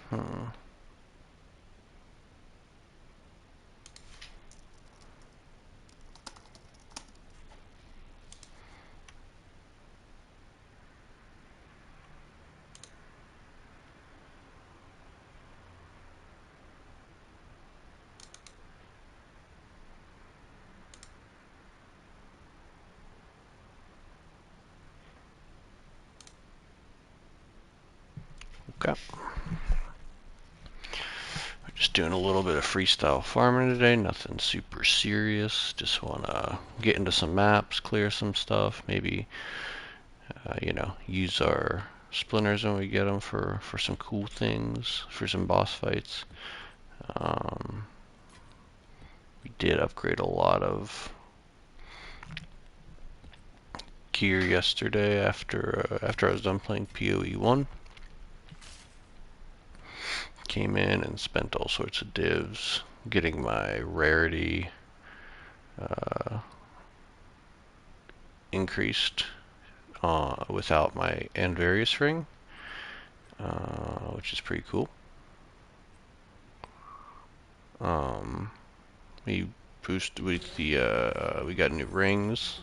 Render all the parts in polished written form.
Hmm. Okay. Just doing a little bit of freestyle farming today, nothing super serious. Just want to get into some maps, clear some stuff, maybe, use our splinters when we get them for some cool things, for some boss fights. We did upgrade a lot of gear yesterday after I was done playing PoE 1. Came in and spent all sorts of divs getting my rarity increased without my Anvarius ring, which is pretty cool. We boosted with we got new rings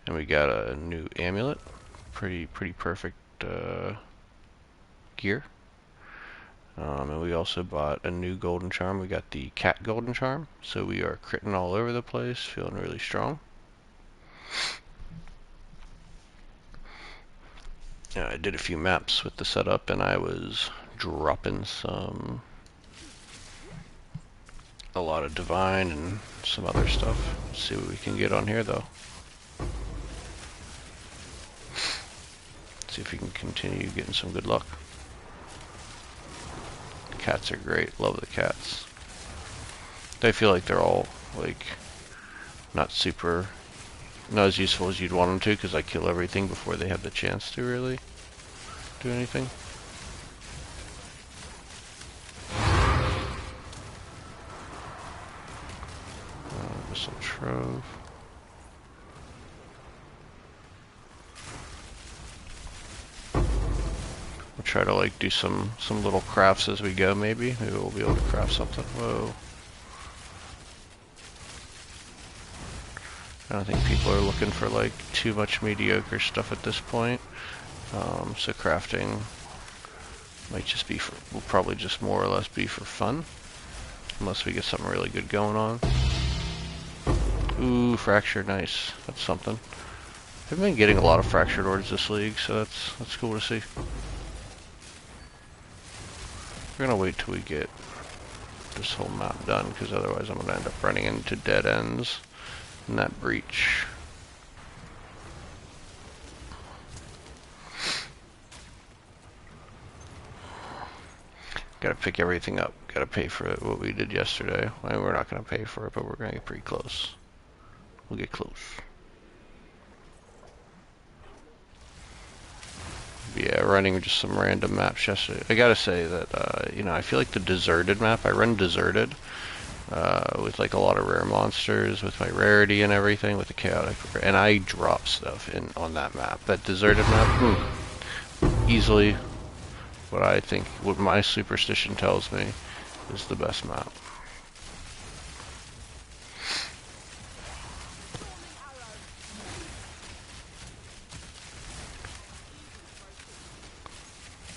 and we got a new amulet. Pretty perfect gear. And we also bought a new golden charm. We got the cat golden charm, so we are critting all over the place, feeling really strong. I did a few maps with the setup, and I was dropping a lot of divine and some other stuff. Let's see what we can get on here, though. See if we can continue getting some good luck. The cats are great. Love the cats. I feel like they're all, like, not as useful as you'd want them to, because I kill everything before they have the chance to really do anything. Missile Trove. We'll try to like do some little crafts as we go, maybe. Maybe we'll be able to craft something. Whoa. I don't think people are looking for like too much mediocre stuff at this point. So crafting might just be will probably just more or less be for fun. Unless we get something really good going on. Ooh, fracture, nice. That's something. I've been getting a lot of fractured ores this league, so that's cool to see. We're gonna wait till we get this whole map done, because otherwise I'm gonna end up running into dead ends in that breach. Gotta pick everything up. Gotta pay for it, what we did yesterday. I mean, we're not gonna pay for it, but we're gonna get pretty close. We'll get close. Yeah, running just some random maps yesterday. I gotta say that, I feel like the deserted map, I run deserted with like a lot of rare monsters, with my rarity and everything, with the chaotic, and I drop stuff on that map. That deserted map, easily what my superstition tells me is the best map.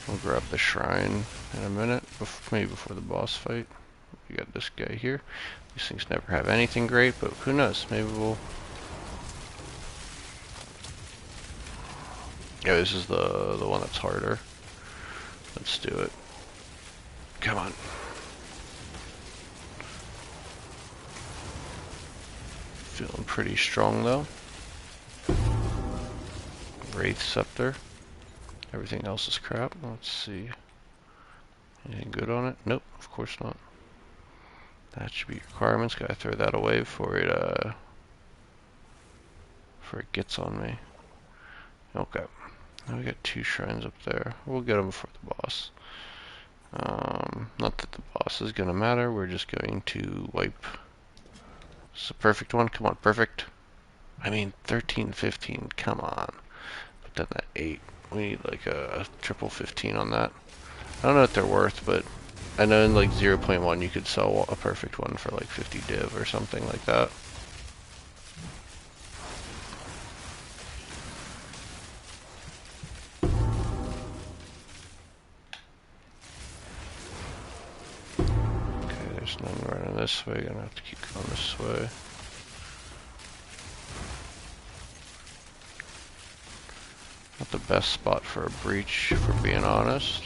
We'll grab the shrine in a minute, maybe before the boss fight. We got this guy here. These things never have anything great, but who knows? Maybe we'll... Yeah, this is the one that's harder. Let's do it. Come on. Feeling pretty strong though. Wraith Scepter. Everything else is crap. Let's see. Anything good on it? Nope, of course not. That should be requirements. Gotta throw that away before it gets on me. Okay. Now we got 2 shrines up there. We'll get them before the boss. Not that the boss is gonna matter. We're just going to wipe. This is a perfect one. Come on, perfect. I mean, 13, 15. Come on. But then that 8. We need like a triple 15 on that. don't know what they're worth, but I know in like 0.1 you could sell a perfect one for like 50 div or something like that. Okay, there's none running this way. Gonna have to keep going this way. Not the best spot for a breach, if we're being honest.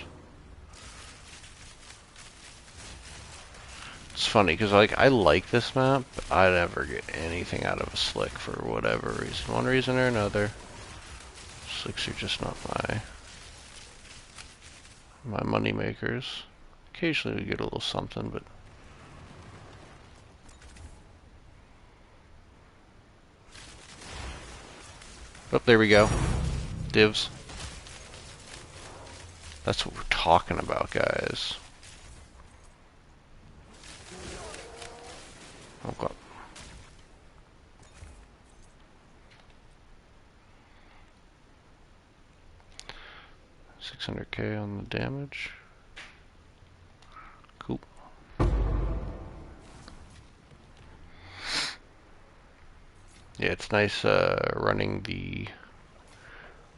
It's funny, because like, I like this map, but I never get anything out of a slick for whatever reason. One reason or another. Slicks are just not my money makers. Occasionally we get a little something, but oh, there we go. Divs. That's what we're talking about, guys. Oh god. 600k on the damage. Cool. Yeah, it's nice running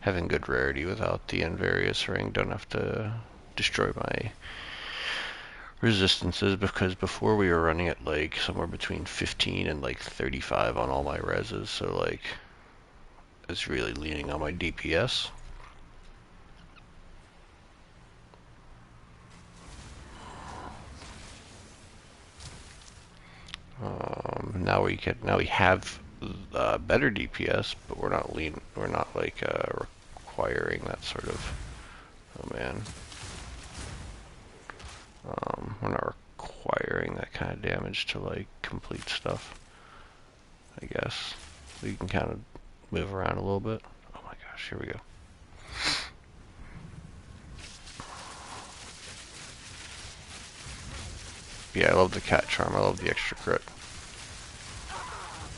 having good rarity without the Invarious ring. Don't have to destroy my resistances, because before we were running at like somewhere between 15 and like 35 on all my reses, so like it's really leaning on my DPS. Now we have better DPS, but we're not like requiring that sort of. Oh man, we're not requiring that kind of damage to like complete stuff. I guess we can kind of move around a little bit. Oh my gosh, here we go. Yeah, I love the cat charm. I love the extra crit.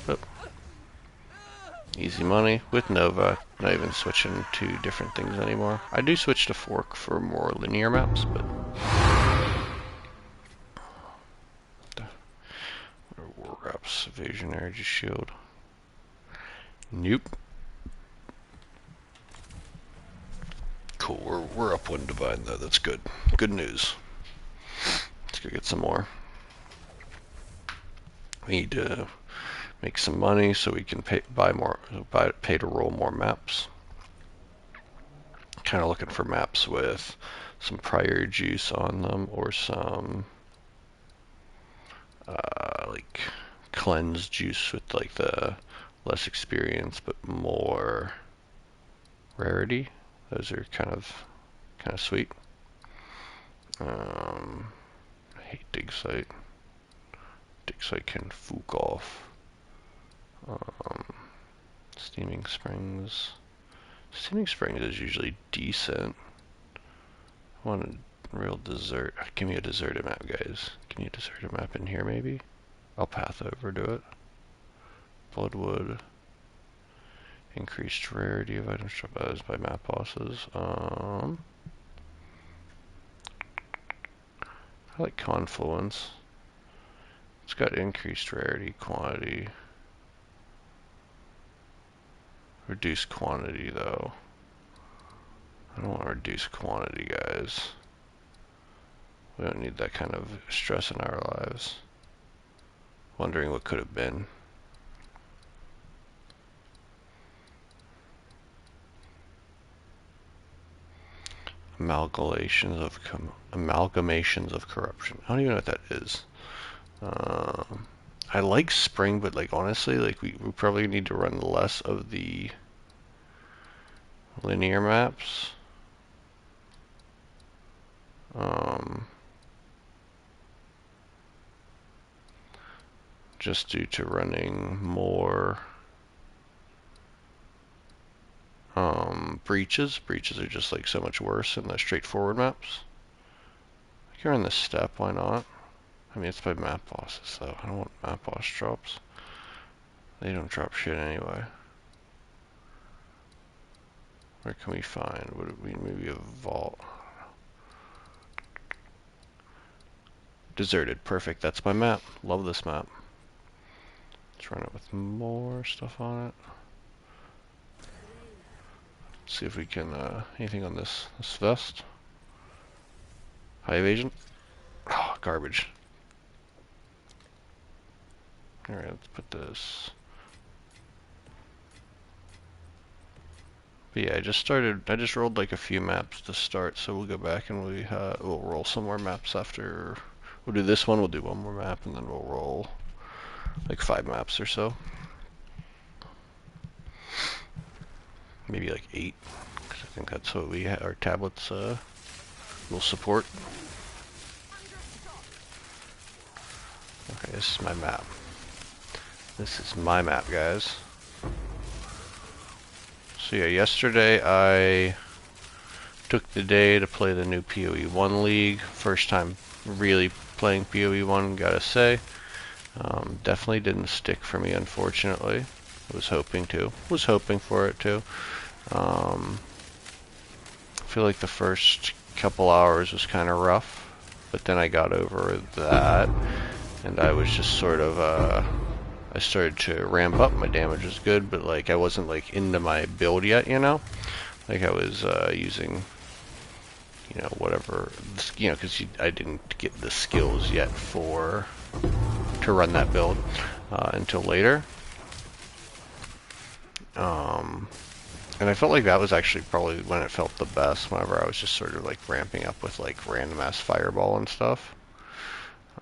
Oh. Easy money with Nova. Not even switching to different things anymore. I do switch to Fork for more linear maps, but War Reps, Evasion, Energy Shield. Nope. Cool. We're up one divine though. That's good. Good news. Let's go get some more. We need to make some money so we can pay to roll more maps. Kind of looking for maps with some prior juice on them, or some like cleanse juice with like the less experience but more rarity. Those are kind of sweet. I hate dig site. Dig site can fook off. Steaming Springs. Steaming Springs is usually decent. I want a real desert. Give me a deserted map, guys. Give me a deserted map in here, maybe? I'll path over to it. Bloodwood. Increased rarity of items dropped by map bosses. I like Confluence. It's got increased rarity, quantity. Reduced quantity, though. I don't want to reduce quantity, guys. We don't need that kind of stress in our lives. Wondering what could have been. Amalgamations of corruption. I don't even know what that is. I like Spring, but like honestly, like we probably need to run less of the linear maps. Just due to running more breaches. Breaches are just like so much worse in the straightforward maps. I can run the step, why not? I mean, it's by map bosses, though. I don't want map boss drops. They don't drop shit anyway. Where can we find? Maybe a vault? Deserted, perfect. That's my map. Love this map. Let's run it with more stuff on it. See if we can, anything on this vest. High evasion. Oh, garbage. Alright, let's put this. But yeah, I just rolled like a few maps to start, so we'll go back and we'll roll some more maps after. We'll do this one, we'll do one more map, and then we'll roll like 5 maps or so. Maybe like 8, because I think that's what our tablets will support. Okay, this is my map. This is my map, guys. So yeah, yesterday I took the day to play the new PoE 1 League. First time really playing PoE 1, gotta say. Definitely didn't stick for me, unfortunately. Was hoping for it to. I feel like the first couple hours was kind of rough, but then I got over that, and I was just sort of, I started to ramp up. My damage was good, but like I wasn't like into my build yet, you know? Like I was using, you know, whatever, you know, because I didn't get the skills yet to run that build until later. And I felt like that was actually probably when it felt the best, whenever I was just sort of like ramping up with like random ass fireball and stuff.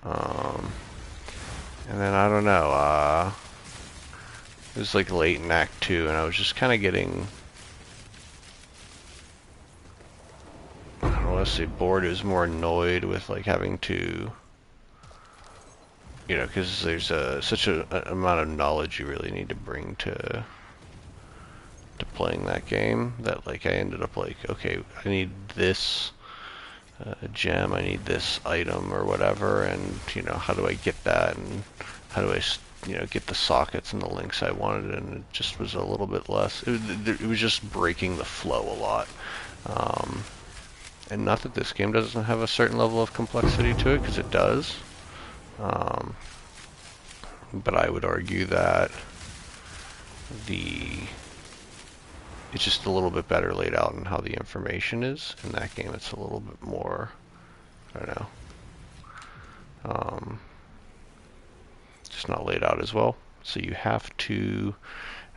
And then I don't know, it was like late in Act 2 and I was just kind of getting, I don't want to say bored, it was more annoyed with like having to, you know, because there's such an amount of knowledge you really need to bring to playing that game, that like I ended up like, okay, I need this gem, I need this item or whatever, and you know, how do I get that, and how do I, you know, get the sockets and the links I wanted, and it just was a little bit less, it was just breaking the flow a lot. And not that this game doesn't have a certain level of complexity to it, because it does, but I would argue that it's just a little bit better laid out in how the information is. In that game, it's a little bit more, I don't know, just not laid out as well. So you have to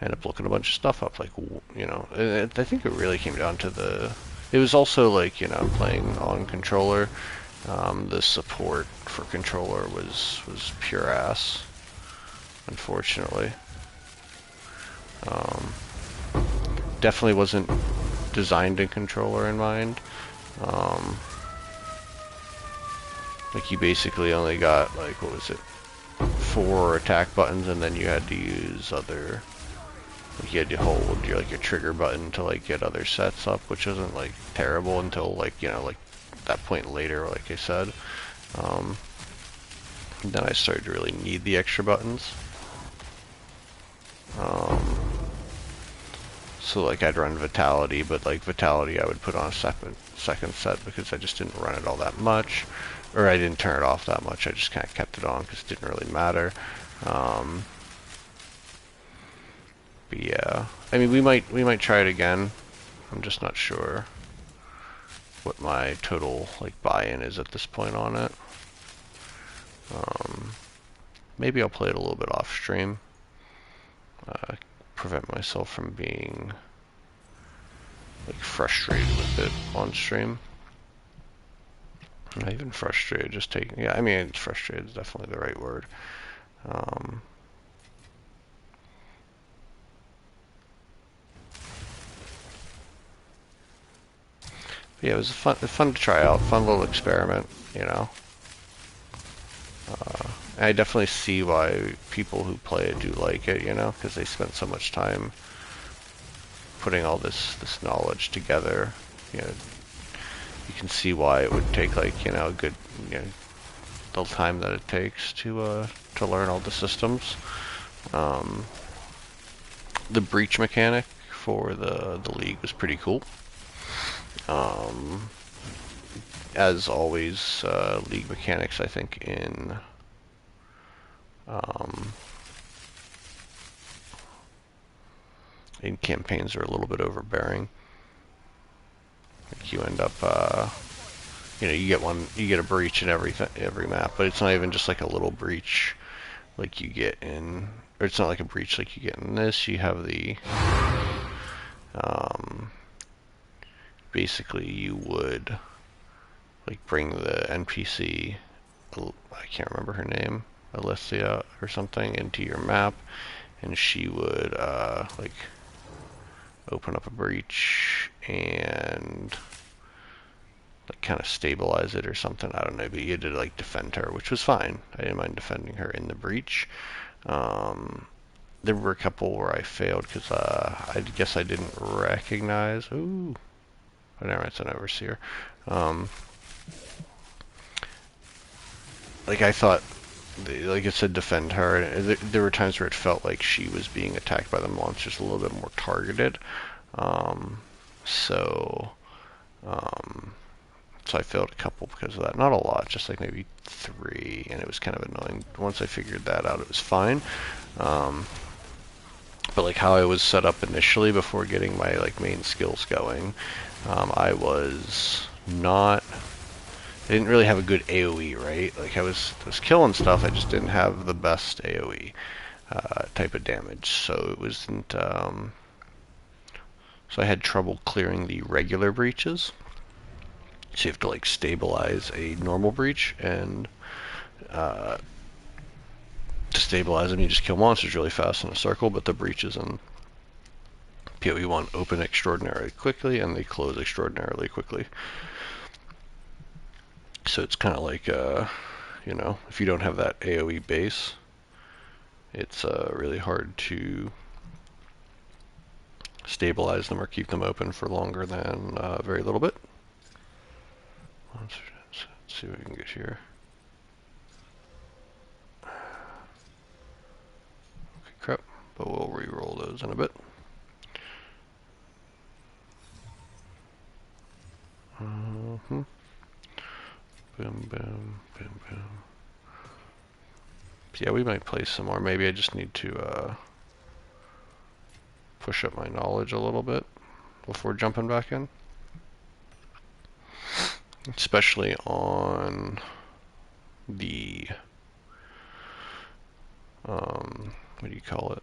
end up looking a bunch of stuff up, like, you know, I think it really came down to it was also like, you know, playing on controller, the support for controller was pure ass, unfortunately. Definitely wasn't designed in controller in mind. Like you basically only got like, what was it, 4 attack buttons, and then you had to use other, like you had to hold your trigger button to like get other sets up, which isn't like terrible until like, you know, like that point later, like I said. Then I started to really need the extra buttons. So like I'd run Vitality, but like Vitality I would put on a second set because I just didn't run it all that much, or I didn't turn it off that much. I just kind of kept it on because it didn't really matter. But yeah, I mean we might try it again. I'm just not sure what my total like buy-in is at this point on it. Maybe I'll play it a little bit off stream. Prevent myself from being like frustrated with it on stream. Not even frustrated, just taking, yeah, I mean, it's frustrated is definitely the right word. Yeah, it was fun to try out, fun little experiment, you know. I definitely see why people who play it do like it, you know, because they spent so much time putting all this knowledge together. You know, you can see why it would take like, you know, a good, you know, the time that it takes to learn all the systems. The breach mechanic for the league was pretty cool. as always, League mechanics, I think, um, in campaigns are a little bit overbearing. Like you end up, you know, you get a breach in every map, but it's not even just like a little breach like you get in, or it's not like a breach like you get in this. You have the, basically you would like bring the NPC, I can't remember her name, Alessia or something, into your map, and she would like open up a breach and like kind of stabilize it or something. I don't know, but you had to like defend her, which was fine. I didn't mind defending her in the breach. There were a couple where I failed because I guess I didn't recognize. Ooh, whatever, it's an overseer. Like I thought, like it said, defend her. And there were times where it felt like she was being attacked by the monsters a little bit more targeted. So I failed a couple because of that. Not a lot, just like maybe 3, and it was kind of annoying. Once I figured that out, it was fine. But like how I was set up initially before getting my like main skills going, I was not. I didn't really have a good AoE, right? Like I was killing stuff. I just didn't have the best AoE type of damage, so it wasn't. So I had trouble clearing the regular breaches. So you have to like stabilize a normal breach, and to stabilize them, you just kill monsters really fast in a circle. But the breaches in PoE 1 open extraordinarily quickly, and they close extraordinarily quickly. So it's kind of like, you know, if you don't have that AoE base, it's really hard to stabilize them or keep them open for longer than very little bit. Let's see what we can get here. Okay, crap, but we'll re-roll those in a bit. Boom, boom, boom, boom. So yeah, we might play some more. Maybe I just need to push up my knowledge a little bit before jumping back in. Especially on the, what do you call it?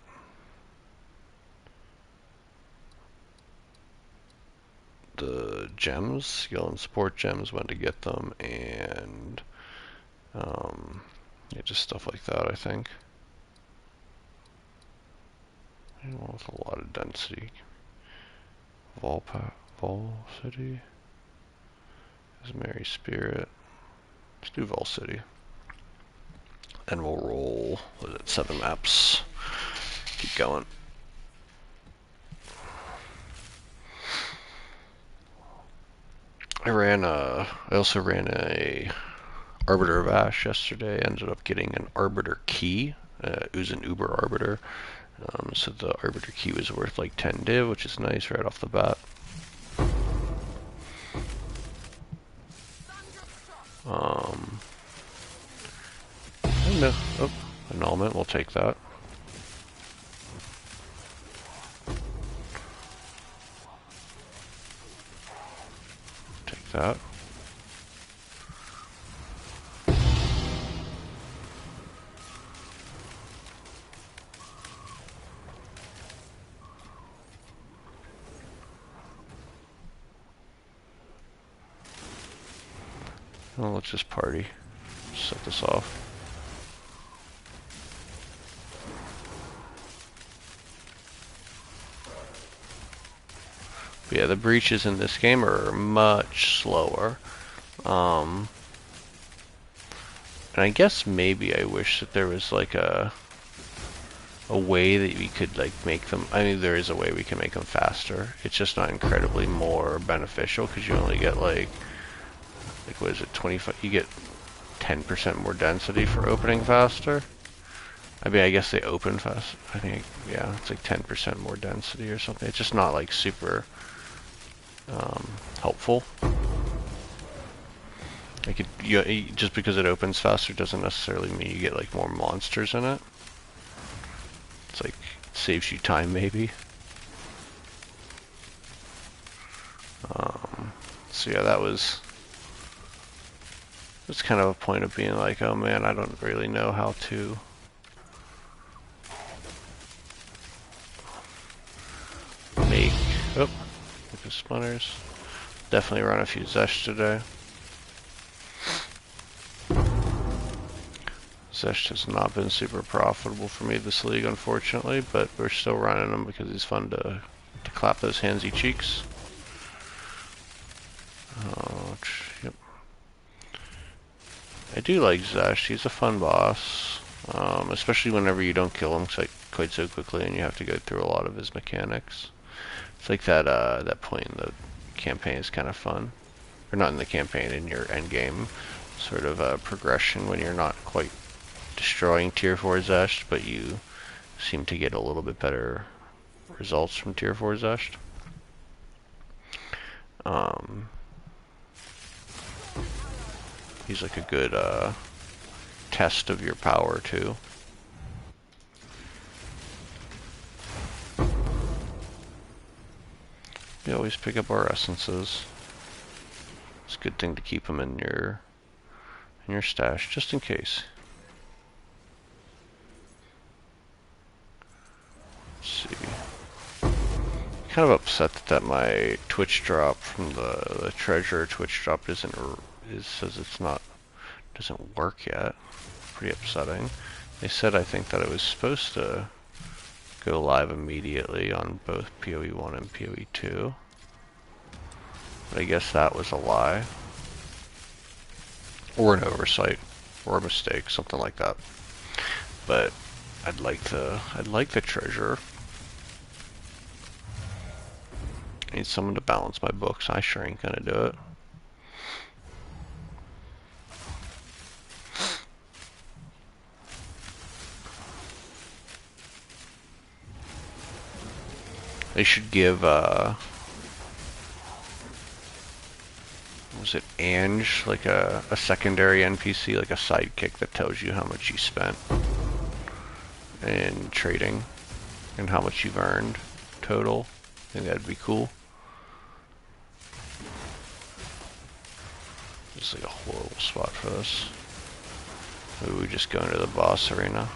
The gems, skill and support gems, when to get them, and yeah, just stuff like that, I think. And with a lot of density. Vol City. There's Mary Spirit. Let's do Vol City. And we'll roll, what is it, 7 maps. Keep going. I also ran a Arbiter of Ash yesterday. Ended up getting an Arbiter key. It was an Uber Arbiter. So the Arbiter key was worth like 10 div, which is nice right off the bat. Oh, annulment, we'll take that. Take that. Well, let's just party. Set this off. But yeah, the breaches in this game are much slower. And I guess maybe I wish that there was like a way that we could like make them. I mean, there is a way we can make them faster. It's just not incredibly more beneficial because you only get like what is it, 25? You get 10% more density for opening faster. I mean, I guess they open fast. I think, yeah, it's like 10% more density or something. It's just not like super helpful. Like just because it opens faster doesn't necessarily mean you get like more monsters in it. It's like it saves you time maybe. So yeah, that's kind of a point of being like, oh man, I don't really know how to make, look at splinters. Definitely run a few Zesh today. Zesh has not been super profitable for me this league, unfortunately, but we're still running him because he's fun to clap those handsy cheeks. Yep. I do like Zesh. He's a fun boss, especially whenever you don't kill him quite so quickly and you have to go through a lot of his mechanics. It's like that point in the campaign is kind of fun. Or not in the campaign, in your end game sort of progression when you're not quite destroying tier 4 Zesh, but you seem to get a little bit better results from tier 4 Zesh. He's like a good test of your power too. You always pick up our essences. It's a good thing to keep them in your stash just in case. Let's see. Kind of upset that my Twitch drop from the treasure Twitch drop says it's not doesn't work yet. Pretty upsetting. They said I think that it was supposed to go live immediately on both PoE 1 and PoE 2. But I guess that was a lie. Or an oversight. Or a mistake, something like that. But I'd like the treasure. I need someone to balance my books. I sure ain't gonna do it. They should give, was it Ange, like a secondary NPC, like a sidekick that tells you how much you spent in trading and how much you've earned total. I think that'd be cool. It's like a horrible spot for this. Maybe we just go into the boss arena.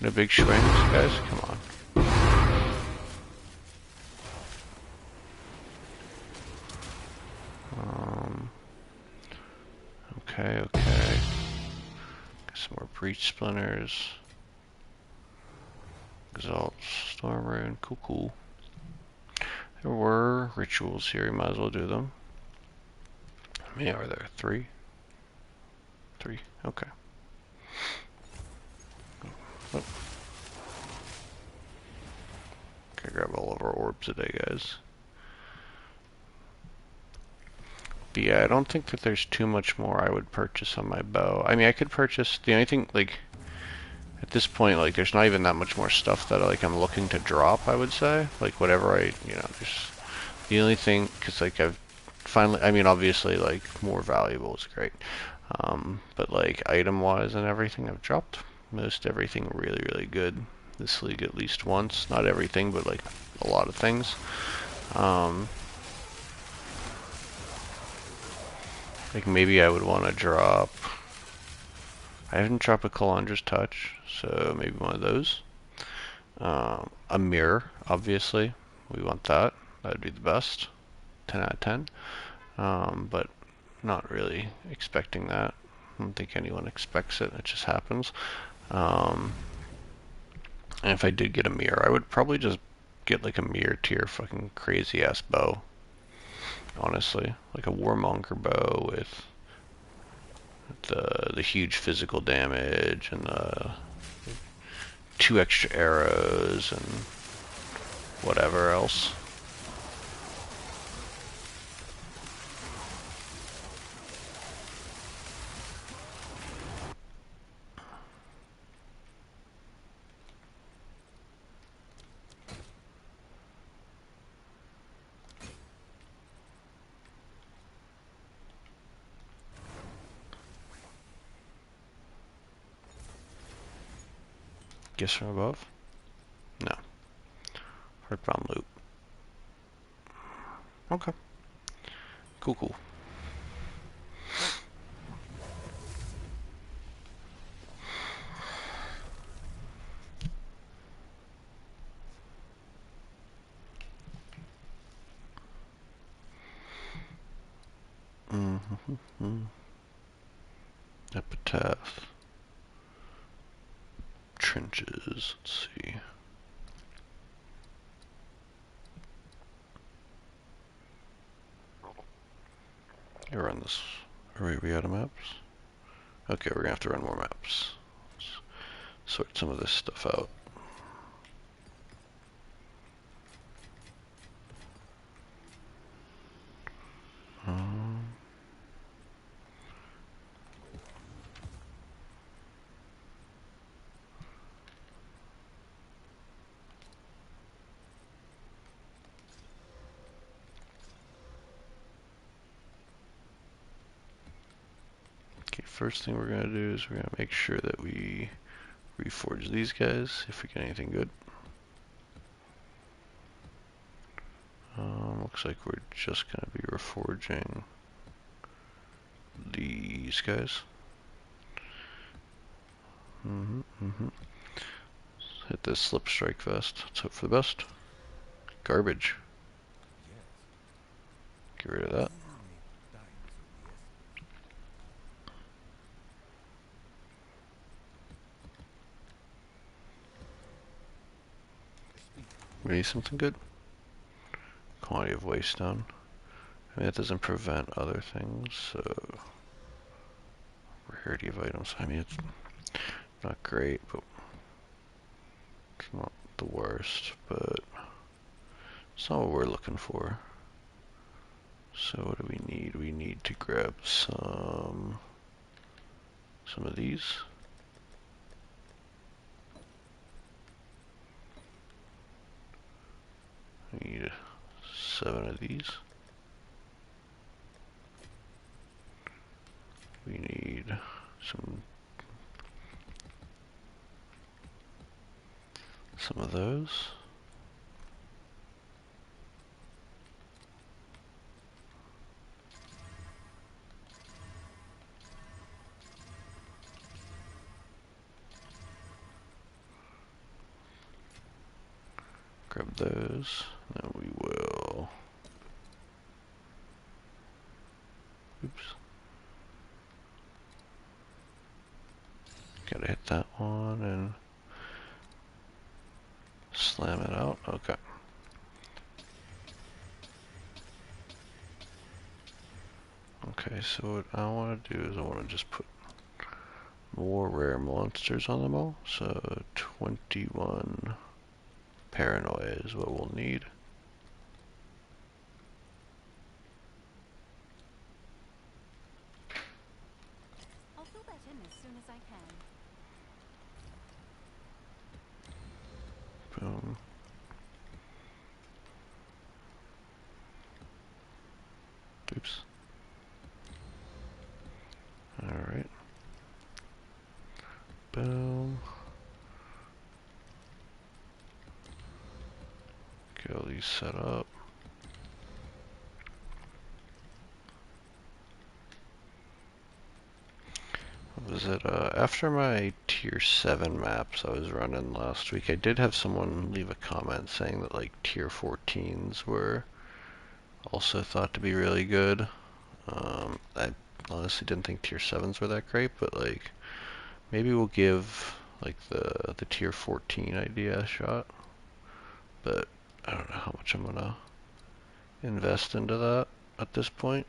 No big swings, guys? Come on. Okay. Got some more breach splinters. Exalt, storm rune, cool. There were rituals here, you might as well do them. How many are there? 3? 3, okay. Oh. Okay, grab all of our orbs today, guys. But yeah, I don't think that there's too much more I would purchase on my bow. I mean, I could purchase, the only thing, like, at this point, like, there's not even that much more stuff that, like, I'm looking to drop, I would say. Like, whatever there's, the only thing, because, like, I've finally, I mean, obviously, like, more valuable is great. But, like, item-wise and everything, I've dropped most everything really good this league at least once. Not everything, but, like, a lot of things. Like, maybe I would want to drop, I haven't dropped a Calandra's Touch, so maybe one of those. A mirror, obviously. We want that. That would be the best. 10 out of 10. But not really expecting that. I don't think anyone expects it. It just happens. And if I did get a mirror, I would probably just get like a mirror tier fucking crazy ass bow. Honestly. Like a Warmonger bow with The huge physical damage and the 2 extra arrows and whatever else. Guess from above? No. Hardbound loop. Okay. Cool, cool. Epitaph. Trenches. Let's see. You run this. Are we out of maps? Okay, we're gonna have to run more maps. Let's sort some of this stuff out. Okay, first thing we're gonna do is we're gonna make sure that we reforge these guys if we get anything good. Looks like we're just gonna be reforging these guys. Hit this slip strike vest. Let's hope for the best. Garbage. Get rid of that. We need something good. Quantity of waste down. I mean, that doesn't prevent other things, so... Rarity of items. I mean, it's not great, but... It's not the worst, but... It's not what we're looking for. So what do we need? We need to grab some of these. We need 7 of these. We need some of those. Grab those, and we will... Oops. Gotta hit that one and slam it out. Okay. Okay, so what I want to do is I want to just put more rare monsters on them all. So 21 paranoia is what we'll need. I'll fill that in as soon as I can. Boom. Oops. Alright. Boom. Get all these set up. What was it? After my tier 7 maps I was running last week, I did have someone leave a comment saying that like tier 14s were also thought to be really good. I honestly didn't think tier 7s were that great, but like maybe we'll give like the tier 14 idea a shot. But I don't know how much I'm gonna invest into that at this point.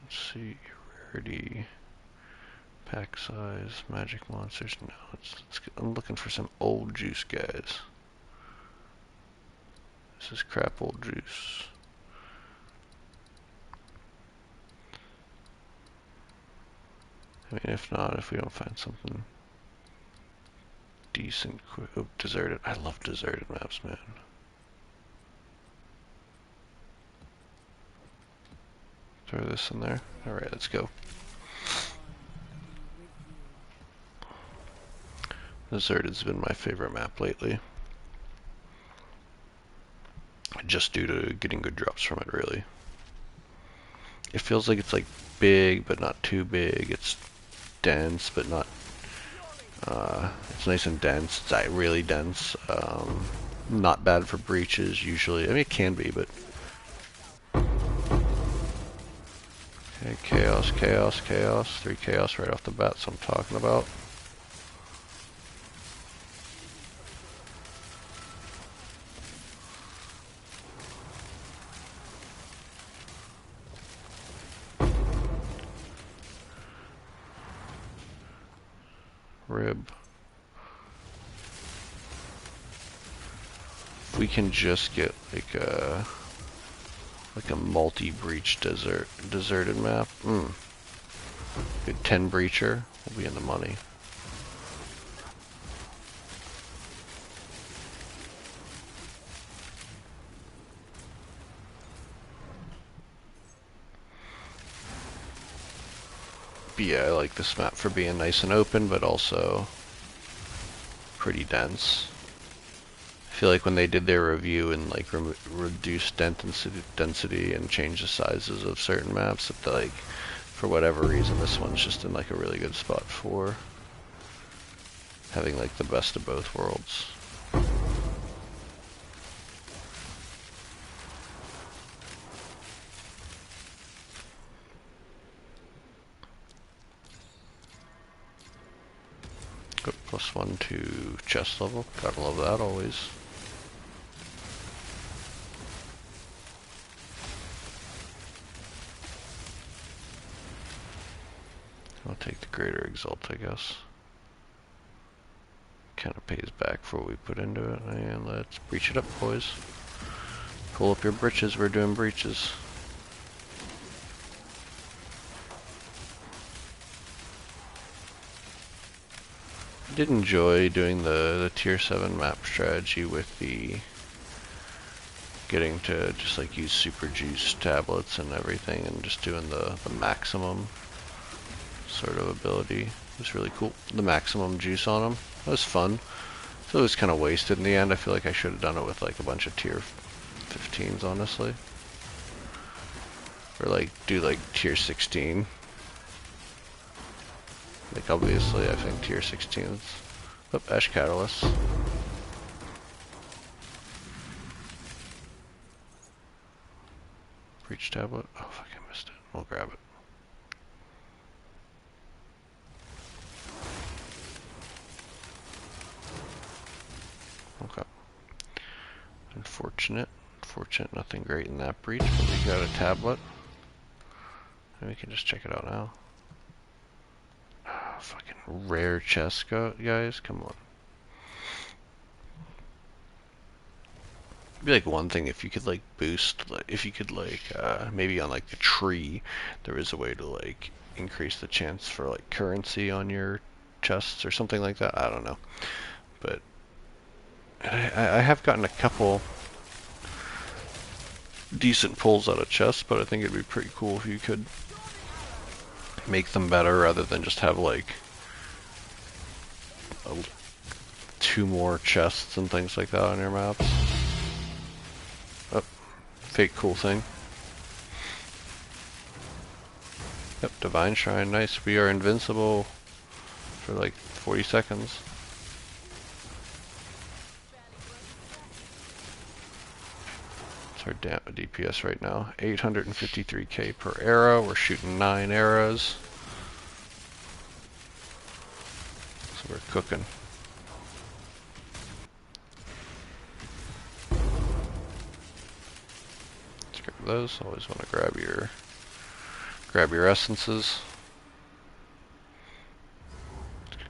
Let's see, rarity, pack size, magic monsters. No, I'm looking for some old juice, guys. This is crap old juice. I mean, if not, if we don't find something decent, oh, deserted. I love deserted maps, man. Throw this in there. Alright, let's go. Deserted's been my favorite map lately. Just due to getting good drops from it, really. It feels like it's like big, but not too big. It's dense, but not... it's nice and dense. It's really dense. Not bad for breaches, usually. I mean, it can be, but... Okay, chaos, chaos, chaos. 3 chaos right off the bat, so I'm talking about. Rib. If we can just get like a multi-breach deserted map, good 10 breacher, we'll be in the money. But yeah, I like this map for being nice and open, but also pretty dense. I feel like when they did their review and like reduce density and change the sizes of certain maps, that like for whatever reason this one's just in like a really good spot for having like the best of both worlds. Good, +1 to chest level, gotta love that always. I'll take the greater exalt, I guess. Kind of pays back for what we put into it, and let's breach it up, boys. Pull up your britches, we're doing breaches. I did enjoy doing the tier 7 map strategy with the getting to just like use super juice tablets and everything and just doing the maximum sort of ability. It was really cool. The maximum juice on them. That was fun. So it was kind of wasted in the end. I feel like I should have done it with like a bunch of tier 15s, honestly. Or like do like tier 16. Like obviously I think tier 16s. Oh, Ash Catalyst. Breach tablet. Oh fuck, I missed it. We'll grab it. Okay. Unfortunate. Unfortunate, nothing great in that breach, but we got a tablet. And we can just check it out now. Oh, fucking rare chest, guys. Come on. It'd be like one thing if you could like boost, like, if you could like, maybe on like the tree, there is a way to like increase the chance for like currency on your chests or something like that. I don't know. But I have gotten a couple decent pulls out of chests, but I think it'd be pretty cool if you could make them better rather than just have like 2 more chests and things like that on your maps. Oh, fake cool thing. Yep, Divine Shrine, nice. We are invincible for like 40 seconds. Our DPS right now, 853k per arrow. We're shooting 9 arrows, so we're cooking. Let's grab those. Always want to grab your essences.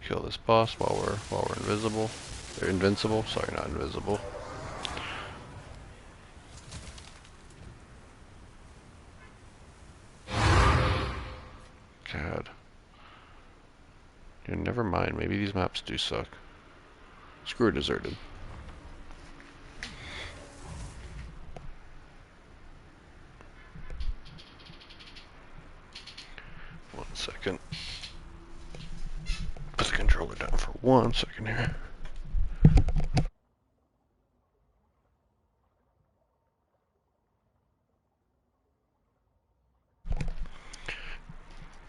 kill this boss while we're invisible. Or invincible. Sorry, not invisible. God. Yeah, never mind. Maybe these maps do suck. Screw deserted. One second. Put the controller down for 1 second here.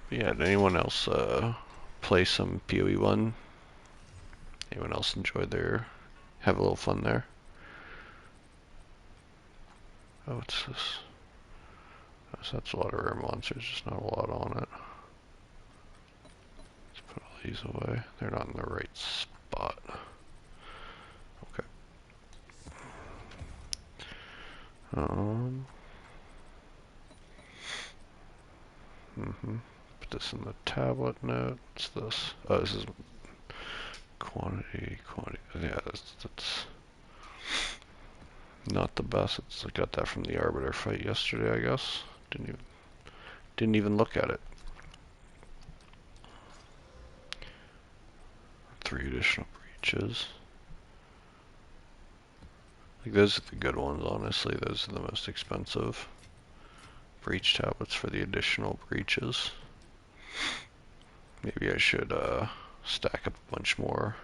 But yeah, did anyone else play some PoE 1? Anyone else enjoy their... have a little fun there? Oh, what's this? Oh, so that's a lot of rare monsters, just not a lot on it. Let's put all these away. They're not in the right spot. Okay. Put this in the tablet note. What's this? Oh, this is quantity. Yeah, that's not the best. I got that from the Arbiter fight yesterday, I guess. Didn't even look at it. 3 additional breaches. Like, those are the good ones, honestly. Those are the most expensive. Breach tablets for the additional breaches. Maybe I should stack up a bunch more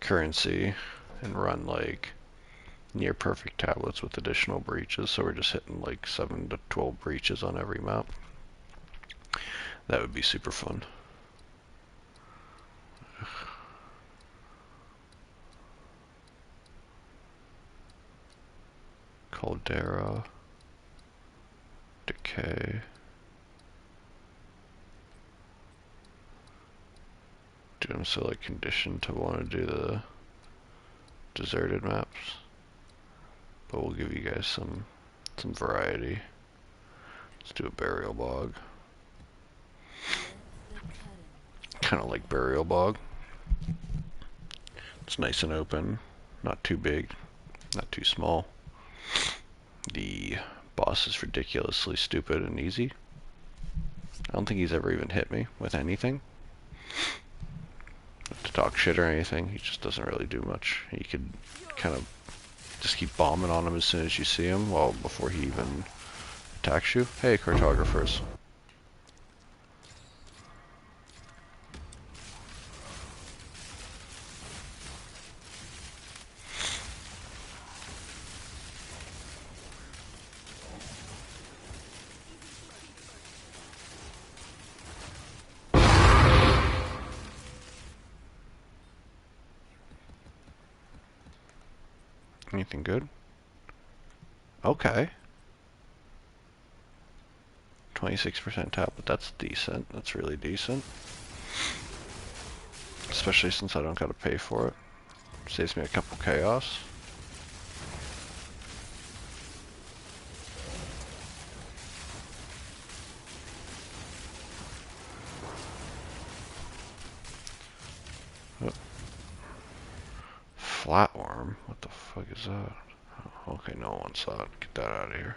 currency and run like near perfect tablets with additional breaches, so we're just hitting like 7 to 12 breaches on every map. That would be super fun. Caldera, Decay. Dude, I'm so like conditioned to want to do the deserted maps, but we'll give you guys some variety. Let's do a burial bog. Kind of like burial bog. It's nice and open, not too big, not too small. The boss is ridiculously stupid and easy. I don't think he's ever even hit me with anything. To talk shit or anything, he just doesn't really do much. You could kind of just keep bombing on him as soon as you see him, well, before he even attacks you. Hey, cartographers. Anything good? Okay. 26% tap, but that's decent. That's really decent. Especially since I don't gotta pay for it. Saves me a couple chaos. Oh. Flatworm? What the fuck is that? Oh, okay, no one wants that. Get that out of here.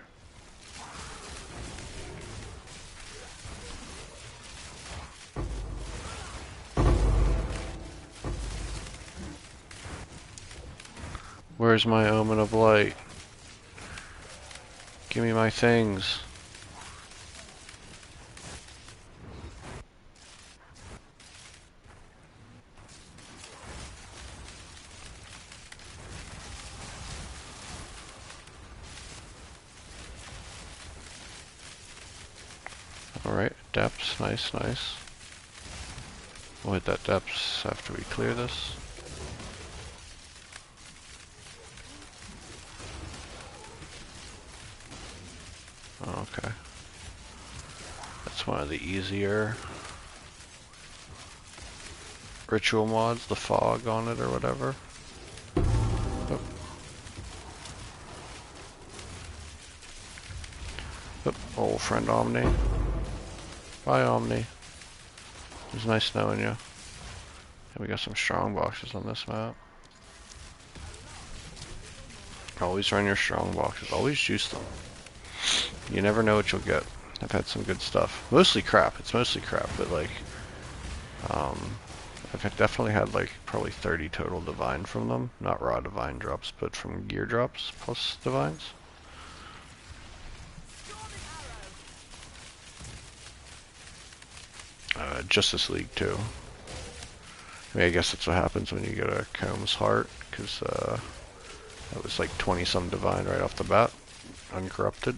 Where's my omen of light? Give me my things. Alright, depths, nice, nice. We'll hit that depths after we clear this. Okay. That's one of the easier ritual mods, the fog on it or whatever. Oh. Oh, old friend Omni. Bye, Omni. It was nice knowing you. And we got some strong boxes on this map. Always run your strong boxes. Always juice them. You never know what you'll get. I've had some good stuff. Mostly crap. It's mostly crap, but like, I've definitely had like probably 30 total divine from them. Not raw divine drops, but from gear drops plus divines. Justice League too. I mean, I guess that's what happens when you get a Combs Heart, because that was like 20 some divine right off the bat, uncorrupted.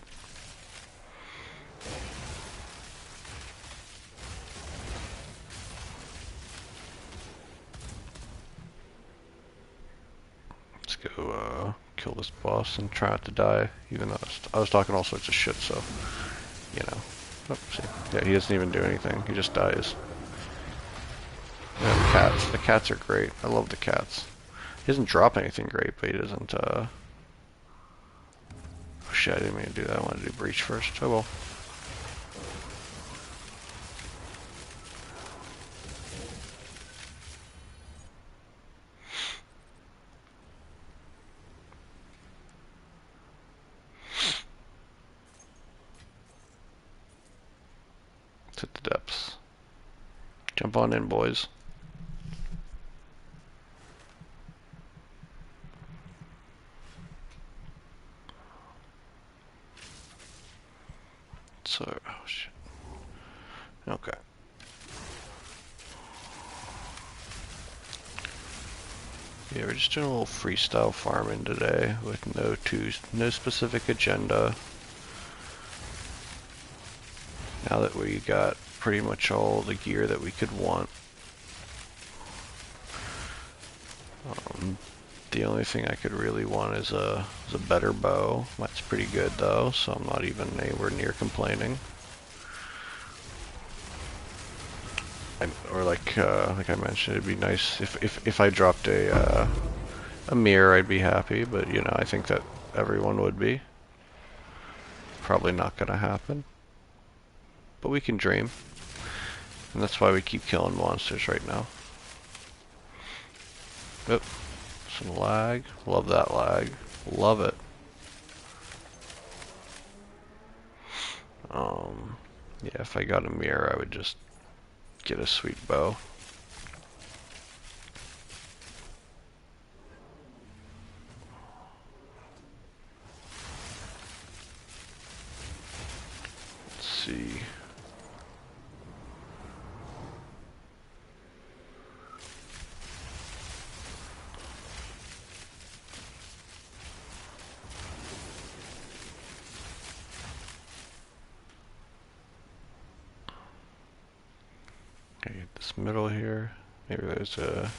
Let's go kill this boss and try not to die, even though I was talking all sorts of shit, so, you know. Oh, see. Yeah, he doesn't even do anything, he just dies. Yeah, the cats are great. I love the cats. He doesn't drop anything great, but he doesn't, oh shit, I didn't mean to do that. I wanted to do breach first. Oh well. Let's hit the depths. Jump on in, boys. So, oh shit. Okay. Yeah, we're just doing a little freestyle farming today with no specific agenda. Now that we got pretty much all the gear that we could want. The only thing I could really want is a better bow. That's pretty good though, so I'm not even anywhere near complaining. Or like I mentioned, it'd be nice if I dropped a mirror, I'd be happy. But you know, I think that everyone would be. Probably not gonna happen. But we can dream, and that's why we keep killing monsters right now. Oop. Some lag. Love that lag. Love it. Yeah, if I got a mirror, I would just get a sweet bow. Let's see. Okay, get this middle here. Maybe there's a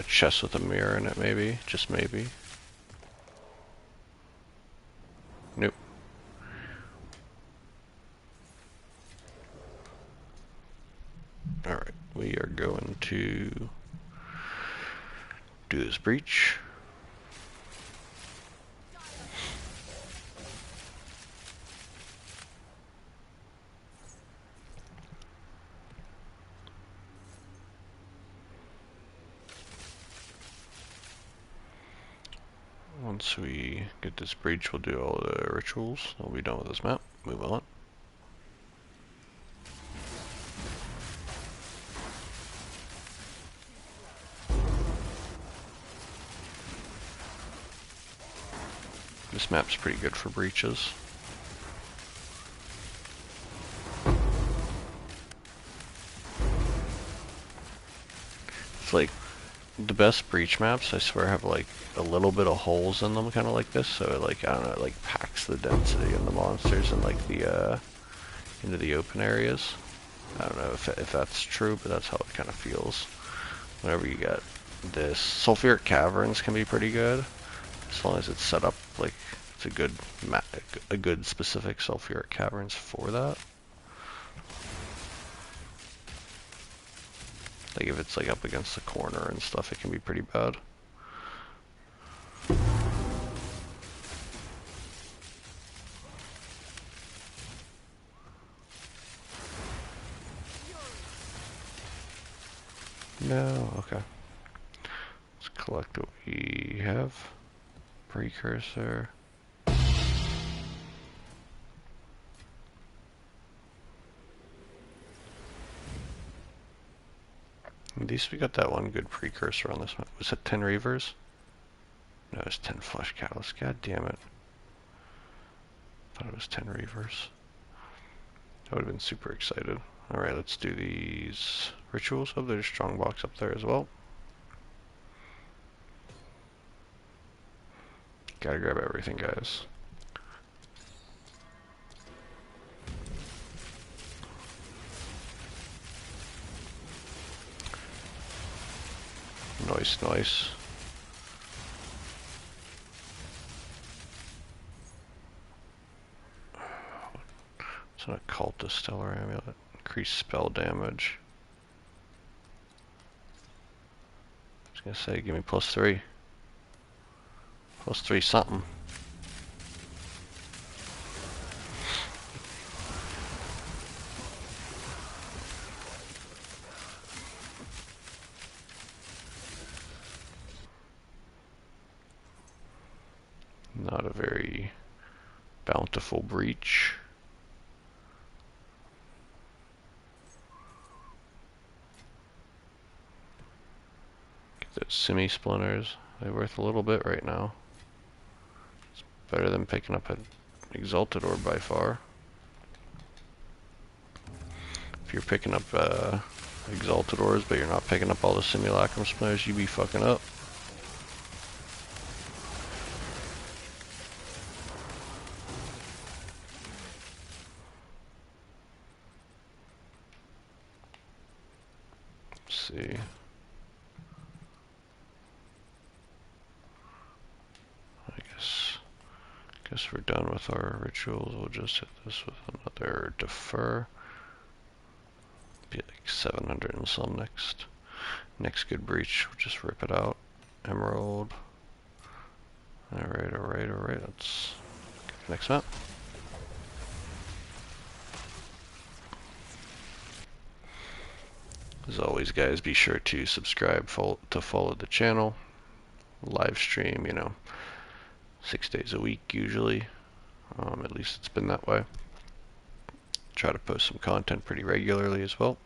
chest with a mirror in it, maybe. Just maybe. Nope. Alright, we are going to do this breach. Once we get this breach, we'll do all the rituals. We'll be done with this map. Move on. This map's pretty good for breaches. It's like the best breach maps, I swear, have like a little bit of holes in them, kind of like this, so it, like, I don't know, it like packs the density in the monsters and like the into the open areas. I don't know if that's true, but that's how it kind of feels. Whenever you get this, sulfuric caverns can be pretty good as long as it's set up like it's a good specific sulfuric caverns for that. Like if it's like up against the corner and stuff, it can be pretty bad. No? Okay. Let's collect what we have. Precursor. At least we got that one good precursor on this one. Was it 10 Reavers? No, it's 10 Flesh Catalysts. God damn it. Thought it was 10 Reavers. I would have been super excited. Alright, let's do these rituals. Oh, there's a strong box up there as well. Gotta grab everything, guys. Nice, nice. It's an occultist stellar amulet. Increased spell damage. I was gonna say, give me +3. +3 something. Not a very bountiful breach. Get those semi-splinters. They're worth a little bit right now. It's better than picking up an exalted orb by far. If you're picking up exalted orbs but you're not picking up all the simulacrum splinters, you be fucking up. Let's see. Guess we're done with our rituals. We'll just hit this with another defer. Be like 700 and some next. Next good breach. We'll just rip it out. Emerald. Alright, alright, alright. Let's get the next map. As always, guys, be sure to subscribe to follow the channel. Live stream, 6 days a week usually. At least it's been that way. Try to post some content pretty regularly as well.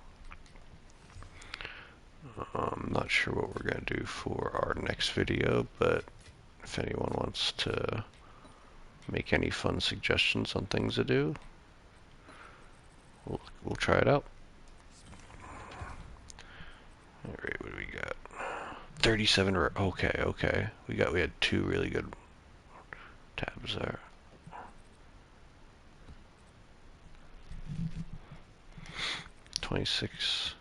I'm not sure what we're going to do for our next video, but if anyone wants to make any fun suggestions on things to do, we'll try it out. Alright, what do we got? 37, okay. We had 2 really good tabs there. 26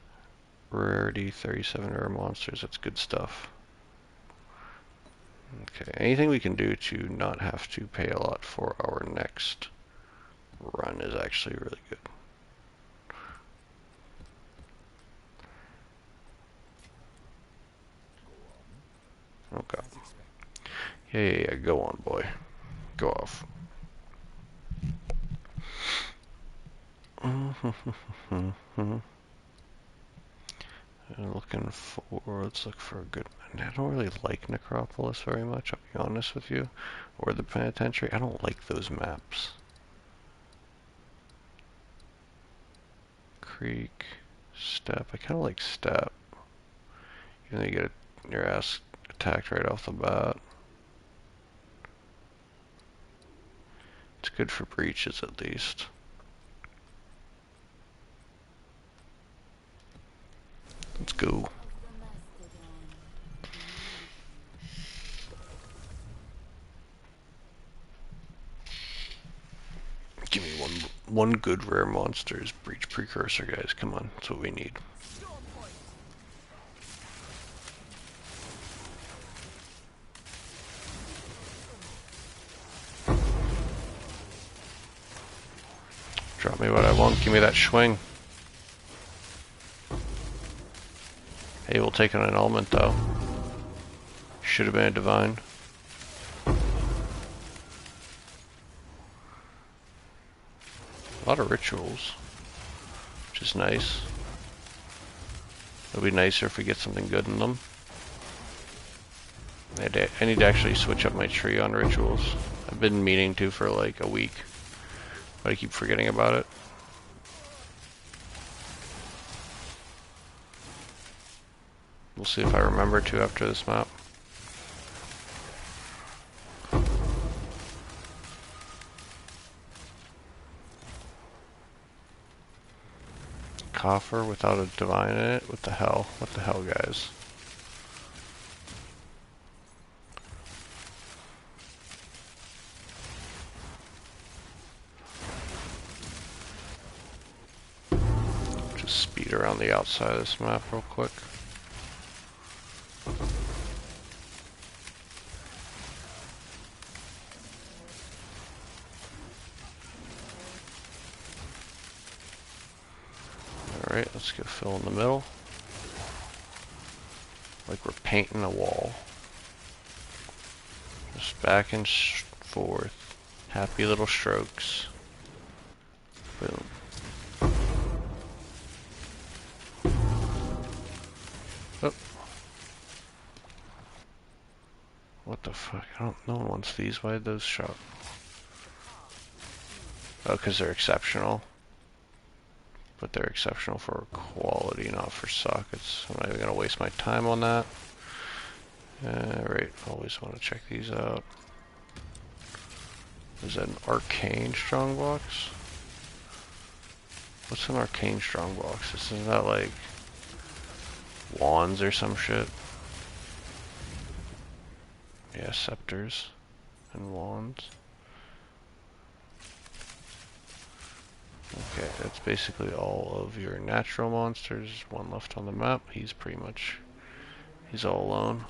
rarity, 37 rare monsters, that's good stuff. Okay, anything we can do to not have to pay a lot for our next run is actually really good. Okay. Yeah, go on, boy. Go off. Looking for, let's look for a good one. I don't really like Necropolis very much, I'll be honest with you. Or the Penitentiary. I don't like those maps. Creek, Step. I kind of like Step. Even though you get your ass attacked right off the bat. It's good for breaches at least. Let's go. Give me one good rare monsters breach precursor, guys. Come on, that's what we need. Drop me what I want. Give me that swing. Hey, we'll take an annulment though. Should have been a divine. A lot of rituals, which is nice. It'll be nicer if we get something good in them. I need to actually switch up my tree on rituals. I've been meaning to for like a week, but I keep forgetting about it. We'll see if I remember to after this map. Coffer without a divine in it? What the hell? What the hell, guys? Just speed around the outside of this map real quick. Alright, let's go fill in the middle. Like we're painting a wall. Just back and forth. Happy little strokes. Boom. Oh. What the fuck? No one wants these. Why did those shot? Oh, because they're exceptional. But they're exceptional for quality, not for sockets. I'm not even going to waste my time on that. Right, always want to check these out. Is that an arcane strongbox? What's an arcane strongbox? Isn't that like wands or some shit? Yeah, scepters and wands. Okay, that's basically all of your natural monsters. One left on the map. He's all alone.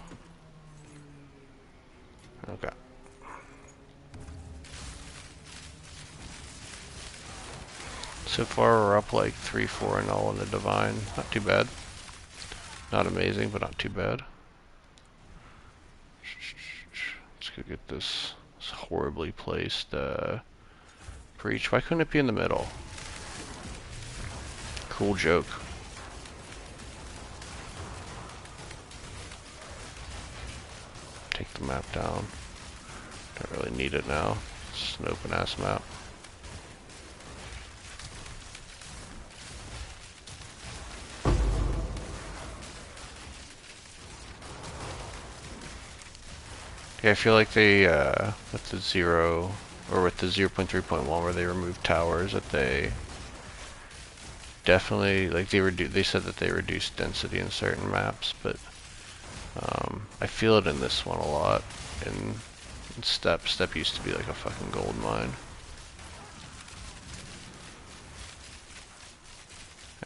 Okay. So far we're up like 3-4 and all in the divine. Not too bad. Not amazing, but not too bad. Let's go get this horribly placed breach. Why couldn't it be in the middle? Cool joke. Take the map down. Don't really need it now. It's an open ass map. Yeah, I feel like they with the 0 or with the 0.3.1 where they removed towers, that they definitely like they said that they reduced density in certain maps, but I feel it in this one a lot. In Step used to be like a fucking gold mine.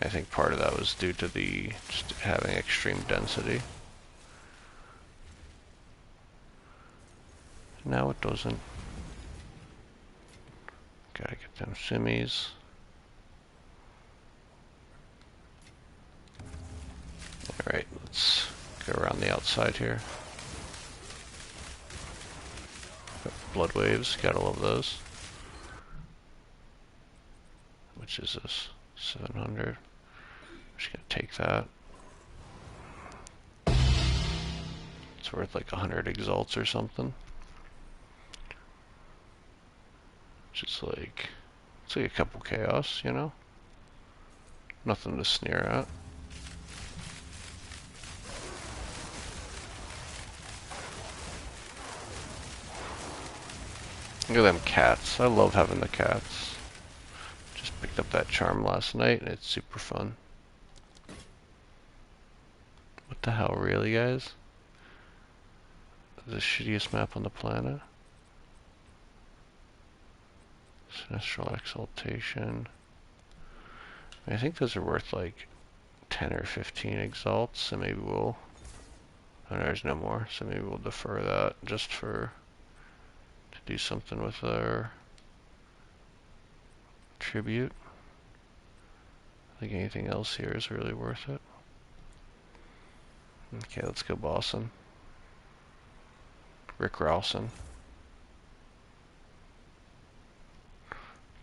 I think part of that was due to the just having extreme density. Now it doesn't. Gotta get them simmies. Alright, let's go around the outside here. Blood waves, gotta love those. Which is this? 700. Just gonna take that. It's worth like 100 exalts or something. Just like, it's like a couple chaos, you know? Nothing to sneer at. Look at them cats. I love having the cats. Just picked up that charm last night and it's super fun. What the hell, really, guys? The shittiest map on the planet. Sinestral Exaltation. I think those are worth like 10 or 15 exalts, so maybe we'll... Oh, there's no more, so maybe we'll defer that just for... to do something with our... tribute. I think anything else here is really worth it. Okay, let's go Boston. Rick Ralston.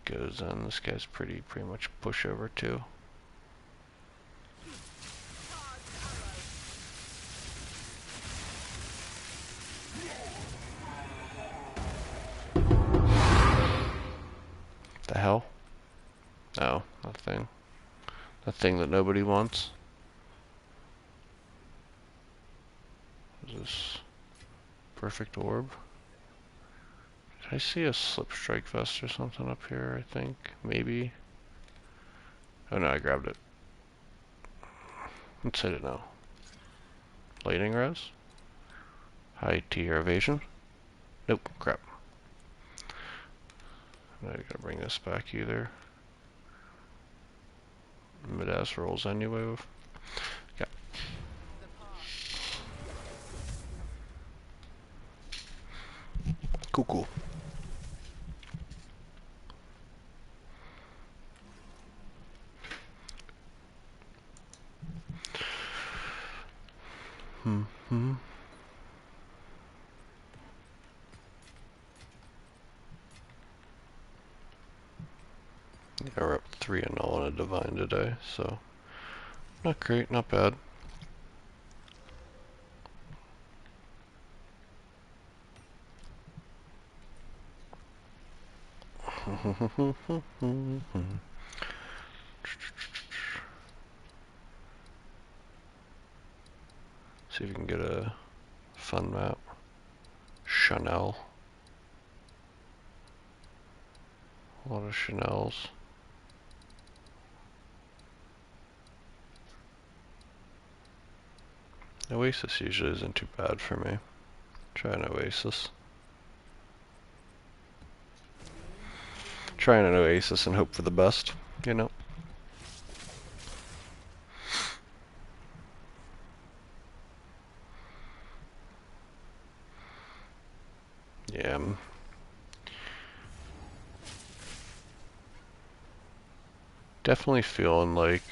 Goes on. This guy's pretty much pushover too. thing that nobody wants. Is this perfect orb? Did I see a slip strike vest or something up here, I think? Maybe? Oh no, I grabbed it. Let's hit it now. Lightning res? High tier evasion? Nope, crap. I'm not gonna bring this back either. Mid-ass rolls anyway. Yeah. Cool, cool. Hmm. Yeah, we're up 3-0 on a divine today, so not great, not bad. See if we can get a fun map. Chanel. A lot of Chanels. Oasis usually isn't too bad for me. Try an Oasis. Try an Oasis and hope for the best, you know. Yeah, I'm definitely feeling like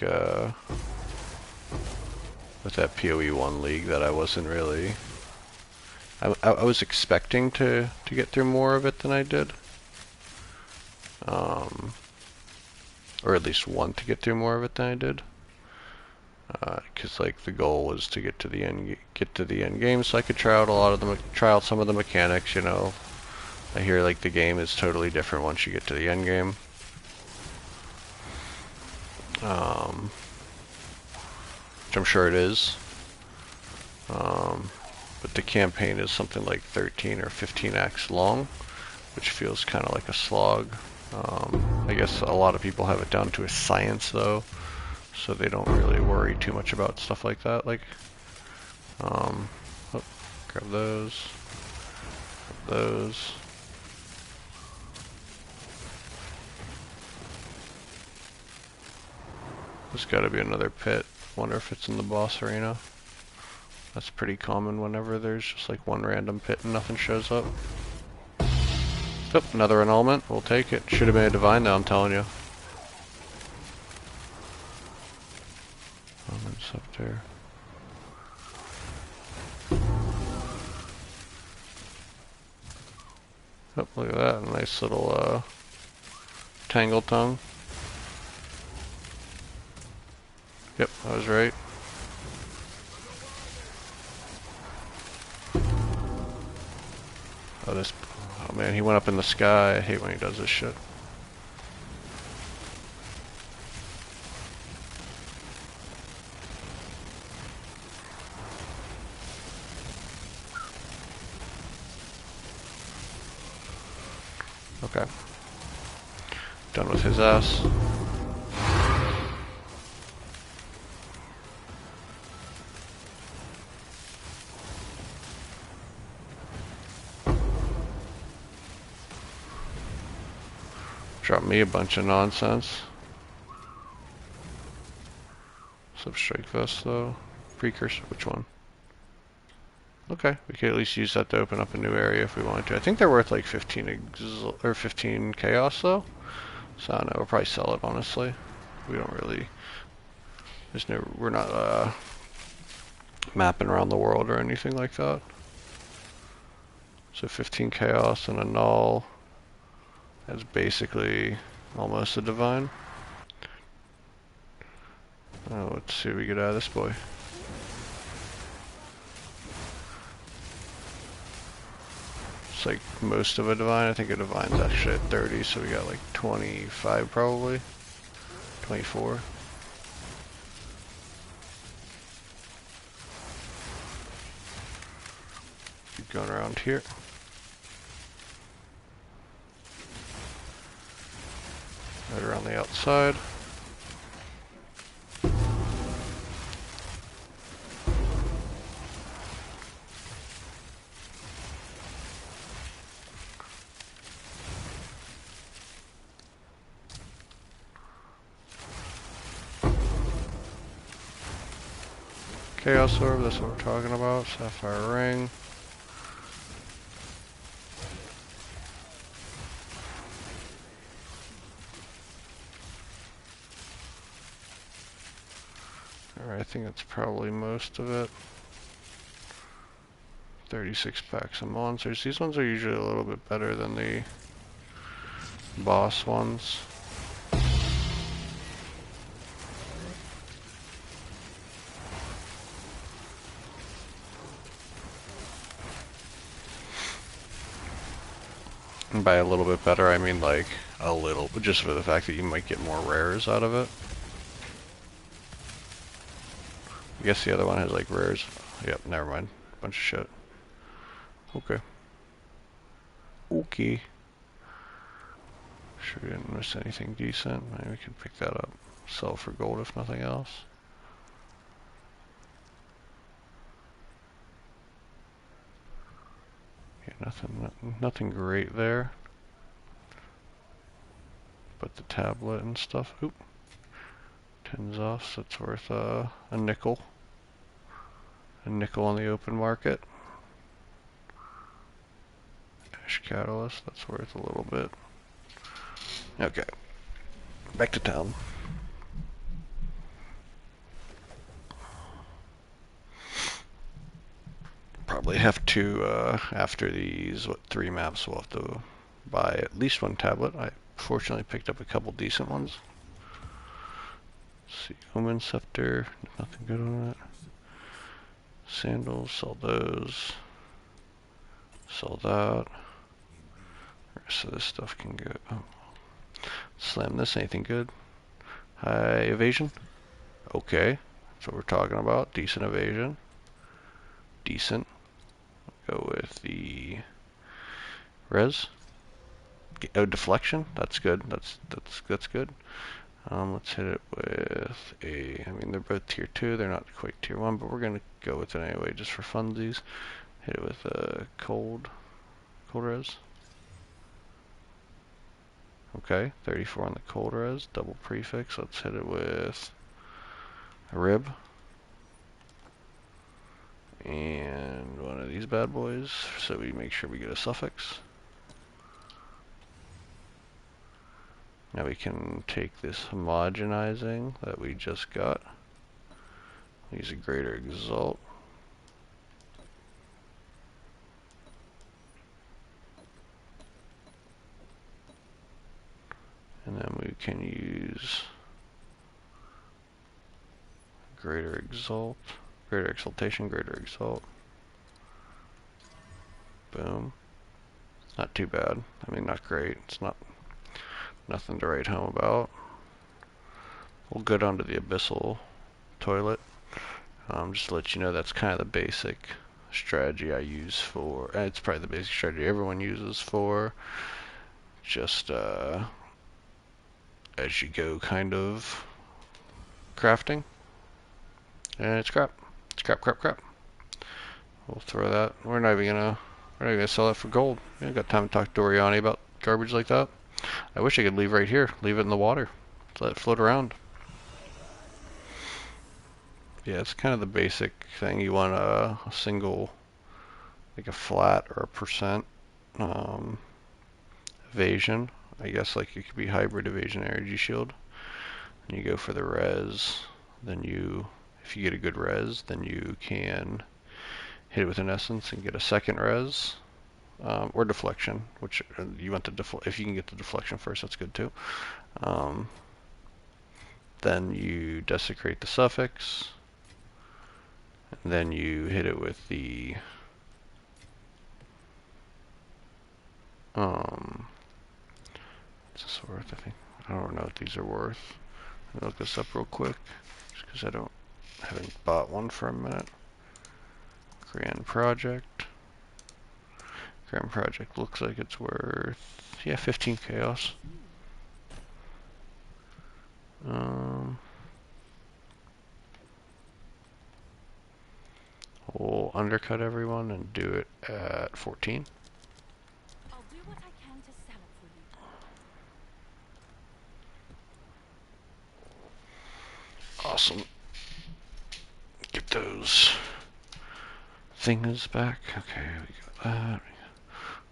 with that PoE 1 league that I wasn't really... I was expecting to get through more of it than I did. Or at least want to get through more of it than I did. Because like the goal was to get to the end game, so I could try out some of the mechanics. You know, I hear like the game is totally different once you get to the end game. Which I'm sure it is. But the campaign is something like 13 or 15 acts long, which feels kind of like a slog. I guess a lot of people have it down to a science though, so they don't really worry too much about stuff like that. Like, oh, grab those, grab those. There's got to be another pit. Wonder if it's in the boss arena. That's pretty common whenever there's just like one random pit and nothing shows up. Oh, another annulment. We'll take it. Should have been a divine though, I'm telling you. Annulment's up there. Oh, look at that. Nice little tangle tongue. Yep, I was right. Oh man, he went up in the sky. I hate when he does this shit. Okay. Done with his ass. Drop me a bunch of nonsense. Substrike vest though. Precursor, which one? Okay, we could at least use that to open up a new area if we wanted to. I think they're worth like 15 chaos though. So I don't know, we'll probably sell it honestly. We don't really, we're not mapping around the world or anything like that. So 15 chaos and a null. That's basically almost a divine. Oh, let's see what we get out of this boy. It's like most of a divine. I think a divine's actually at 30, so we got like 25 probably. 24. Going around here. Right around the outside. Chaos Orb, that's what we're talking about. Sapphire Ring. Alright, I think that's probably most of it. 36 packs of monsters. These ones are usually a little bit better than the boss ones. And by a little bit better, I mean like a little, but just for the fact that you might get more rares out of it. I guess the other one has like rares. Yep, never mind. Bunch of shit. Okay. Okay. Sure we didn't miss anything decent. Maybe we can pick that up. Sell for gold if nothing else. Yeah, nothing great there. But the tablet and stuff. Oop. 10's off, so it's worth a nickel. A nickel on the open market. Ash Catalyst, that's worth a little bit. Okay. Back to town. Probably have to, after these, 3 maps, we'll have to buy at least 1 tablet. I fortunately picked up a couple decent ones. Let's see, Omen Scepter, nothing good on it. Sandals, sell those. Sell that. The rest of this stuff can go. Oh. Slam this, anything good? High evasion? Okay, that's what we're talking about. Decent evasion. Decent. Go with the res. Oh, deflection. That's good. That's good. Let's hit it with a. I mean, they're both tier 2. They're not quite tier 1, but we're gonna go with it anyway, just for funsies. Hit it with a cold res. Okay, 34 on the cold res. Double prefix. Let's hit it with a rib. And one of these bad boys, so we make sure we get a suffix. Now we can take this homogenizing that we just got. Use a greater exalt. And then we can use greater exalt, greater exaltation, greater exalt. Boom. Not too bad. I mean, not great. It's not nothing to write home about. We'll go down to the abyssal toilet. Just to let you know, that's kind of the basic strategy I use for. It's probably the basic strategy everyone uses for just as you go kind of crafting. And it's crap. It's crap. We'll throw that. We're not even gonna sell that for gold. We ain't got time to talk to Doriani about garbage like that. I wish I could leave right here. Leave it in the water. Let it float around. Yeah, it's kind of the basic thing. You want a single, like a flat or a percent evasion. I guess like it could be hybrid evasion energy shield. And you go for the res. Then if you get a good res, then you can hit it with an essence and get a second res. Or deflection, which you want if you can get the deflection first, that's good too. Then you desecrate the suffix. And then you hit it with the what's this worth? I don't know what these are worth. Let me look this up real quick, just because haven't bought one for a minute. Grand Project. Grand Project looks like it's worth, yeah, 15 chaos. We'll undercut everyone and do it at 14. I'll do what I can to sell it for you. Awesome. Get those things back. Okay, we got that.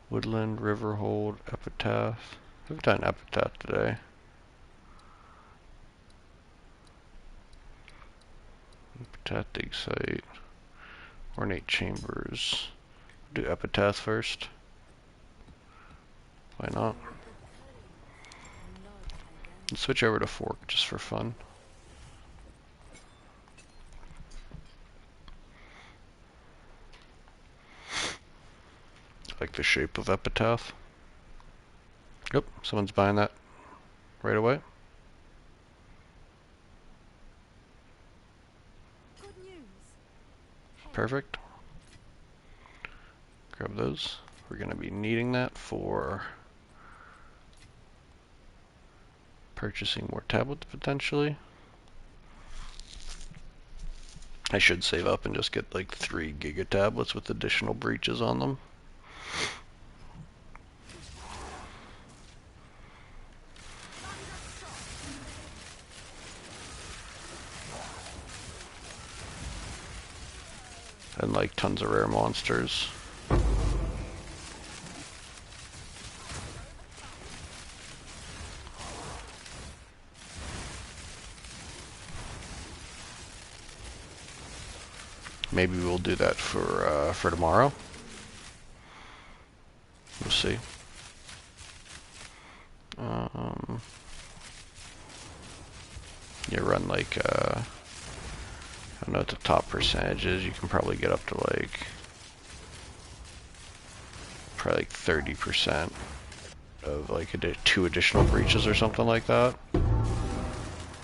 Woodland, Riverhold, Epitaph. We've done Epitaph today. Epitaph dig site. Ornate chambers. Do Epitaph first. Why not? Let's switch over to Fork just for fun. I like the shape of Epitaph. Yep, someone's buying that right away. Good news. Perfect. Grab those. We're going to be needing that for purchasing more tablets potentially. I should save up and just get like 3 giga tablets with additional breaches on them. And like tons of rare monsters. Maybe we'll do that for tomorrow. We'll see. You run like I don't know what the top percentage is. You can probably get up to like probably like 30% of like 2 additional breaches or something like that.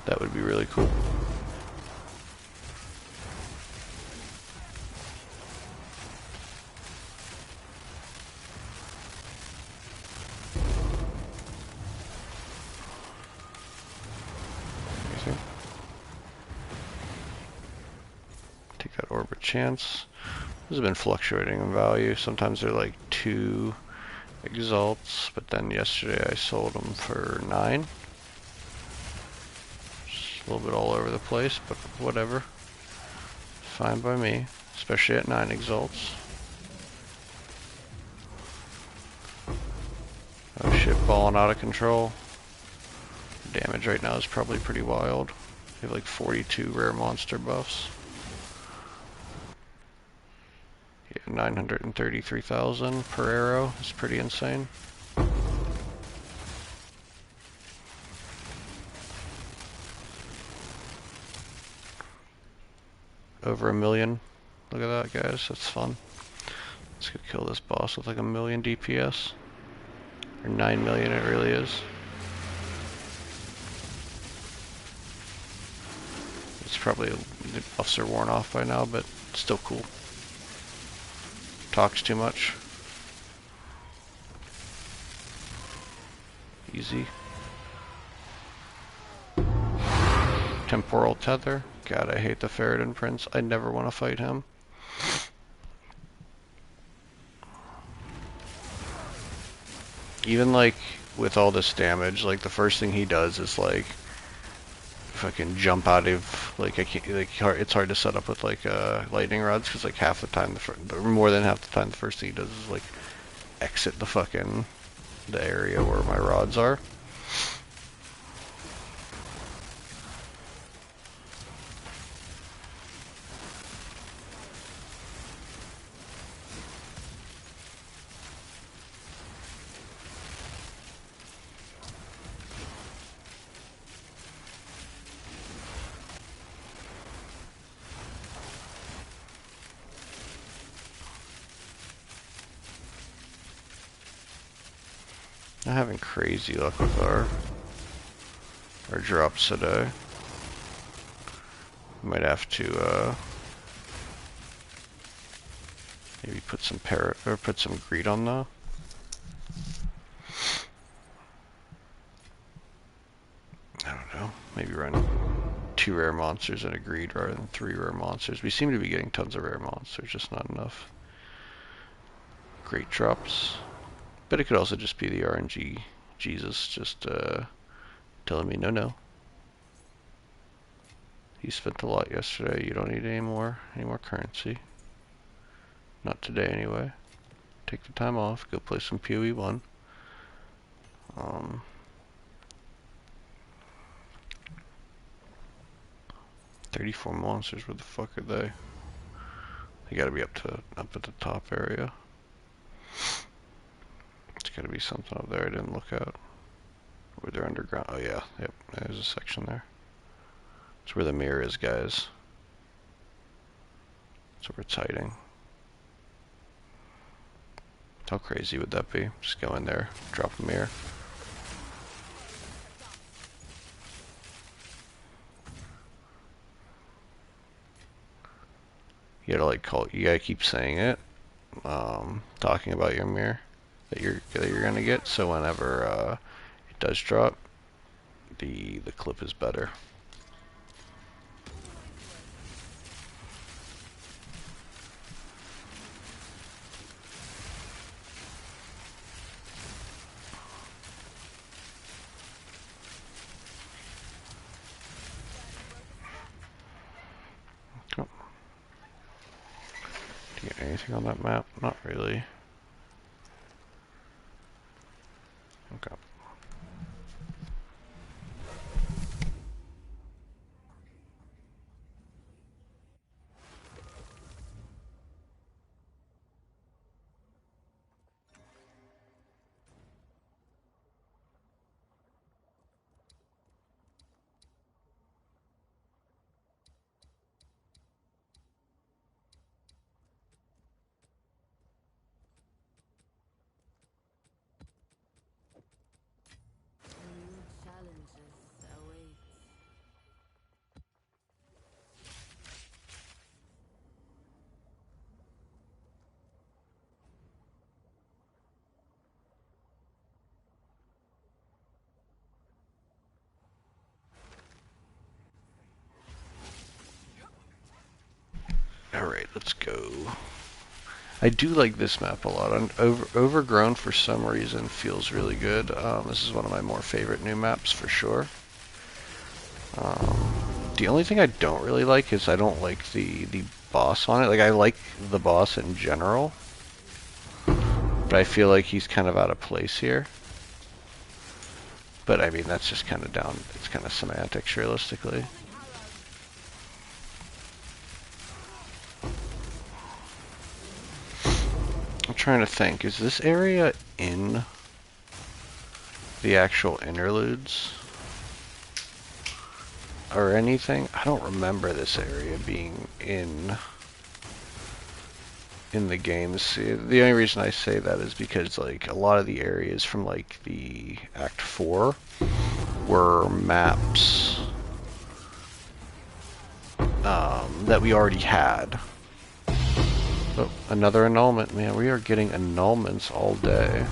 That would be really cool. Take that orbit chance. This has been fluctuating in value. Sometimes they're like 2 exalts, but then yesterday I sold them for 9. Just a little bit all over the place, but whatever. Fine by me, especially at 9 exalts. Oh shit, balling out of control. Damage right now is probably pretty wild. We have like 42 rare monster buffs. Yeah, 933,000 per arrow is pretty insane. Over 1 million. Look at that, guys. That's fun. Let's go kill this boss with like 1 million DPS. Or 9 million it really is. It's probably, the buffs are worn off by now, but still cool. Talks too much. Easy. Temporal tether. God, I hate the Ferrodin Prince. I never want to fight him. Even like with all this damage, like the first thing he does is like fucking jump out of like I can't like it's hard to set up with like lightning rods because like half the time more than half the time the first thing he does is like exit the area where my rods are. I'm having crazy luck with our drops today. Might have to Maybe put some parrot or put some greed on though. I don't know. Maybe run 2 rare monsters and a greed rather than 3 rare monsters. We seem to be getting tons of rare monsters, just not enough great drops. But it could also just be the RNG Jesus just telling me no. You spent a lot yesterday. You don't need any more currency. Not today anyway. Take the time off. Go play some PoE 1. 34 monsters. Where the fuck are they? They gotta be up at the top area. There's gotta be something up there I didn't look at. Where they're underground. Oh yeah, yep. There's a section there. That's where the mirror is, guys. That's where it's hiding. How crazy would that be? Just go in there, drop a mirror. You gotta like you gotta keep saying it, talking about your mirror that you're gonna get. So whenever it does drop, the clip is better. Oh. Do you get anything on that map? Not really. Okay. New challenges await. Alright, let's go. I do like this map a lot. Overgrown for some reason feels really good. This is one of my more favorite new maps for sure. The only thing I don't really like is I don't like the boss on it. Like I like the boss in general, but I feel like he's kind of out of place here. But I mean that's just kind of down. It's kind of semantics realistically. I'm trying to think. Is this area in the actual interludes? Or anything? I don't remember this area being in the games. The only reason I say that is because like a lot of the areas from like the Act 4 were maps that we already had. Oh, another annulment. Man, we are getting annulments all day.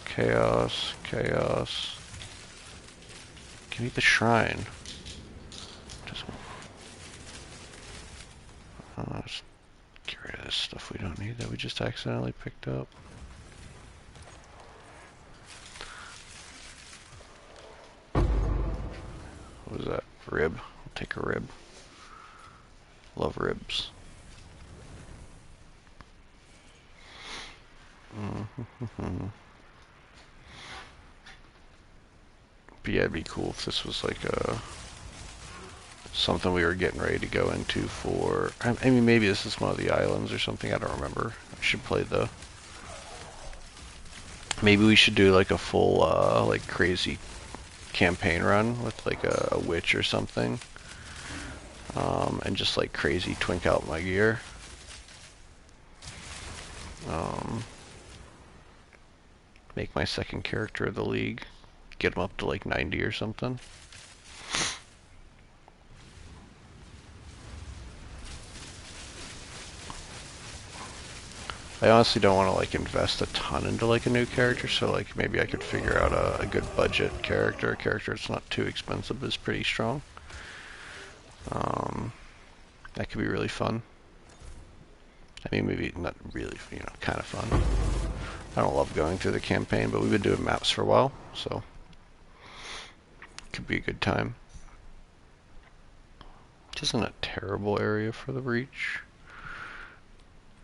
Chaos, chaos. Give me the shrine. Just get rid of this stuff we don't need that we just accidentally picked up. What was that? Rib? I'll take a rib. Love ribs. But yeah, it'd be cool if this was like something we were getting ready to go into for... I mean, maybe this is one of the islands or something. I don't remember. I should play the... Maybe we should do like a full, like crazy campaign run with like a witch or something. And just like crazy twink out my gear. Make my second character of the league. Get him up to like 90 or something. I honestly don't want to like invest a ton into like a new character, so like maybe I could figure out a good budget character, a character that's not too expensive, but is pretty strong. Um, that could be really fun. I mean, maybe not really, you know, kind of fun. I don't love going through the campaign, but we've been doing maps for a while, so it could be a good time. Which isn't a terrible area for the breach.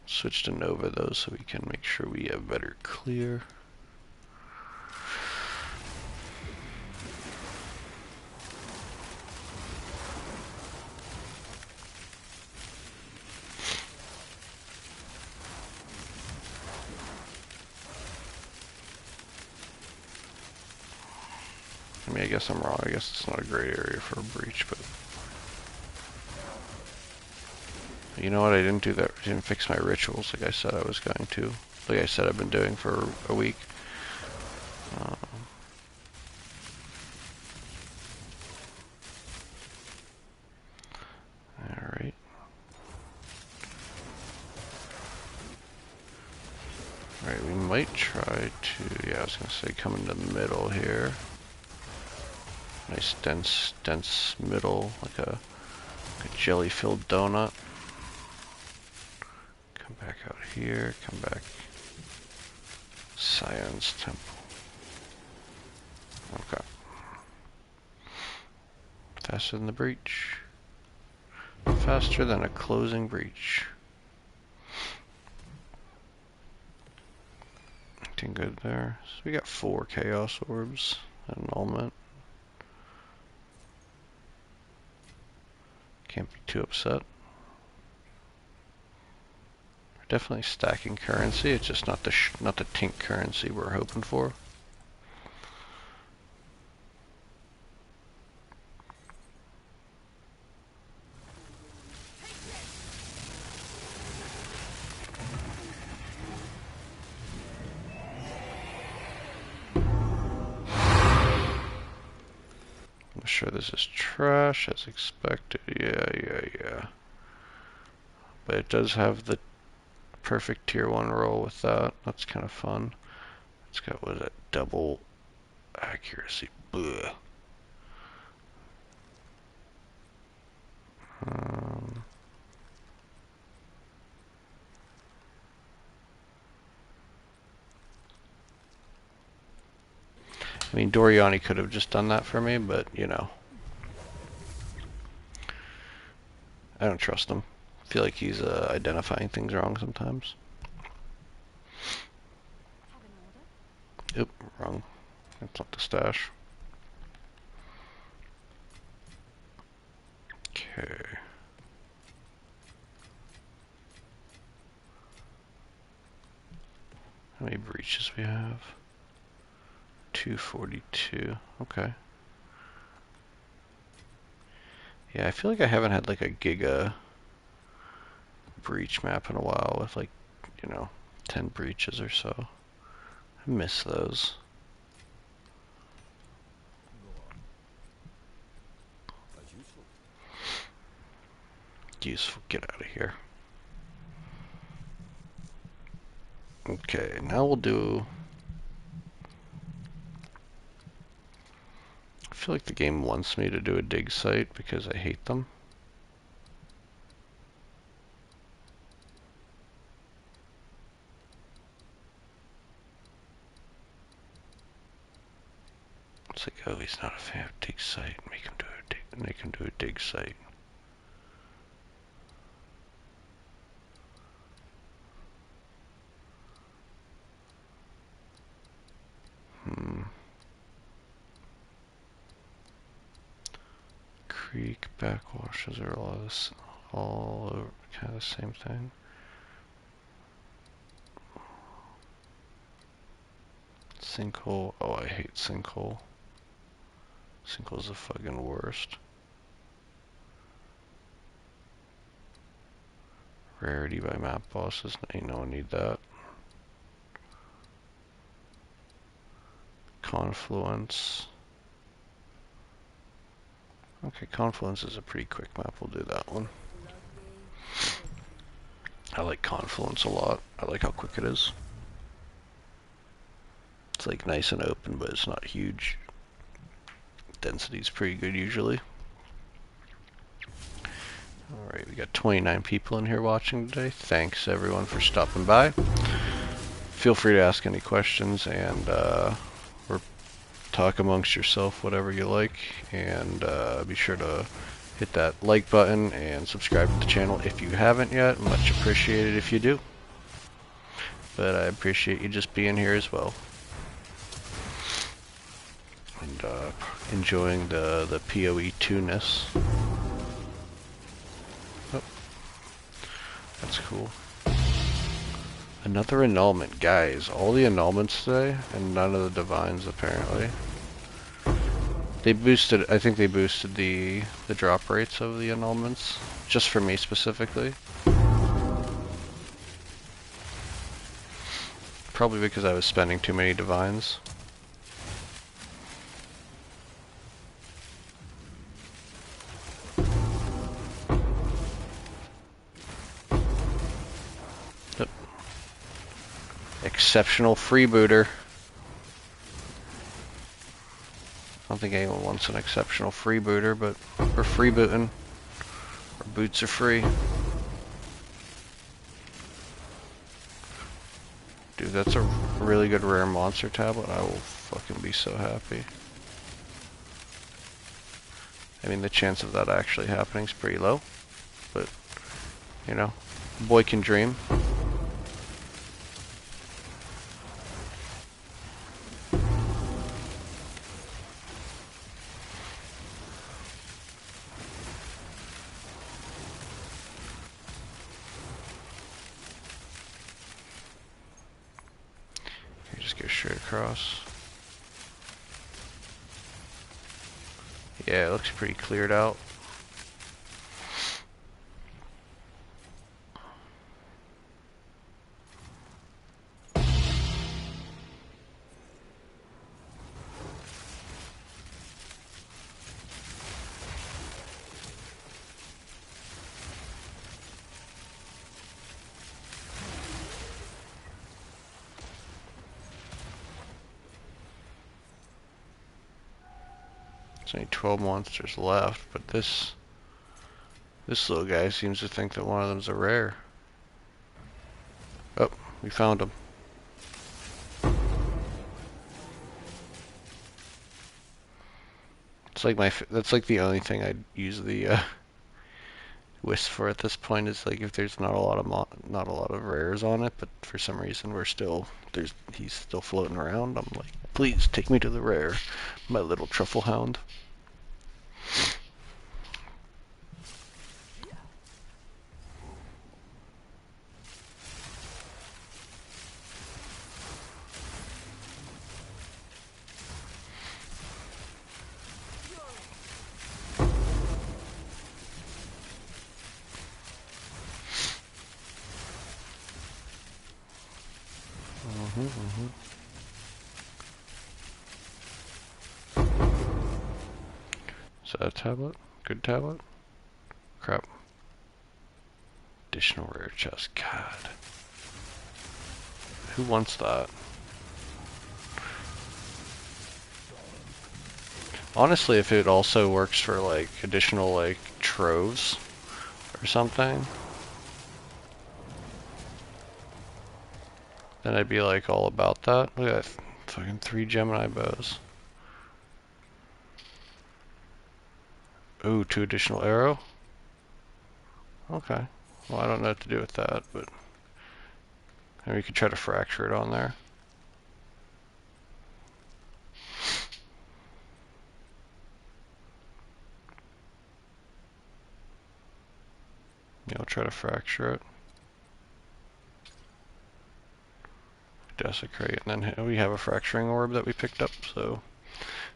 Switch to Nova though, so we can make sure we have better clear. I mean, I guess I'm wrong. I guess it's not a great area for a breach, but you know what? I didn't do that. I didn't fix my rituals like I said I was going to. Like I said I've been doing for a week. Um, Alright. Alright, we might try to, yeah, I was going to say come in the middle here. Nice dense middle, like a jelly-filled donut. Come back out here, come back. Scion's Temple. Okay. Faster than the breach. Faster than a closing breach. Looking good there. So we got 4 Chaos Orbs at annulment. Can't be too upset. We're definitely stacking currency. It's just not the tink currency we're hoping for. I'm sure this is trash as expected. Yeah. But it does have the perfect tier 1 roll with that. That's kind of fun. It's got, what is that, double accuracy. Blech. Um, I mean, Doriani could have just done that for me, but, you know. I don't trust him. I feel like he's identifying things wrong sometimes. Oop, wrong. That's not the stash. Okay. How many breaches we have? 242. Okay. Yeah, I feel like I haven't had like a Giga breach map in a while with like, you know, 10 breaches or so. I miss those. Useful. Get out of here. Okay, now we'll do... I feel like the game wants me to do a dig site because I hate them. It's like, oh, he's not a fan of dig site. Make him do a dig site. Creek backwashes are all over, kind of the same thing. Sinkhole. Oh, I hate sinkhole. Sinkhole's the fucking worst. Rarity by map bosses. Ain't no one need that. Confluence. Okay, Confluence is a pretty quick map. We'll do that one. I like Confluence a lot. I like how quick it is. It's like nice and open, but it's not huge. Density's pretty good usually. Alright, we got 29 people in here watching today. Thanks everyone for stopping by. Feel free to ask any questions and or talk amongst yourself, whatever you like. And be sure to hit that like button and subscribe to the channel if you haven't yet. Much appreciated if you do. But I appreciate you just being here as well. And enjoying the PoE 2-ness. Oh, that's cool. Another annulment, guys. All the annulments today, and none of the divines apparently. They boosted. I think they boosted the drop rates of the annulments, just for me specifically. Probably because I was spending too many divines. Yep. Exceptional freebooter. I don't think anyone wants an exceptional freebooter, but we're freebooting. Our boots are free. Dude, that's a really good rare monster tablet. I will fucking be so happy. I mean, the chance of that actually happening is pretty low, but, you know, boy can dream. You just go straight across. Yeah, it looks pretty cleared out. There's only 12 monsters left, but this little guy seems to think that one of them's a rare. Oh, we found him. It's like that's like the only thing I'd use the wisp for at this point, is like if there's not a lot of rares on it, but for some reason he's still floating around. I'm like, please take me to the rare, my little truffle hound. Is that a tablet? Good tablet? Crap. Additional rare chest. God. Who wants that? Honestly, if it also works for like additional like troves or something, then I'd be like all about that. Look at that fucking 3 Gemini bows. Ooh, 2 additional arrow? Okay. Well, I don't know what to do with that, but maybe we could try to fracture it on there. Yeah, I'll try to fracture it. Desecrate, and then we have a fracturing orb that we picked up, so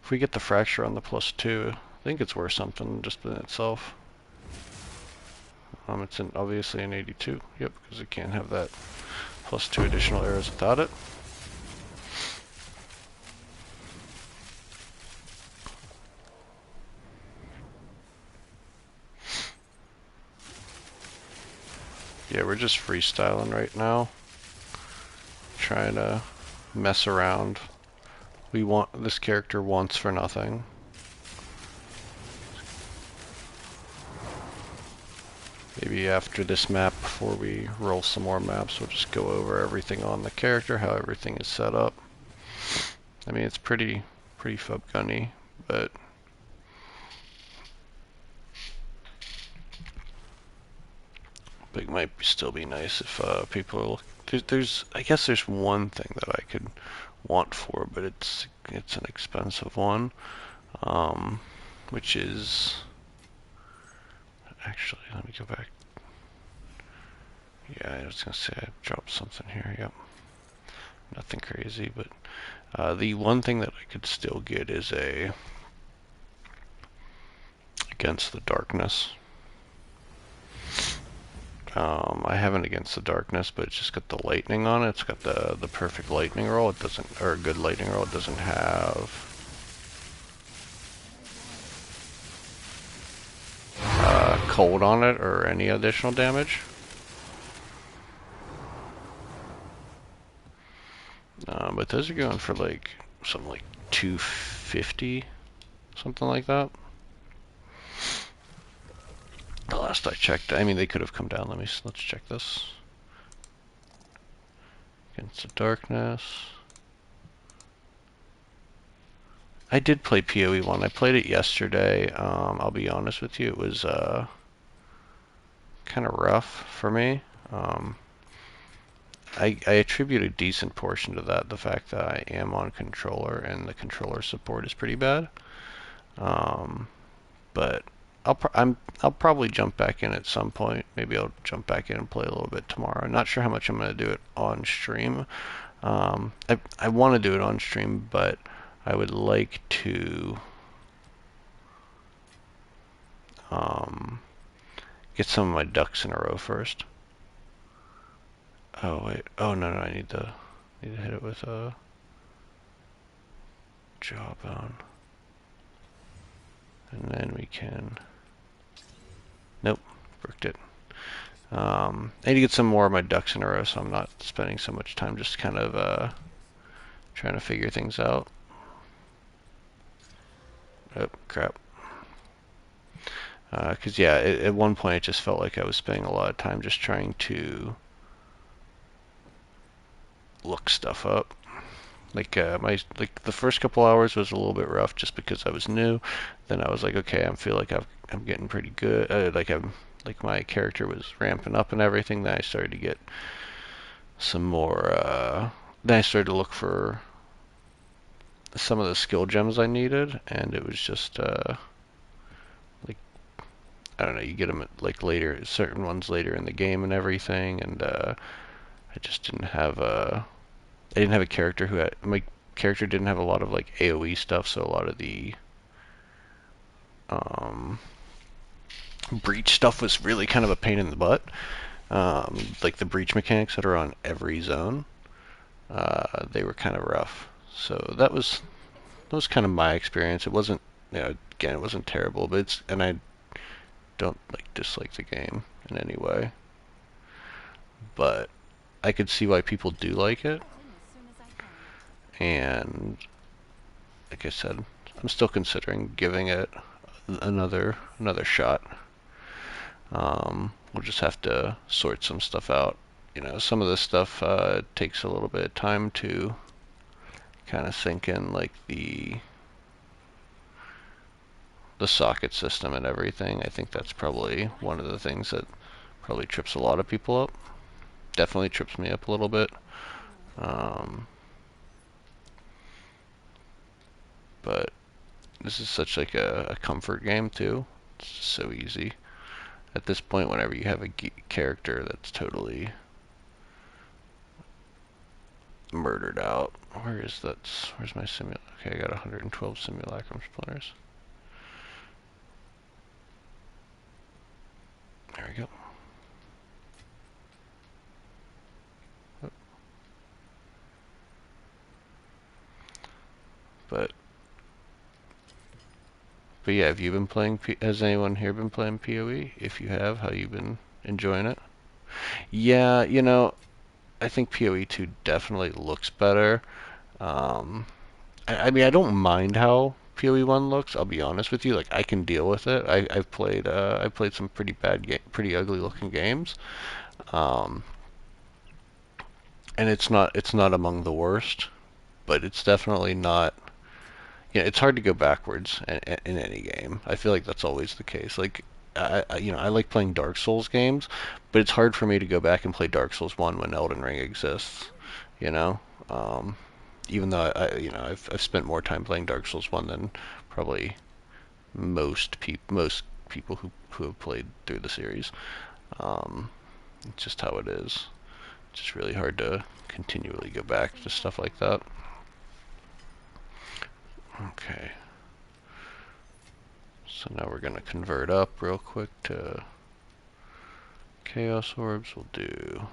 if we get the fracture on the +2, I think it's worth something just in itself. It's obviously an 82, yep, because it can't have that +2 additional arrows without it. Yeah, we're just freestyling right now, trying to mess around. This character wants for nothing. Maybe after this map, before we roll some more maps, we'll just go over everything on the character, how everything is set up. I mean, it's pretty fub gunny, but it might still be nice if people. I guess there's one thing that I could want for, but it's an expensive one, um, which is actually. Let me go back. Yeah, I was gonna say I dropped something here. Yep, nothing crazy, but the one thing that I could still get is a Against the Darkness. I have an Against the Darkness, but it's just got the lightning on it. It's got the perfect lightning roll. It doesn't, or a good lightning roll. It doesn't have cold on it or any additional damage. But those are going for like something like 250, something like that. The last I checked, I mean they could have come down. Let's check this. Against the Darkness. I did play PoE 1. I played it yesterday. I'll be honest with you, it was kind of rough for me. I attribute a decent portion to that, the fact that I am on controller and the controller support is pretty bad. But I'll probably jump back in at some point. Maybe I'll jump back in and play a little bit tomorrow. I'm not sure how much I'm going to do it on stream. I want to do it on stream, but I would like to get some of my ducks in a row first. Oh wait. Oh no, I need to hit it with a jawbone, and then we can. Nope, bricked it. I need to get some more of my ducks in a row, so I'm not spending so much time just kind of trying to figure things out. Oh crap. Because yeah, at one point it just felt like I was spending a lot of time just trying to look stuff up. Like the first couple hours was a little bit rough just because I was new. Then I was like, okay, I feel like I'm getting pretty good. Like my character was ramping up and everything. Then I started to get some more. Then I started to look for some of the skill gems I needed, and it was just like I don't know. You get them at, like later, certain ones later in the game and everything, and I just didn't have a. I didn't have a character who had my character didn't have a lot of like AoE stuff, so a lot of the um, breach stuff was really kind of a pain in the butt. Like the breach mechanics that are on every zone, they were kind of rough. So that was kind of my experience. It wasn't, again, it wasn't terrible, but and I don't like dislike the game in any way, but I could see why people do like it, and like I said, I'm still considering giving it another shot. We'll just have to sort some stuff out. Some of this stuff takes a little bit of time to kind of sink in, like the socket system and everything. I think that's probably one of the things that probably trips a lot of people up. Definitely trips me up a little bit. Um, but this is such like a comfort game too. It's just so easy. At this point, whenever you have a character that's totally murdered out. Where's my simulacrum? Okay, I got 112 simulacrum splinters. There we go. Oh. But yeah, have you been playing? Has anyone here been playing PoE? If you have, how you been enjoying it? Yeah, I think PoE 2 definitely looks better. Um, I mean, I don't mind how PoE 1 looks. I'll be honest with you. Like, I can deal with it. I've played some pretty ugly looking games, um, and it's not among the worst, but it's definitely not. It's hard to go backwards in any game. I feel like that's always the case. Like, I like playing Dark Souls games, but it's hard for me to go back and play Dark Souls 1 when Elden Ring exists. You know, um, even though I've spent more time playing Dark Souls 1 than probably most people who have played through the series. Um, it's just how it is. It's just really hard to continually go back to stuff like that. Okay. So now we're going to convert up real quick to Chaos Orbs. We'll do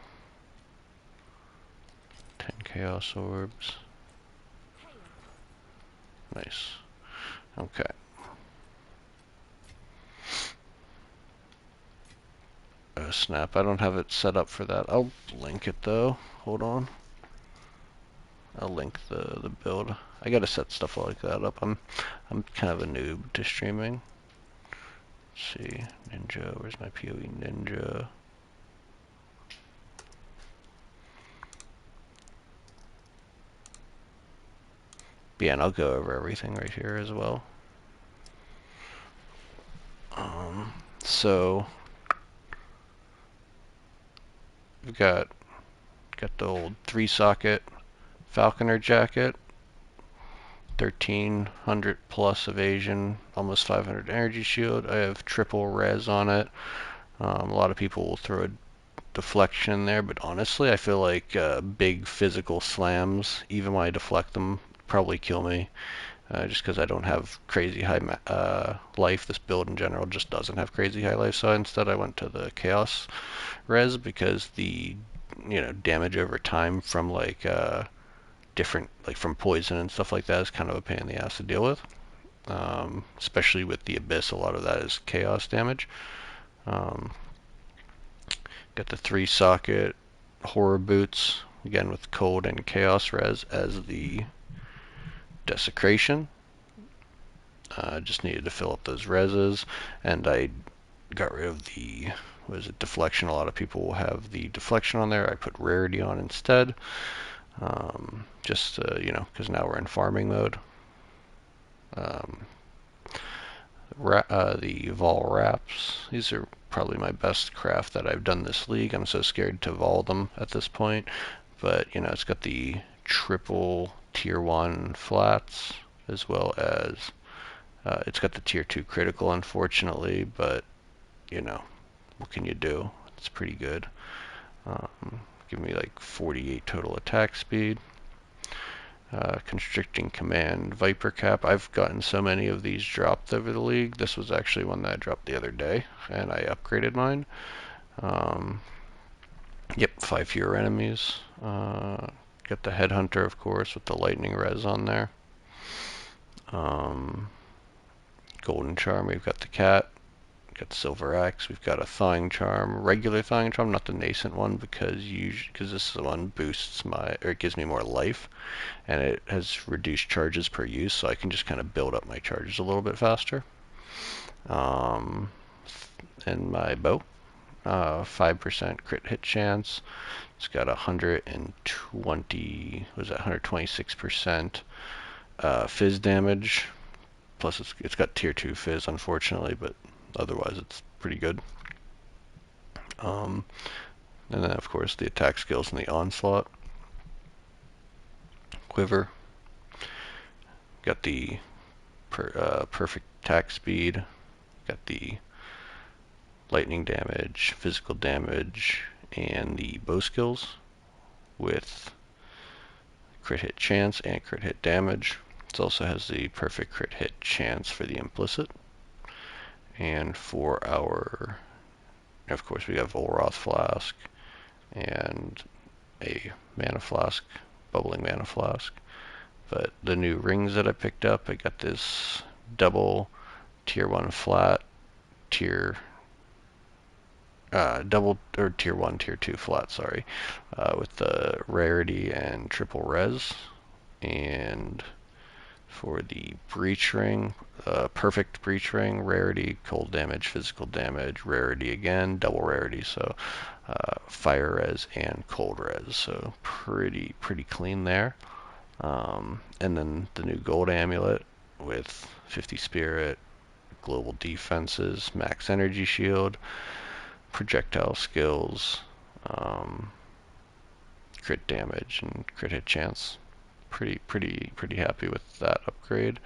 10 Chaos Orbs. Nice. Okay. Oh snap, I don't have it set up for that. I'll link it though. Hold on. I'll link the build. I gotta set stuff like that up. I'm kind of a noob to streaming. Let's see. Ninja, where's my PoE Ninja? Yeah, and I'll go over everything right here as well. So we've got the old 3-socket Falconer jacket, 1300 plus evasion, almost 500 energy shield. I have triple res on it. A lot of people will throw a deflection there, but honestly, I feel like big physical slams, even when I deflect them, probably kill me. Just because I don't have crazy high life. This build in general just doesn't have crazy high life, so instead I went to the Chaos Res because the damage over time from like different like from poison and stuff like that is kind of a pain in the ass to deal with. Especially with the Abyss, a lot of that is chaos damage. Um, got the 3-socket horror boots again with cold and chaos res as the desecration. Just needed to fill up those reses, and I got rid of the deflection. A lot of people will have the deflection on there. I put rarity on instead, just because now we're in farming mode. Um, the Vol wraps. These are probably my best craft that I've done this league. I'm so scared to Vol them at this point, but it's got the triple tier 1 flats as well as it's got the tier 2 critical, unfortunately, but what can you do? It's pretty good. Give me like 48 total attack speed. Constricting command, Viper cap. I've gotten so many of these dropped over the league. This was actually one that I dropped the other day, and I upgraded mine. Um, yep, 5 fewer enemies. Got the headhunter, of course, with the lightning res on there. Golden charm. We've got the cat. Got the silver axe. We've got a thawing charm, regular thawing charm, not the nascent one, because this one boosts or it gives me more life, and it has reduced charges per use, so I can just kind of build up my charges a little bit faster. Um, and my bow, 5% crit hit chance. It's got 126% fizz damage. Plus, it's got tier 2 fizz, unfortunately, but otherwise it's pretty good. And then, of course, the attack skills and the onslaught. Quiver. Got the perfect attack speed. Got the lightning damage, physical damage, and the bow skills with crit hit chance and crit hit damage. It also has the perfect crit hit chance for the implicit. And for our, of course, we have Olroth Flask and a mana flask, bubbling mana flask. But the new rings that I picked up, I got this double tier 1 flat, tier double or tier 1, tier 2 flat, sorry, with the rarity and triple res. And for the breach ring, perfect breach ring, rarity, cold damage, physical damage, rarity again, double rarity, so fire res and cold res, so pretty clean there. And then the new gold amulet with 50 spirit, global defenses, max energy shield, projectile skills, um, crit damage, and crit hit chance. Pretty happy with that upgrade.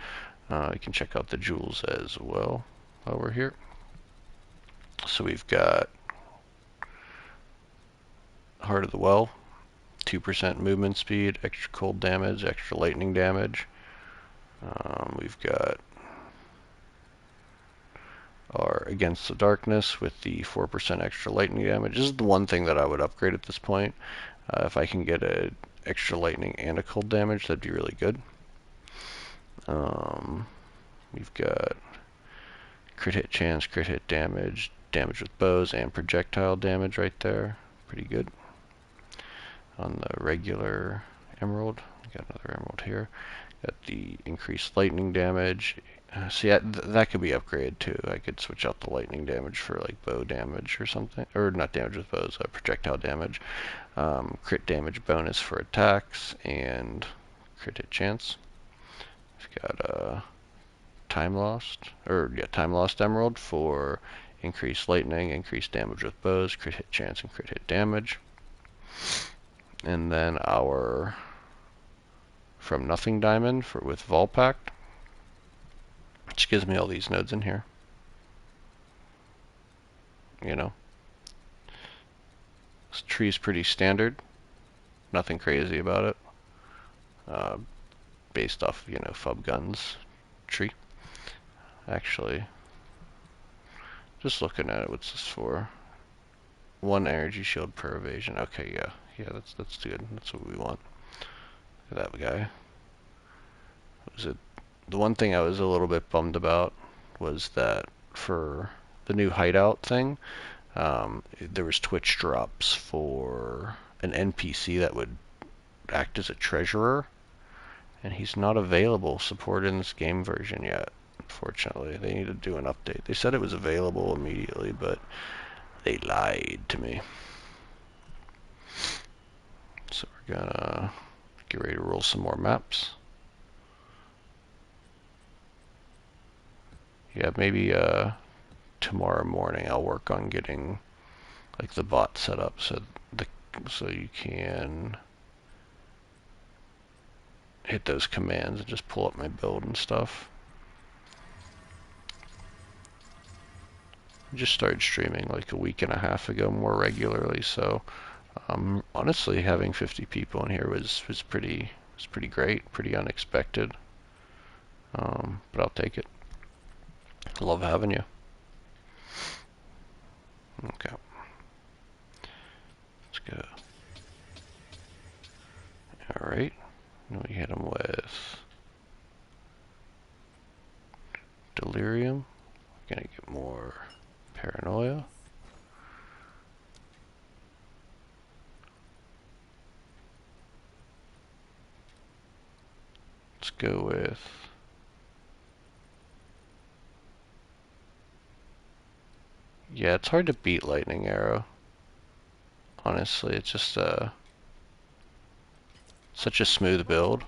You can check out the jewels as well while we're here. So we've got Heart of the Well, 2% movement speed, extra cold damage, extra lightning damage. We've got our Against the Darkness with the 4% extra lightning damage. This is the one thing that I would upgrade at this point. If I can get a extra lightning and a cold damage, that'd be really good. We've got crit hit chance, crit hit damage, damage with bows, and projectile damage right there. Pretty good. On the regular emerald, got another emerald here. Got the increased lightning damage. See, that could be upgraded too. I could switch out the lightning damage for like bow damage or something, or not damage with bows, projectile damage. Crit damage bonus for attacks and crit hit chance. We've got time lost emerald for increased lightning, increased damage with bows, crit hit chance, and crit hit damage. And then our From Nothing diamond with Volpact, which gives me all these nodes in here. You know, this tree's pretty standard, nothing crazy about it. Based off, Fub Gun's tree. Actually, just looking at it, what's this for? 1 energy shield per evasion. Okay, yeah, that's good. That's what we want. Look at that guy. Was it the one thing I was a little bit bummed about was that for the new hideout thing, there was Twitch drops for an NPC that would act as a treasurer, and he's not available supported in this game version yet. Unfortunately, they need to do an update. They said it was available immediately, but they lied to me. So we're gonna get ready to roll some more maps. Yeah, maybe tomorrow morning I'll work on getting like the bot set up so you can hit those commands and just pull up my build and stuff. I just started streaming like a week and a half ago more regularly, so honestly having 50 people in here was pretty great, pretty unexpected. But I'll take it. Love having you. Okay. Let's go. Alright. Now we hit him with Delirium. We're gonna get more Paranoia. Let's go with yeah, it's hard to beat Lightning Arrow. Honestly, it's just such a smooth build.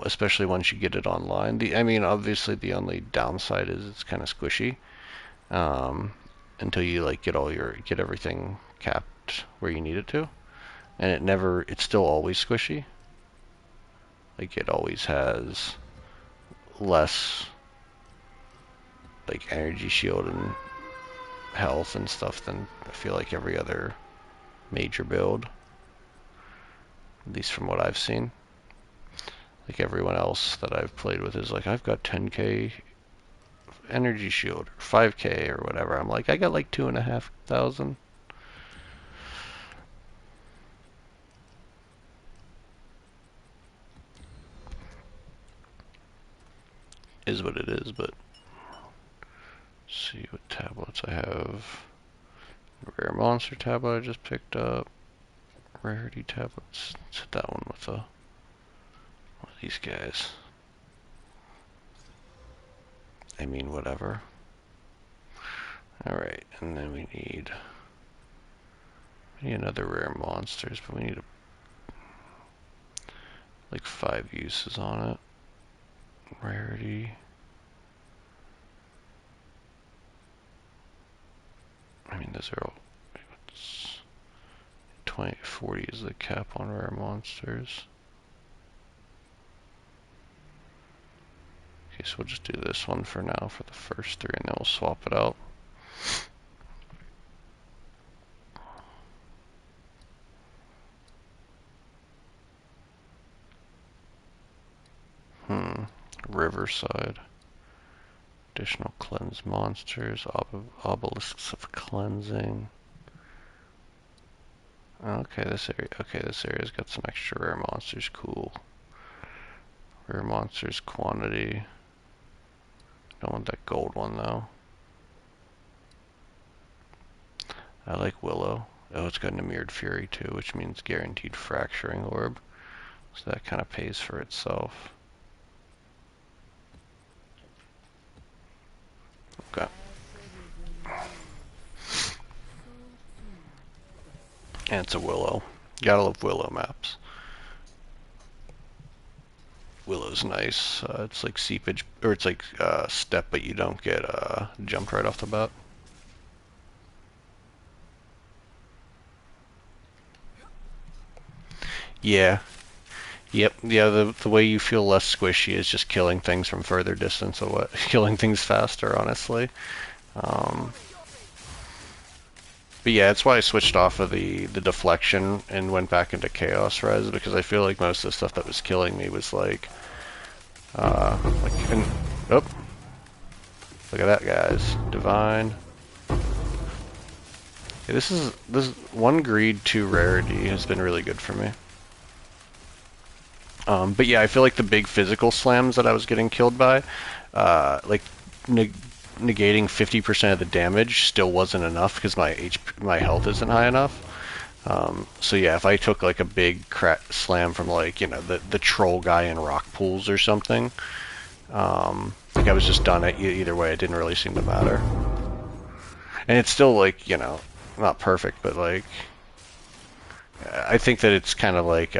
Especially once you get it online. I mean, obviously the only downside is it's kind of squishy until you like get everything capped where you need it to, and it's still always squishy. Like it always has less like energy shield and health and stuff than I feel like every other major build, at least from what I've seen. Like everyone else that I've played with is like, I've got 10k energy shield, or 5k or whatever. I'm like, I got like 2,500. is what it is, but let's see what tablets I have. Rare monster tablet I just picked up. Rarity tablets. Let's hit that one with one of these guys. I mean, whatever. Alright, and then we need another rare monsters, but we need like 5 uses on it. Rarity. I mean, those are all 20, 40 is the cap on rare monsters. Okay, so we'll just do this one for now for the first 3, and then we'll swap it out. Riverside. Additional cleanse monsters. Obelisks of cleansing. Okay, this area's got some extra rare monsters. Cool. Rare monsters quantity. Don't want that gold one though. I like Willow. Oh, it's got an Mirrored Fury too, which means guaranteed fracturing orb. So that kind of pays for itself. Okay. And it's a Willow. Gotta love Willow maps. Willow's nice. It's like seepage, or it's like step, but you don't get jumped right off the bat. Yeah. Yep. Yeah. The way you feel less squishy is just killing things from further distance away, killing things faster. Honestly. But yeah, that's why I switched off of the deflection and went back into Chaos Res, because I feel like most of the stuff that was killing me was like oh, look at that, guys. Divine. Yeah, this 1 greed, 2 rarity has been really good for me. But yeah, I feel like the big physical slams that I was getting killed by, like negating 50% of the damage still wasn't enough because my health isn't high enough. So yeah, if I took like a big slam from like, you know, the troll guy in rock pools or something, like I was just done either way. It didn't really seem to matter. And it's still like, you know, not perfect, but like I think that it's kind of like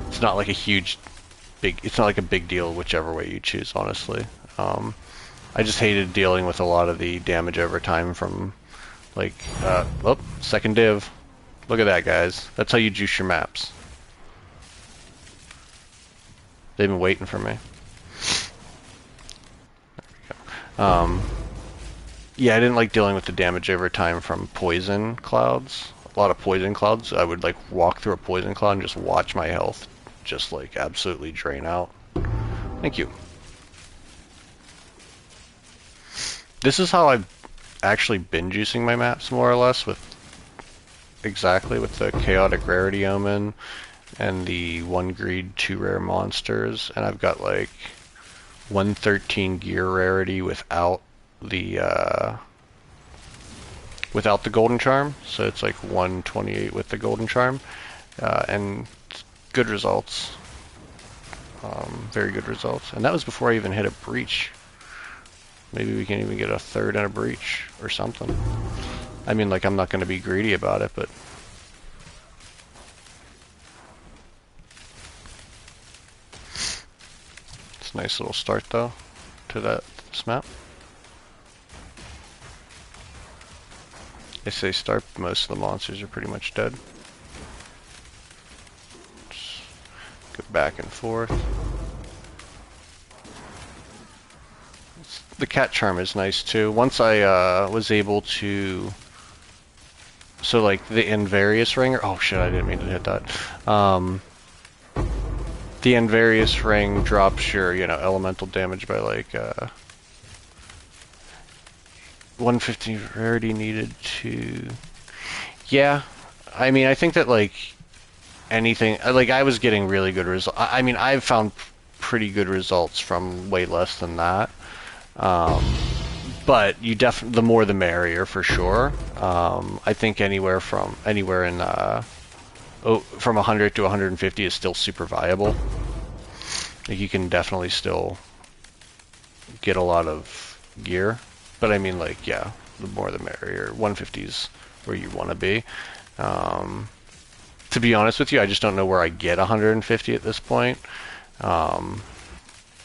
it's not like it's not like a big deal whichever way you choose, honestly. I just hated dealing with a lot of the damage over time from, like, oh, second div. Look at that, guys. That's how you juice your maps. They've been waiting for me. There we go. Yeah, I didn't like dealing with the damage over time from poison clouds. A lot of poison clouds. I would, like, walk through a poison cloud and just watch my health just, like, absolutely drain out. Thank you. This is how I've actually been juicing my maps, more or less, with the Chaotic Rarity Omen and the 1 greed, 2 rare monsters, and I've got like 113 gear rarity without the golden charm, so it's like 128 with the golden charm, and good results, very good results, and that was before I even hit a breach. Maybe we can even get a 3rd and a breach or something. I mean, like, I'm not going to be greedy about it, but it's a nice little start, though, to this map. They say start, most of the monsters are pretty much dead. Just go back and forth. The cat charm is nice too. Once I was able to, so like the Invarious Ring, oh shit, I didn't mean to hit that. The Invarious Ring drops your, you know, elemental damage by like 150 rarity needed to, yeah. I mean, I think that like anything, like I was getting really good results. I mean, I've found pretty good results from way less than that. Um, but you the more the merrier for sure. I think anywhere in from 100 to 150 is still super viable. Like you can definitely still get a lot of gear, but I mean, like, yeah, the more the merrier. 150 is where you want to be. To be honest with you, I just don't know where I get 150 at this point.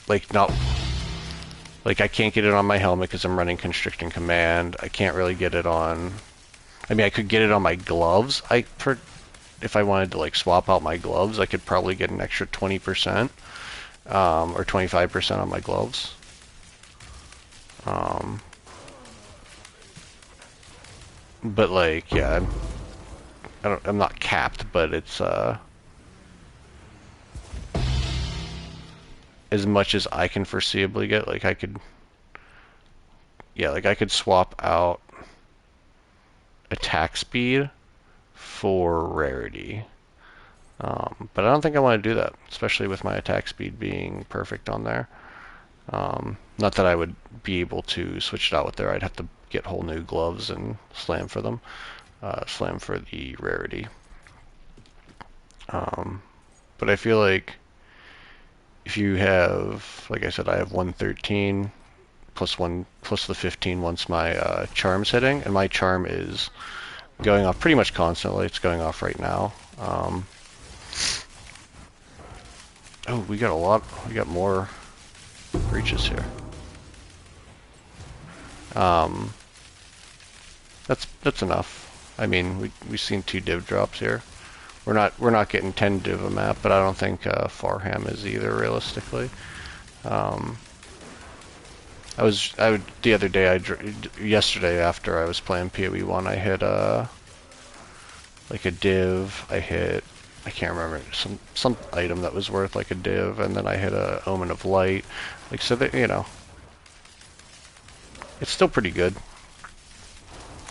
Like not like I can't get it on my helmet because I'm running constricting command. I can't really get it on. I mean, I could get it on my gloves. If I wanted to like swap out my gloves, I could probably get an extra 20% or 25% on my gloves. But like, yeah, I'm not capped, but it's as much as I can foreseeably get. Like I could, yeah, like I could swap out attack speed for rarity. But I don't think I want to do that, especially with my attack speed being perfect on there. Not that I would be able to switch it out with there. I'd have to get whole new gloves and slam for them. Slam for the rarity. But I feel like if you have, like I said, I have 113 plus the 15 once my charm's hitting, and my charm is going off pretty much constantly. It's going off right now. Oh, we got more breaches here. That's enough. I mean, we've seen 2 div drops here. We're not getting 10 div a map, but I don't think Farham is either realistically. The other day, yesterday after I was playing PoE 1, I hit like a div. I can't remember, some item that was worth like a div, and then I hit a Omen of Light. Like, so that, you know, it's still pretty good.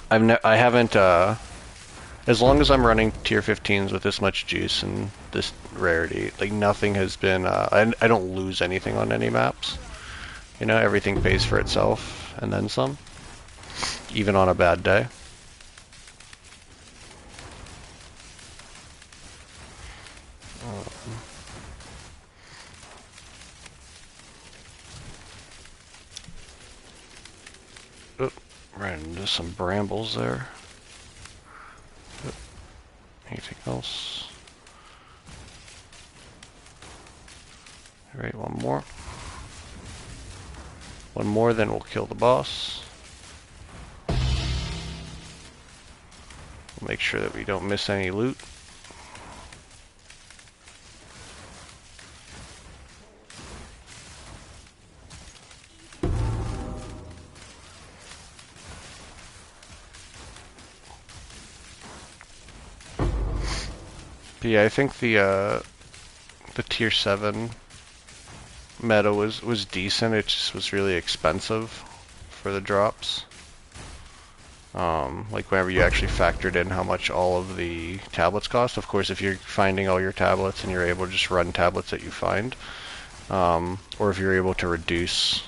I haven't, as long as I'm running tier 15s with this much juice and this rarity, like nothing has been, I don't lose anything on any maps. You know, everything pays for itself and then some, even on a bad day. Oh, ran into some brambles there. Oh, anything else? All right, one more. One more, then we'll kill the boss. We'll make sure that we don't miss any loot. But yeah, I think the tier 7 meta was decent. It just was really expensive for the drops. Like whenever you actually factored in how much all of the tablets cost. Of course, if you're finding all your tablets and you're able to just run tablets that you find, or if you're able to reduce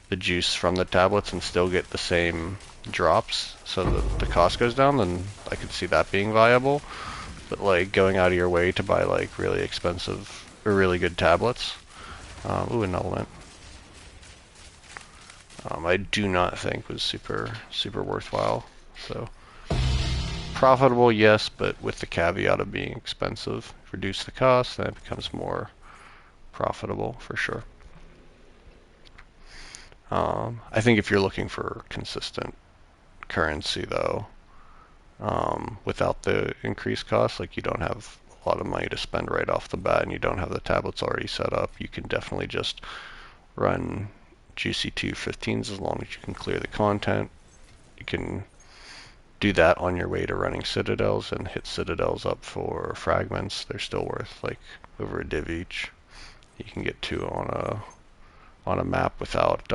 the juice from the tablets and still get the same drops so that the cost goes down, then I could see that being viable. But like going out of your way to buy like really expensive or really good tablets, ooh, an element, I do not think was super worthwhile. So profitable, yes, but with the caveat of being expensive. Reduce the cost, then it becomes more profitable for sure. I think if you're looking for consistent currency though, without the increased cost, like you don't have a lot of money to spend right off the bat and you don't have the tablets already set up, you can definitely just run juicy 215s as long as you can clear the content. You can do that on your way to running citadels and hit citadels up for fragments. They're still worth like over a div each. You can get 2 on a map without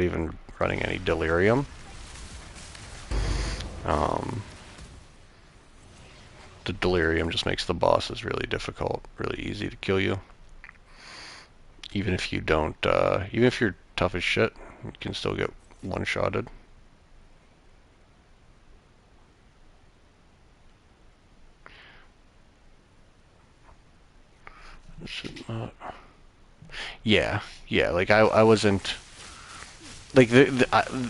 even running any delirium. The delirium just makes the bosses really difficult, really easy to kill you. Even if you don't, even if you're tough as shit, you can still get one-shotted. Should not. Yeah. Like I wasn't like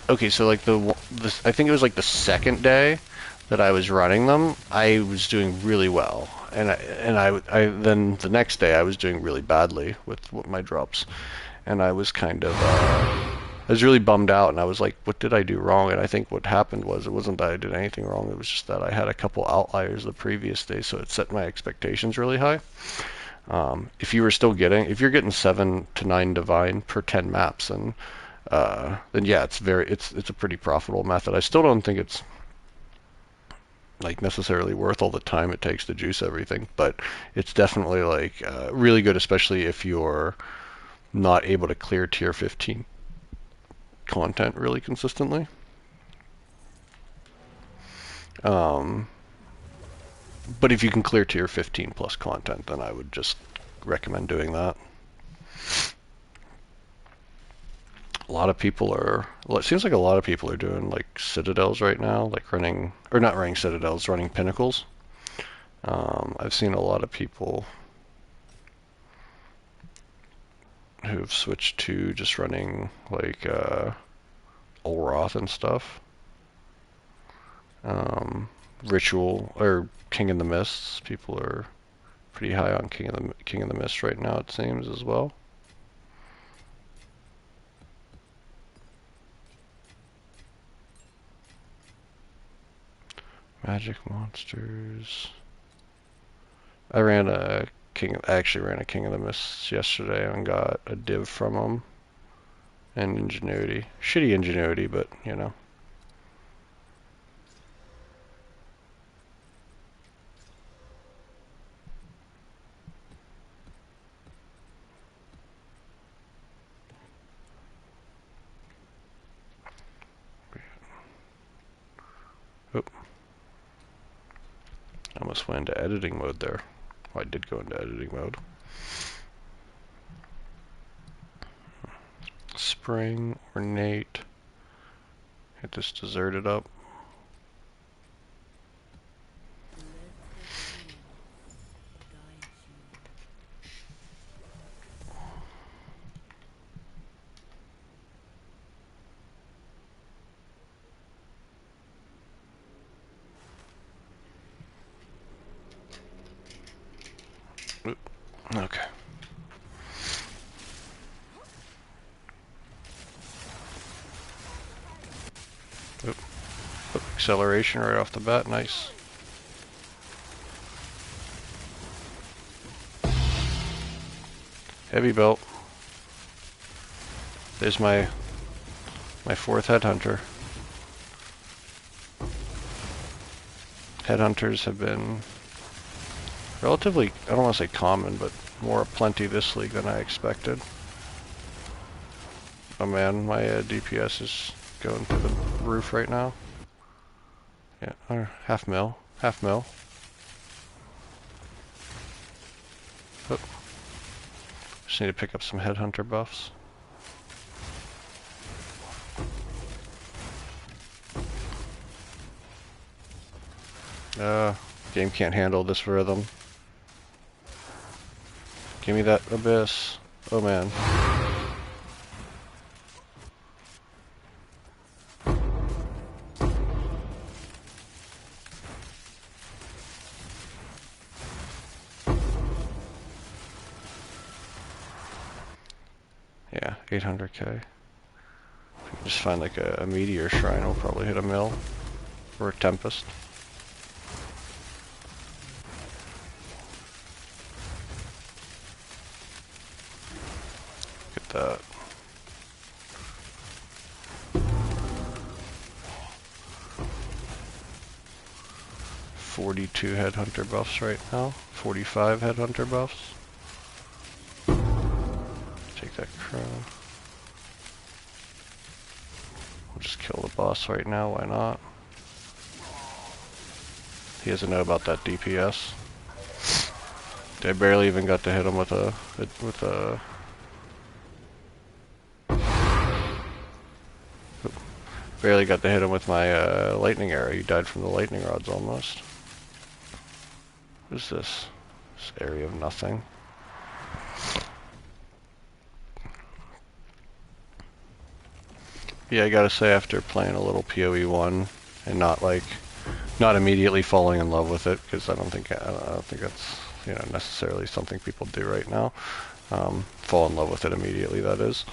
okay. So like I think it was like the second day that I was running them. I was doing really well, and I then the next day I was doing really badly with my drops, and I was kind of I was really bummed out, and I was like, what did I do wrong? And I think what happened was it wasn't that I did anything wrong. It was just that I had a couple outliers the previous day, so it set my expectations really high. If you're getting 7 to 9 divine per 10 maps, then yeah, it's a pretty profitable method. I still don't think it's like necessarily worth all the time it takes to juice everything, but it's definitely like really good, especially if you're not able to clear tier 15 content really consistently. Um, but if you can clear tier 15 plus content, then I would just recommend doing that. A lot of people are, well, it seems like a lot of people are doing like citadels right now, like running, or not running citadels, running pinnacles. I've seen a lot of people who've switched to just running like Olroth and stuff. Ritual or King in the Mists. People are pretty high on King of the Mist right now, it seems as well. Magic monsters. I actually ran a King of the Mists yesterday and got a div from them. And ingenuity. Shitty ingenuity, but you know. Oop. I almost went into editing mode there. Well, I did go into editing mode. Spring, ornate. Get this deserted up. Oop. Okay. Oop. Oop. Acceleration right off the bat. Nice. Heavy belt. There's my fourth headhunter. Headhunters have been relatively, I don't want to say common, but more aplenty this league than I expected. Oh man, my DPS is going through the roof right now. Yeah, half mil. Half mil. Oh. Just need to pick up some headhunter buffs. Game can't handle this rhythm. Give me that abyss. Oh man. Yeah, 800k. If we just find like a meteor shrine, we'll probably hit a mill. Or a tempest. Get that. "42 headhunter buffs right now. 45 headhunter buffs. Take that crown. We'll just kill the boss right now, why not? He doesn't know about that DPS. I barely even got to hit him with a Barely got to hit him with my lightning arrow. He died from the lightning rods almost. What is this? This area of nothing. Yeah, I gotta say, after playing a little PoE 1 and not immediately falling in love with it, because I don't think that's necessarily something people do right now. Fall in love with it immediately, that is.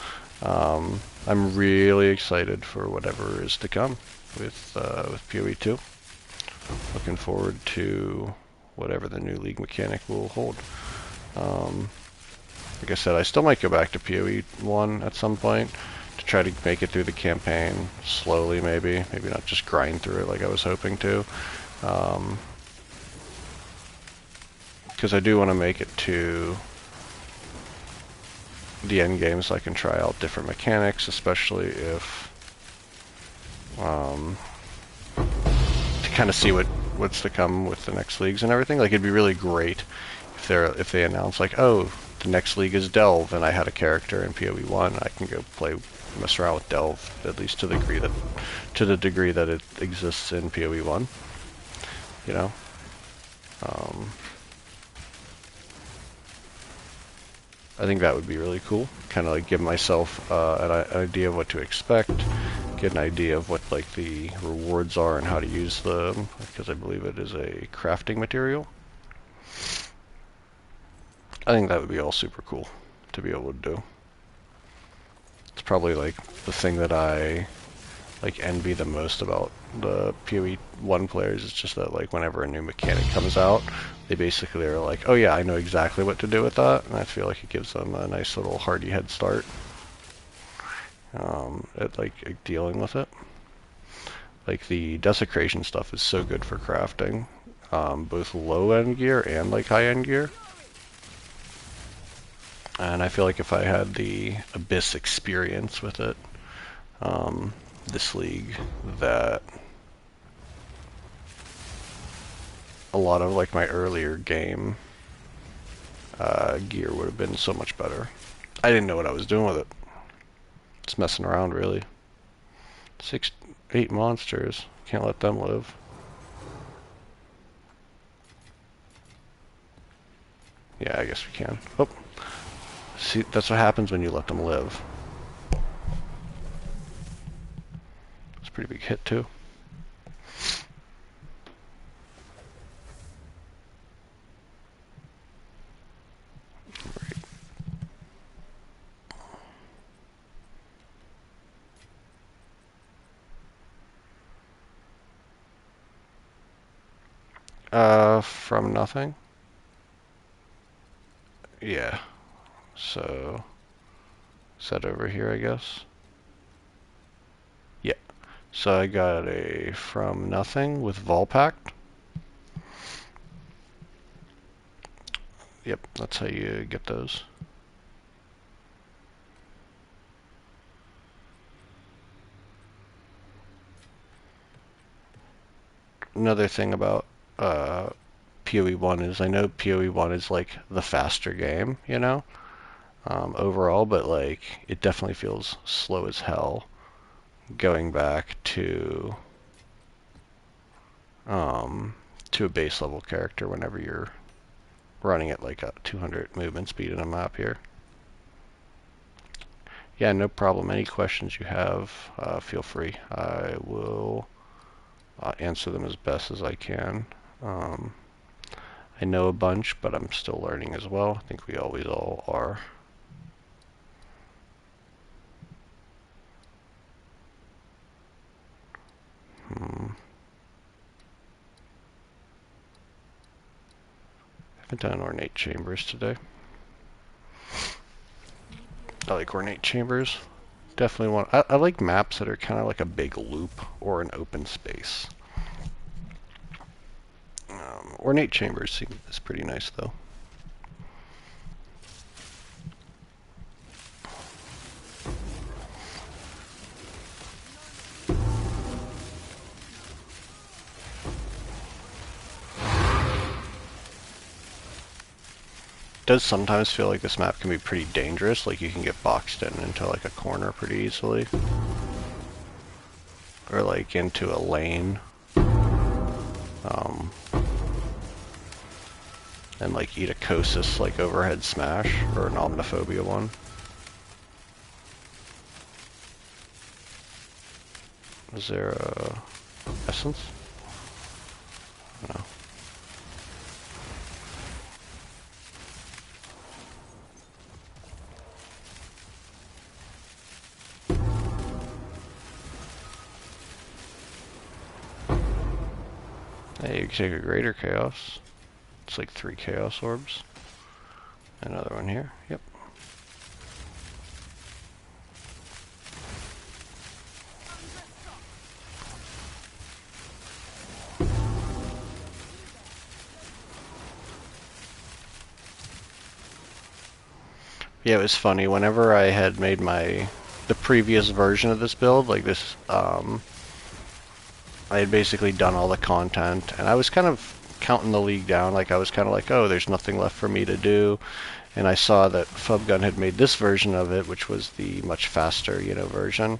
I'm really excited for whatever is to come with PoE 2. Looking forward to whatever the new league mechanic will hold. Like I said, I still might go back to PoE 1 at some point to try to make it through the campaign slowly, maybe not just grind through it like I was hoping to. Because I do want to make it to the end game so I can try out different mechanics, especially if to kind of see what's to come with the next leagues and everything. Like, it'd be really great if they announce, like, oh, the next league is Delve, and I had a character in PoE 1, I can go mess around with Delve, at least to the degree that it exists in PoE 1. You know? I think that would be really cool. Kind of like give myself an idea of what to expect, get an idea of what like the rewards are and how to use them, because I believe it is a crafting material. I think that would be all super cool to be able to do. It's probably like the thing that I like envy the most about the PoE 1 players. It's just that like whenever a new mechanic comes out, they basically are like, oh yeah, I know exactly what to do with that, and I feel like it gives them a nice little hearty head start at like dealing with it. Like the desecration stuff is so good for crafting, both low end gear and like high end gear. And I feel like if I had the Abyss experience with it, this league, that a lot of like my earlier game gear would have been so much better. I didn't know what I was doing with it. Just messing around, really. 8 monsters. Can't let them live. Yeah, I guess we can. Oh. See, that's what happens when you let them live. It's a pretty big hit, too. From nothing? Yeah. So, set over here, I guess. Yeah. So I got a from nothing with Volpact. Yep, that's how you get those. Another thing about PoE 1 is I know PoE 1 is like the faster game, you know, overall, but like it definitely feels slow as hell going back to a base level character whenever you're running at like a 200 movement speed in a map here. Yeah, no problem. Any questions you have, feel free. I will answer them as best as I can. I know a bunch, but I'm still learning as well. I think we always all are. I haven't done ornate chambers today. I like ornate chambers. Definitely want. I like maps that are kind of like a big loop or an open space. Ornate chambers is pretty nice though. It does sometimes feel like this map can be pretty dangerous, like you can get boxed into like a corner pretty easily. or like into a lane. Um, and like eat a Kosis like overhead smash or an Omniphobia one. Is there a essence? No. Hey, you can take a greater chaos. It's like 3 chaos orbs. Another one here. Yep. Yeah, it was funny. Whenever I had made the previous version of this build, like this, I had basically done all the content, and I was kind of counting the league down. Like I was kind of like, oh, there's nothing left for me to do. And I saw that Fubgun had made this version of it, which was the much faster, version.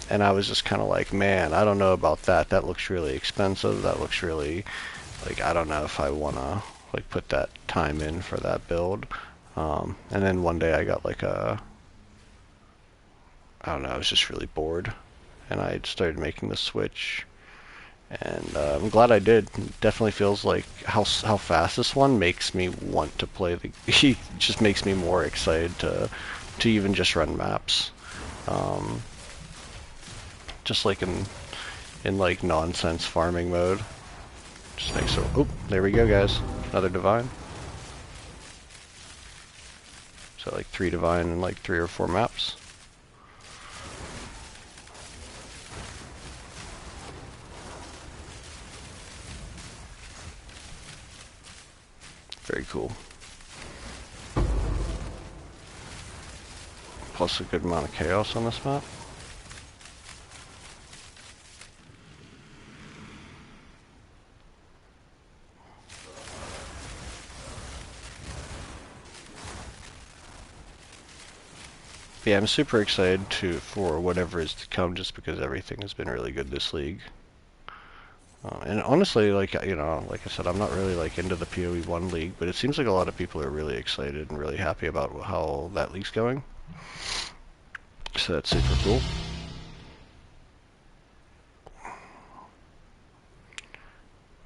And I was just kind of like, man, I don't know about that. That looks really expensive. That looks really, like, I don't know if I want to, like, put that time in for that build. And then one day I got like I don't know, I was just really bored. And I started making the switch. And I'm glad I did. It definitely feels like how fast this one makes me want to play the. He just makes me more excited to even just run maps. Um, just like in like nonsense farming mode. Just makes it. Oh, there we go, guys. Another divine. So like 3 divine and like 3 or 4 maps. Very cool. Plus a good amount of chaos on this map. Yeah, I'm super excited for whatever is to come, just because everything has been really good this league. And honestly, like like I said, I'm not really like into the PoE 1 league, but it seems like a lot of people are really excited and really happy about how that league's going. So that's super cool.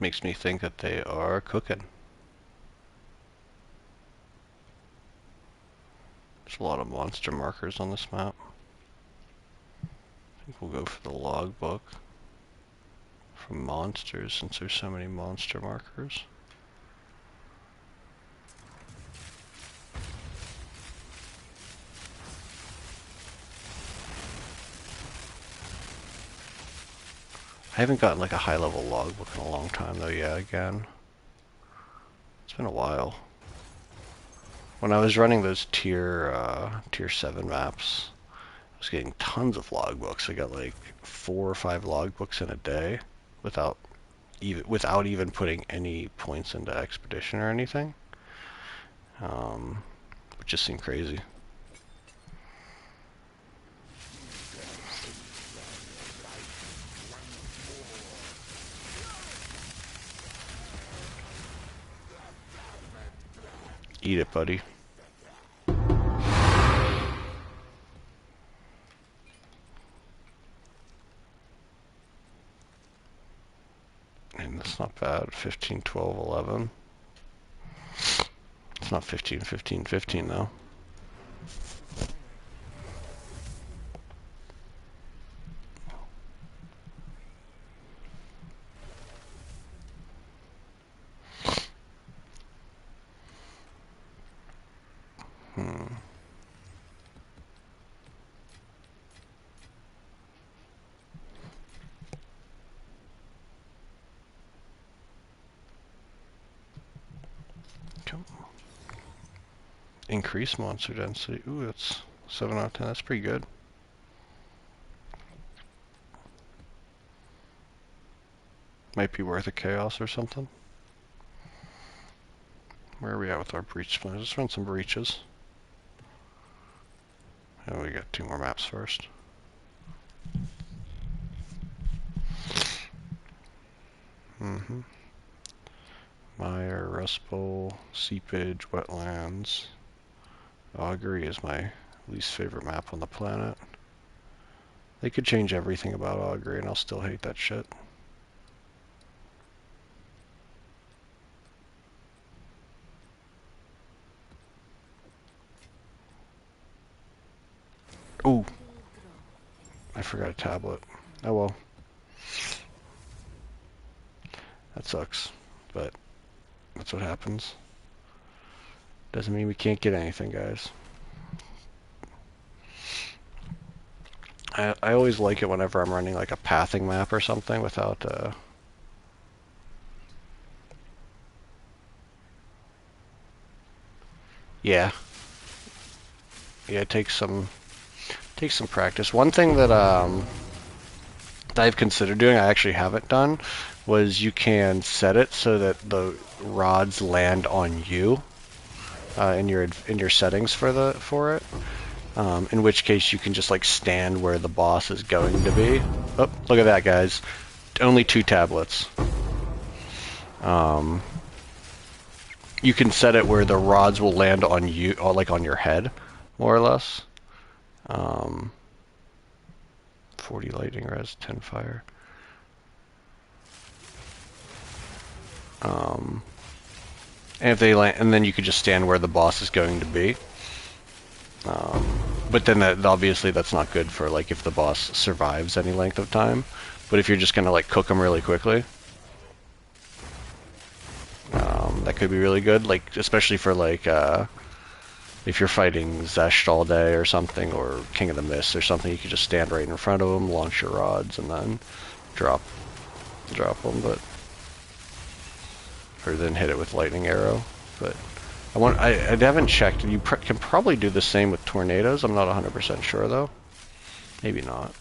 Makes me think that they are cooking. There's a lot of monster markers on this map. I think we'll go for the logbook from monsters, since there's so many monster markers. I haven't gotten like a high level logbook in a long time though. Yeah, again. It's been a while. When I was running those tier 7 maps, I was getting tons of logbooks. I got like 4 or 5 logbooks in a day without even putting any points into expedition or anything. Which just seemed crazy. Eat it, buddy. And that's not bad. 15, 12, 11. It's not 15, 15, 15 though. Increase monster density. Ooh, that's 7 out of 10. That's pretty good. Might be worth a chaos or something. Where are we at with our breach splinters? Let's run some breaches. And we got 2 more maps first. Mm-hmm. Mire, Rust Bowl, Seepage, Wetlands. Augury is my least favorite map on the planet. They could change everything about Augury and I'll still hate that shit. Ooh, I forgot a tablet. Oh well. That sucks, but that's what happens. Doesn't mean we can't get anything, guys. I always like it whenever I'm running like a pathing map or something without yeah. Yeah, it takes some practice. One thing that I've considered doing, I actually haven't done, was you can set it so that the rods land on you in your settings for it. In which case you can just like stand where the boss is going to be. Oh, look at that, guys! Only 2 tablets. You can set it where the rods will land on you, or like on your head, more or less. 40 lightning res, 10 fire. And if they land, and then you could just stand where the boss is going to be. But then obviously that's not good for like if the boss survives any length of time. But if you're just gonna like cook them really quickly, that could be really good. Like especially for like if you're fighting Zesht all day or something, or King of the Mist or something, you could just stand right in front of them, launch your rods, and then drop them. But or then hit it with lightning arrow. But I haven't checked. You can probably do the same with tornadoes. I'm not 100% sure though. Maybe not.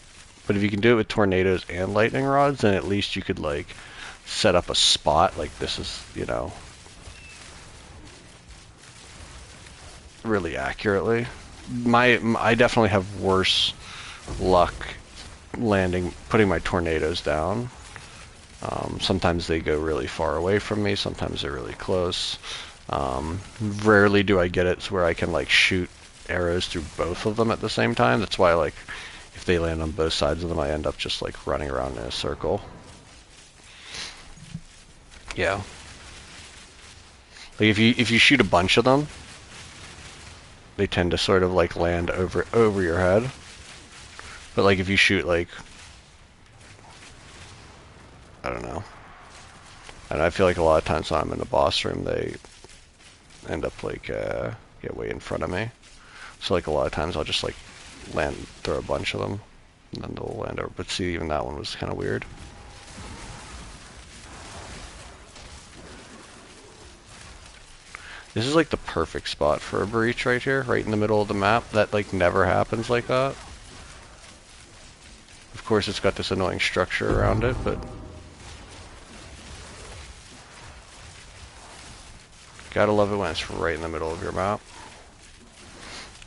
But if you can do it with tornadoes and lightning rods, then at least you could like set up a spot. Like this is, really accurately. I definitely have worse luck putting my tornadoes down. Sometimes they go really far away from me. Sometimes they're really close. Rarely do I get it to where I can like shoot arrows through both of them at the same time. That's why like if they land on both sides of them, I end up just like running around in a circle. Yeah. Like if you shoot a bunch of them, they tend to sort of like land over your head. But like if you shoot like I don't know. And I feel like a lot of times when I'm in the boss room, they end up like get way in front of me. So like a lot of times I'll just like throw a bunch of them, and then they'll land over. But see, even that one was kind of weird. This is like the perfect spot for a breach right here, right in the middle of the map. That like never happens like that. Of course, it's got this annoying structure around it, but gotta love it when it's right in the middle of your map.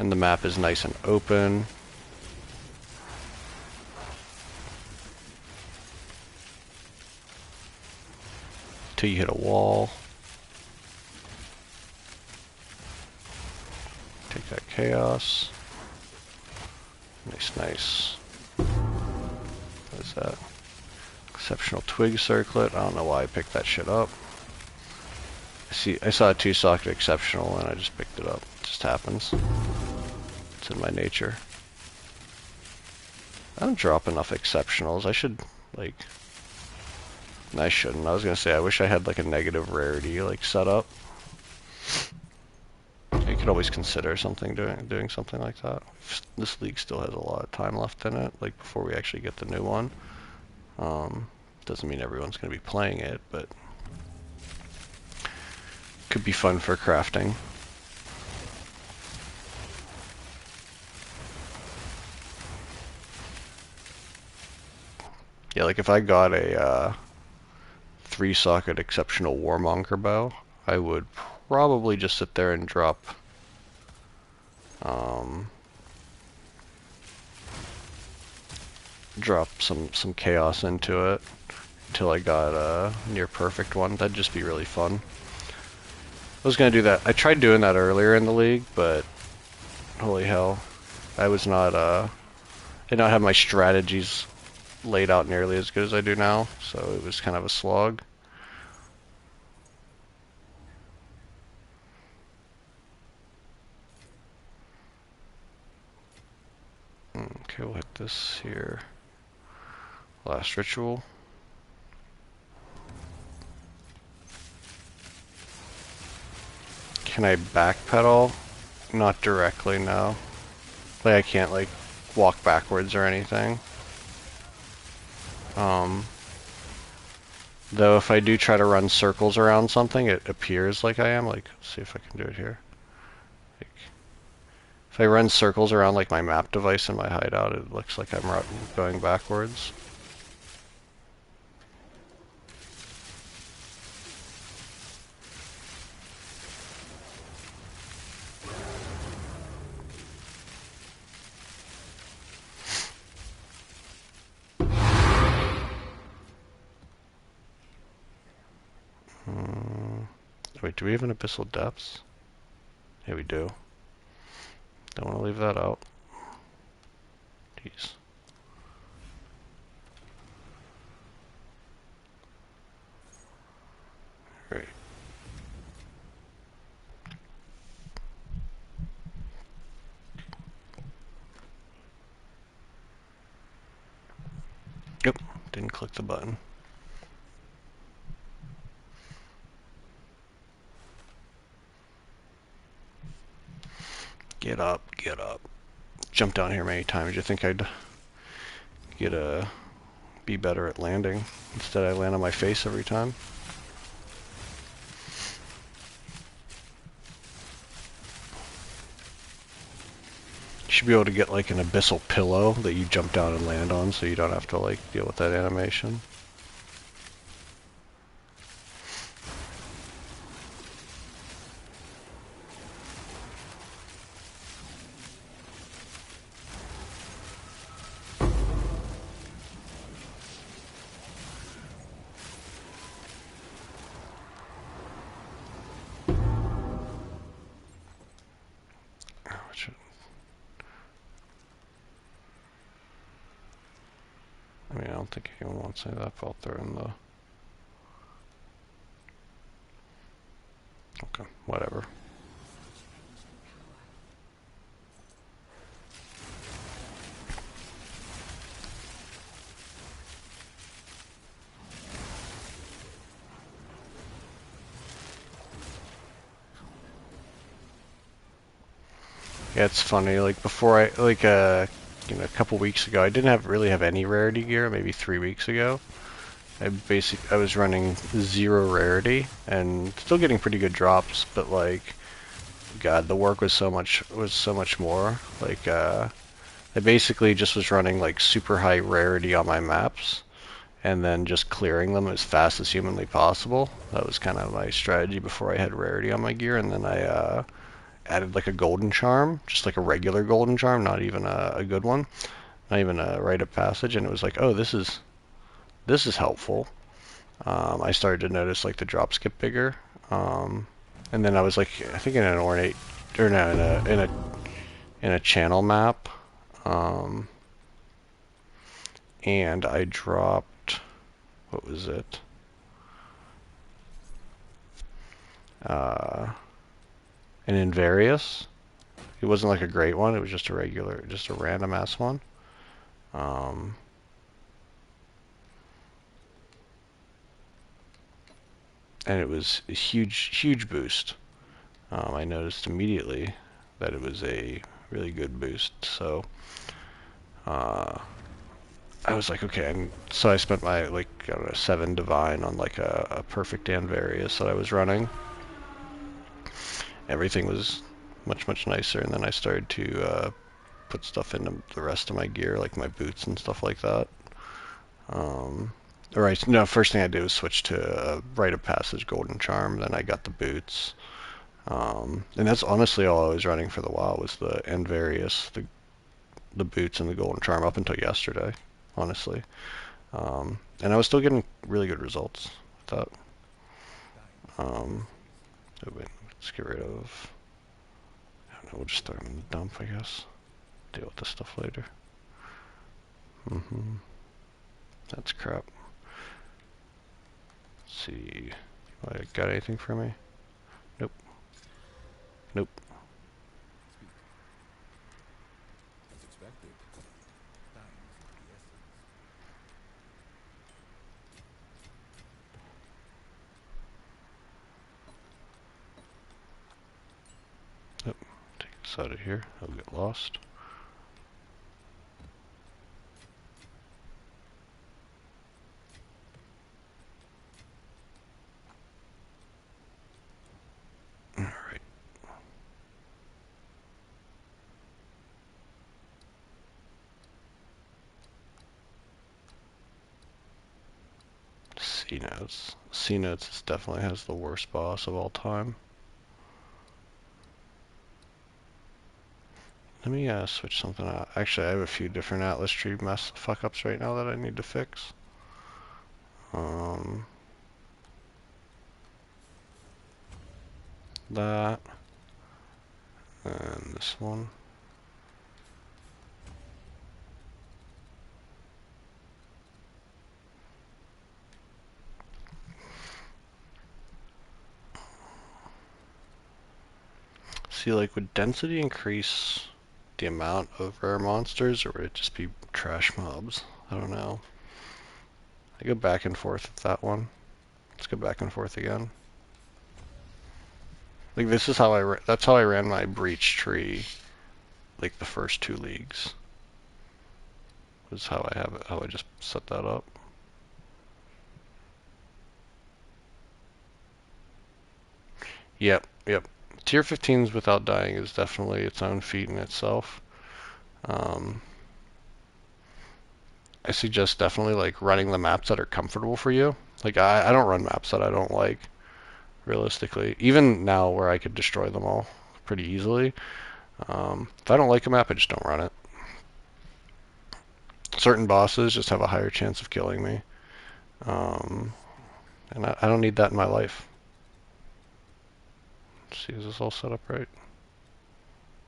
And the map is nice and open. Till you hit a wall. Take that chaos. Nice. What is that? Exceptional twig circlet. I don't know why I picked that shit up. I saw a 2-socket exceptional and I just picked it up. It just happens. It's in my nature. I don't drop enough exceptionals. I should, like... I shouldn't. I was gonna say, I wish I had, like, a negative rarity, like, set up. You could always consider doing something like that. This league still has a lot of time left in it, like, before we actually get the new one. Doesn't mean everyone's gonna be playing it, but... could be fun for crafting. Yeah, like if I got a 3-socket exceptional warmonger bow, I would probably just sit there and drop some chaos into it, till I got a near perfect one. That'd just be really fun. I was gonna do that. I tried doing that earlier in the league, but holy hell, I was not did not have my strategies laid out nearly as good as I do now, so it was kind of a slog. Okay, we'll hit this here. Last ritual. Can I backpedal? Not directly, no. Like I can't like walk backwards or anything. Though if I do try to run circles around something, it appears like I am. Like, let's see if I can do it here. Like, if I run circles around like my map device in my hideout, it looks like I'm going backwards. Wait, do we have an Abyssal Depths? Yeah, we do. Don't want to leave that out. Jeez. Right. Yep, didn't click the button. Get up, get up. Jumped down here many times. You think I'd be better at landing? Instead I land on my face every time. You should be able to get like an abyssal pillow that you jump down and land on so you don't have to like deal with that animation. I mean, I don't think anyone wants any of that out there in the... Okay, whatever. Yeah, it's funny, like before I, like you know, a couple weeks ago, I didn't really have any rarity gear, maybe 3 weeks ago. I was running 0 rarity and still getting pretty good drops, but like, God, the work was so much more. Like, I basically just was running like super high rarity on my maps and then just clearing them as fast as humanly possible. That was kind of my strategy before I had rarity on my gear, and then I added like a golden charm, just like a regular golden charm, not even a good one, not even a rite of passage, and it was like, oh, this is helpful. I started to notice like the drops get bigger, and then I was like, I think in an ornate, or no, in a channel map, and I dropped, what was it? An Invarious. It wasn't like a great one. It was just a regular, just a random ass one. And it was a huge boost. I noticed immediately that it was a really good boost. So I was like, okay. So I spent my like I don't know, 7 divine on like a perfect Anvarius that I was running. Everything was much nicer, and then I started to put stuff into the rest of my gear, like my boots and stuff like that. No, first thing I did was switch to a Rite of Passage Golden Charm, then I got the boots. And that's honestly all I was running for the while was the Anvarius, the boots and the Golden Charm up until yesterday, honestly. And I was still getting really good results with that. Oh wait, let's get rid of, I don't know, we'll just throw them in the dump, I guess. Deal with this stuff later. That's crap. Let's see, got anything for me? Nope. Nope. As expected. Time is of the essence. Yep. Take this out of here. I'll get lost. Alright. C-Notes. C-Notes definitely has the worst boss of all time. Let me switch something out. Actually, I have a few different Atlas tree mess fuck-ups right now that I need to fix. That. And this one. See, like, would density increase the amount of rare monsters, or would it just be trash mobs? I don't know. I go back and forth with that one. Let's go back and forth again. Like, this is how that's how I ran my breach tree, like, the first 2 leagues. Was how I have it, how I just set that up. Yep. Tier 15s without dying is definitely its own feat in itself. I suggest definitely like running the maps that are comfortable for you. Like I don't run maps that I don't like, realistically. Even now where I could destroy them all pretty easily. If I don't like a map, I just don't run it. Certain bosses just have a higher chance of killing me. And I don't need that in my life. Let's see, is this all set up right?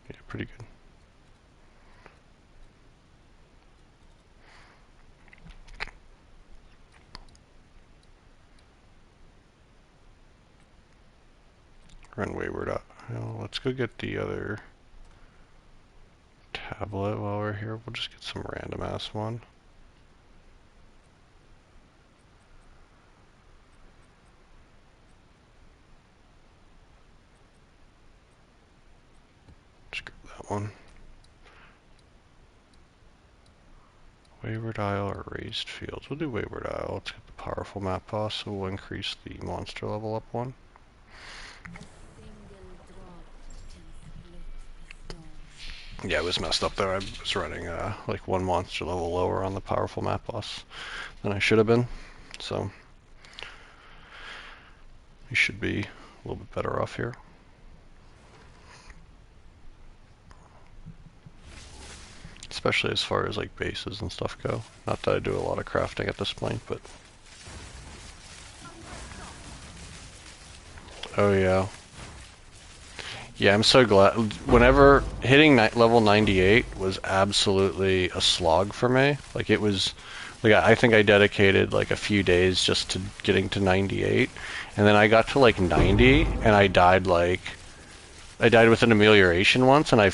Yeah, pretty good. Run wayward up. Let's go get the other tablet while we're here. We'll just get some random ass one. Just grab that one. Wayward Isle or Raised Fields? We'll do Wayward Isle. Let's get the powerful map boss, so we'll increase the monster level up 1. Yeah, it was messed up there. I was running like 1 monster level lower on the powerful map boss than I should have been. So we should be a little bit better off here. Especially as far as like bases and stuff go. Not that I do a lot of crafting at this point, but... Oh yeah. Yeah, I'm so glad. Whenever hitting level 98 was absolutely a slog for me. Like it was, like I think I dedicated like a few days just to getting to 98, and then I got to like 90, and I died with an amelioration once, and I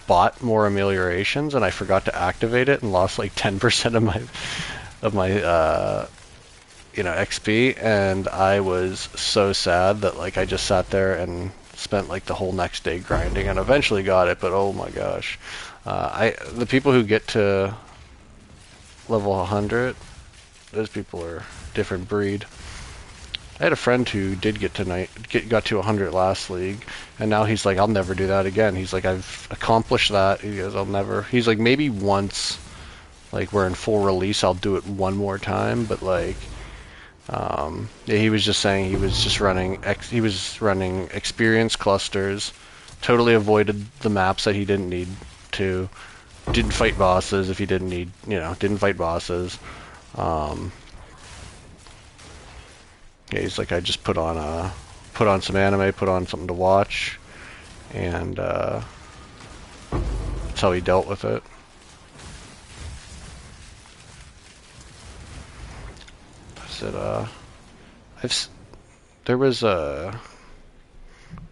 bought more ameliorations, and I forgot to activate it, and lost like 10% of my XP, and I was so sad that like I just sat there and spent like the whole next day grinding, and eventually got it. But oh my gosh, the people who get to level 100, those people are a different breed. I had a friend who did got to 100 last league, and now he's like, I'll never do that again. He's like, I've accomplished that. He goes, I'll never. He's like, maybe once, like we're in full release, I'll do it one more time. But like, yeah, he was just saying he was just running experience clusters, totally avoided the maps that he didn't need to, didn't fight bosses if he didn't need, didn't fight bosses. Um, yeah, he's like, I just put on some anime, put on something to watch, and that's how he dealt with it. I said, there was I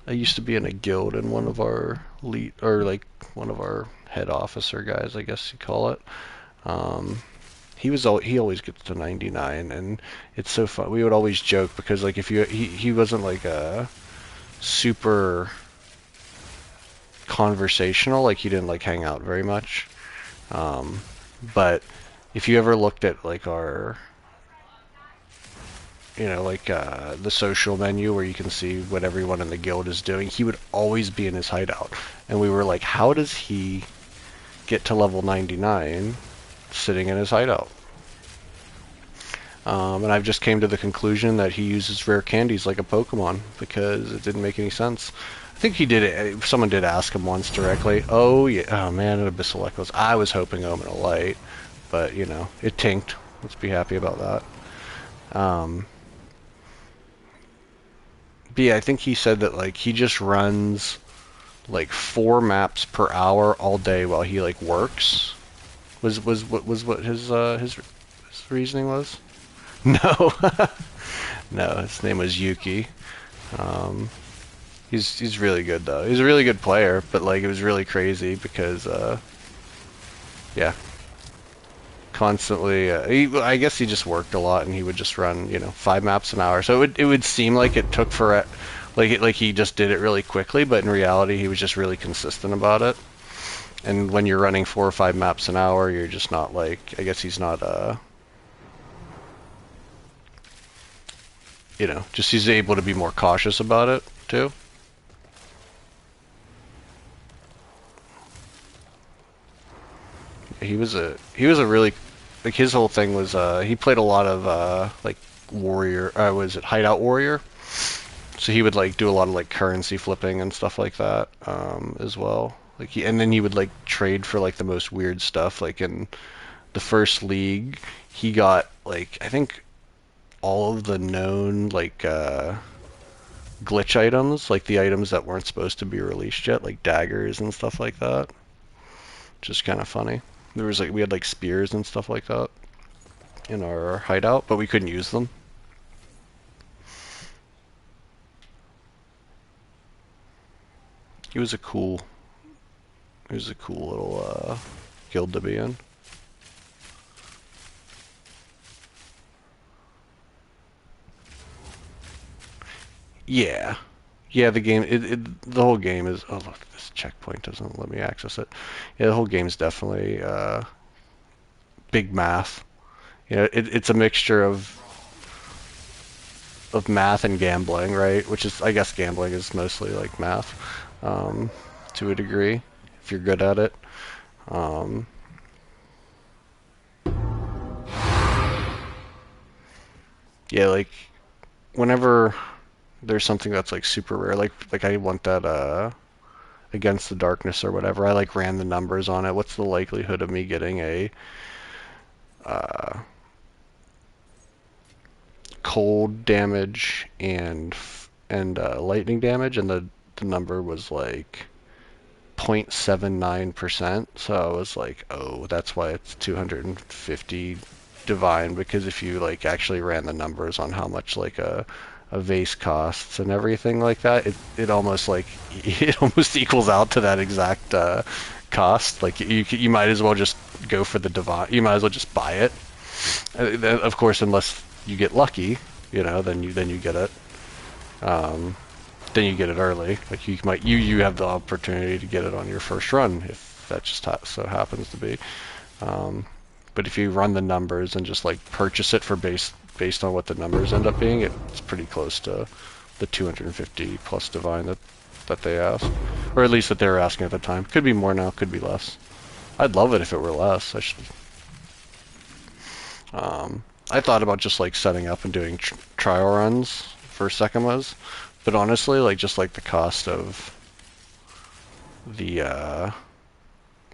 used to be in a guild in one of our lead, or like one of our head officer guys, I guess you call it. Um, he always gets to 99, and it's so fun. We would always joke because like if he wasn't like a super conversational, like he didn't like hang out very much. Um, but if you ever looked at like our, like the social menu where you can see what everyone in the guild is doing, he would always be in his hideout. And we were like, how does he get to level 99 sitting in his hideout? And I've just came to the conclusion that he uses rare candies like a Pokemon because it didn't make any sense. I think he did it. Someone did ask him once directly. Oh yeah, oh man, an Abyssal Echoes. I was hoping Omen of Light, but it tinked. Let's be happy about that. But yeah, I think he said that like he just runs like 4 maps per hour all day while he like works. What his reasoning was? No, no, his name was Yuki. Um, he's really good though. He's a really good player, but like it was really crazy because yeah, constantly. I guess he just worked a lot, and he would just run 5 maps an hour. So it would seem like it took for like he just did it really quickly, but in reality he was just really consistent about it. And when you're running 4 or 5 maps an hour, you're just not like, I guess he's not just he's able to be more cautious about it too. He was a really, like, his whole thing was he played a lot of like warrior, was it hideout warrior? So he would like do a lot of like currency flipping and stuff like that as well. Like and then he would like trade for like the most weird stuff. Like in the first league, he got like I think all of the known like glitch items, like the items that weren't supposed to be released yet, like daggers and stuff like that. Just kind of funny. There was like we had like spears and stuff like that in our hideout, but we couldn't use them. He was a cool, he was a cool little guild to be in. Yeah, yeah. The whole game is. Oh look, this checkpoint doesn't let me access it. Yeah, the whole game's definitely big math. It's a mixture of math and gambling, right? Which is, I guess, gambling is mostly like math, to a degree, if you're good at it. Um, yeah, like whenever there's something that's like super rare, like I want that Against the Darkness or whatever, I like ran the numbers on it. What's the likelihood of me getting a uh, cold damage and lightning damage? And the number was like 0.79%. So I was like, oh, that's why it's 250 divine, because if you like actually ran the numbers on how much like a vase costs and everything like that, it almost like it almost equals out to that exact cost. Like you might as well just go for the divine. You might as well just buy it. Of course, unless you get lucky, then you get it. Um, then you get it early. Like you have the opportunity to get it on your first run if that just so happens to be. Um, but if you run the numbers and just like purchase it for based on what the numbers end up being, it's pretty close to the 250 plus divine that they asked, or at least that they were asking at the time. Could be more now, could be less. I'd love it if it were less. I thought about just like setting up and doing trial runs for Sekimas, but honestly, like just like the cost of the